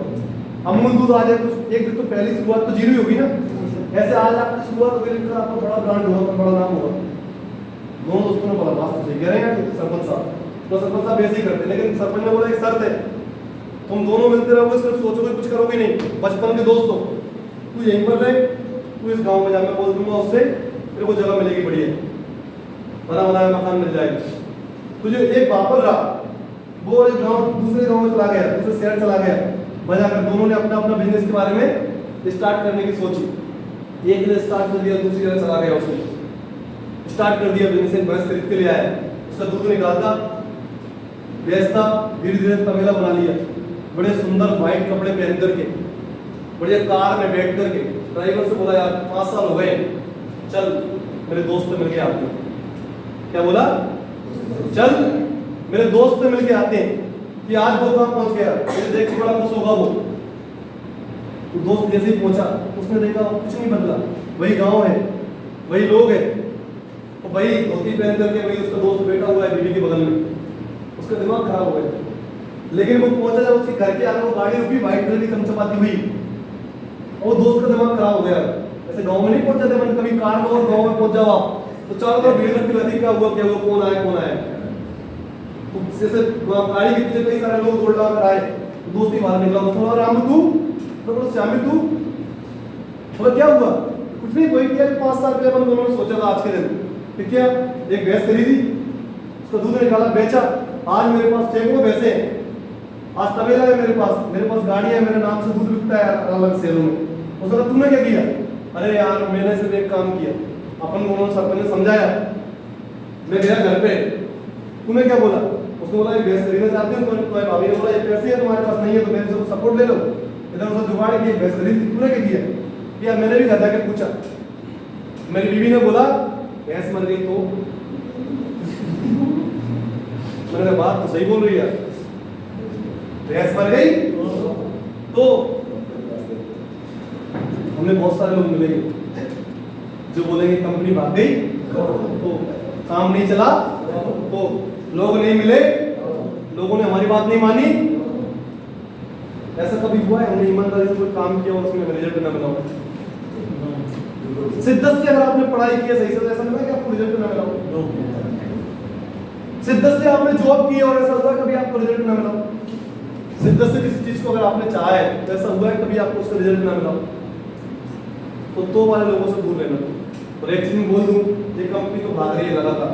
अमूल दूध आ जाए, कुछ एक दिन तो पहली शुरुआत तो जीरो होगी ना। ऐसे आज आपकी शुरुआत हो गई, आपका बड़ा ब्रांड होगा, बड़ा नाम होगा। दोनों दोस्तों ने बोला बात तो सही कह रहे हैं सरपंच साहब, तो सरपंच साहब ऐसे ही करते। लेकिन सरपंच ने बोला एक शर्त है, तुम दोनों मिलते रहोगे, सिर्फ सोचोगे, कुछ करोगे नहीं। बचपन के दोस्तों, तू यहीं पर रहे, तू इस गांव में जा, मैं बोल दूंगा उससे तेरे को जगह मिलेगी बढ़िया, बना बनाया मकान मिल जाएगा तुझे। एक बापर रहा, वो एक गांव दूसरे गांव में चला गया, दूसरे शहर चला गया, बजा कर दोनों ने अपना अपना बिजनेस के बारे में स्टार्ट करने की सोची। एक ने स्टार्ट कर दिया, दूसरी जगह चला गया, उसने स्टार्ट कर दिया बिजनेस। भैंस खरीद के ले आया, उसका दूध निकालता, बेचता, धीरे धीरे तबेला बना लिया। बड़े सुंदर व्हाइट कपड़े पहन करके, बढ़िया कार में बैठ करके, ड्राइवर से बोला यार 5 साल हो गए, चल मेरे दोस्त से मिलके आते हैं। क्या बोला? चल मेरे दोस्त से मिलके आते हैं कि आज वो कहाँ पहुंच गया, मुझे देख के बड़ा खुश होगा वो। तो दोस्त जैसे ही पहुंचा उसने देखा कुछ नहीं बदला, वही गांव है, वही लोग हैं, और वही धोती पहन करके वही उसका दोस्त बैठा हुआ है बीवी के बगल में। उसका दिमाग खराब हो गया। लेकिन वो पहुंचा जब उसके घर के आगे वो गाड़ी रुकी व्हाइट कलर की चमचमाती हुई, और दोस्त का दिमाग खराब हो गया। ऐसे गांव में नहीं पहुंच जाते मन, कभी कार लो और गांव में पहुंच जाओ आप तो चारों तरफ भीड़ लगती रहती, क्या हुआ कौन आया कौन आया। तो जैसे गाड़ी के पीछे कई सारे लोग दौड़ कर आए, तो दोस्त ही बाहर निकला, उसने बोला राम तू, तो बोला श्यामी तू, बोला क्या हुआ? कुछ नहीं, कोई किया 5 साल पहले अपन दोनों ने सोचा था आज के दिन कि क्या एक भैंस खरीदी, उसका दूध निकाला बेचा, आज मेरे पास सैकड़ों भैंसे हैं, आज तबेला है मेरे पास गाड़ी है, मेरे नाम से दूध बिकता है अलग शहरों में। उसने कहा तुमने क्या किया? अरे यार मैंने सिर्फ एक काम किया, अपन दोनों सरपंच ने समझाया, मैं गया घर पे, तूने क्या बोला? उसने बोला ये भैंस खरीदना चाहते हो? तो भाभी ने बोला ये पैसे है तुम्हारे पास नहीं है तो मेरे से सपोर्ट ले लो, इधर उसे जुगाड़ की भैंस खरीद, तूने क्या किया? यार मैंने भी घर जाके पूछा, मेरी बीवी ने बोला भैंस मर गई तो मैंने कहा बात तो सही बोल रही है, भैंस मर गई तो हमने बहुत सारे लोग मिलेंगे जो बोलेंगे कंपनी भाग गई तो काम नहीं चला तो लोग नहीं मिले, लोगों ने हमारी बात नहीं मानी। ऐसा कभी हुआ है हमने ईमानदारी से कोई काम किया और उसमें रिजल्ट ना मिला हो? शिद्दत से अगर आपने पढ़ाई की है सही से, ऐसा नहीं है कि आपको रिजल्ट ना मिला हो। शिद्दत से आपने जॉब की है और ऐसा हुआ है कभी आपको रिजल्ट ना मिला हो? शिद्दत से किसी चीज को अगर आपने चाहा है तो ऐसा हुआ है कभी आपको उसका रिजल्ट ना मिला हो? तो वाले लोगों से दूर रहना। और एक चीज बोल दूं, ये कंपनी तो भाग रही है लगातार।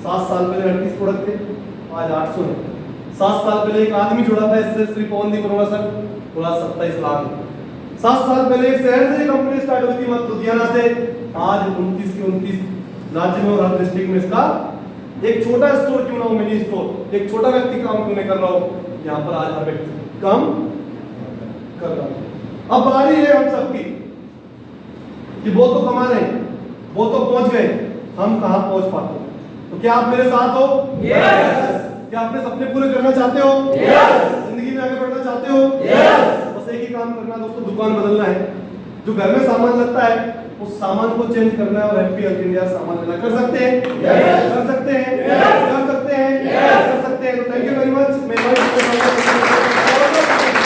7 साल पहले 38 प्रोडक्ट थे, आज 800 है। 7 साल पहले एक आदमी जुड़ा था इससे, श्री पवनदीप अरोड़ा सर, पूरा 27 लाख। 7 साल पहले एक शहर से कंपनी स्टार्ट हुई थी मत लुधियाना से, आज 29 के 29 राज्य में और हर डिस्ट्रिक्ट में इसका एक छोटा स्टोर क्यों ना हो, मिनी स्टोर, एक छोटा व्यक्ति काम क्यों नहीं कर रहा हो, यहाँ पर आज हर व्यक्ति काम कर रहा हो। अब बारी है हम सबकी कि वो तो कमा रहे हैं, वो तो पहुंच गए, हम कहां पहुंच पाते? तो क्या आप मेरे साथ हो? यस। क्या अपने सपने पूरे करना चाहते हो? यस। जिंदगी में आगे बढ़ना चाहते हो? यस। बस एक ही काम करना दोस्तों, दुकान बदलना है। जो घर में सामान लगता है उस सामान को चेंज करना है और हैप्पी हेल्थ इंडिया सामान लेना। कर सकते हैं? यस। कर सकते हैं? यस। कर सकते हैं? यस। कर सकते हैं। तो थैंक यू वेरी मच। मैं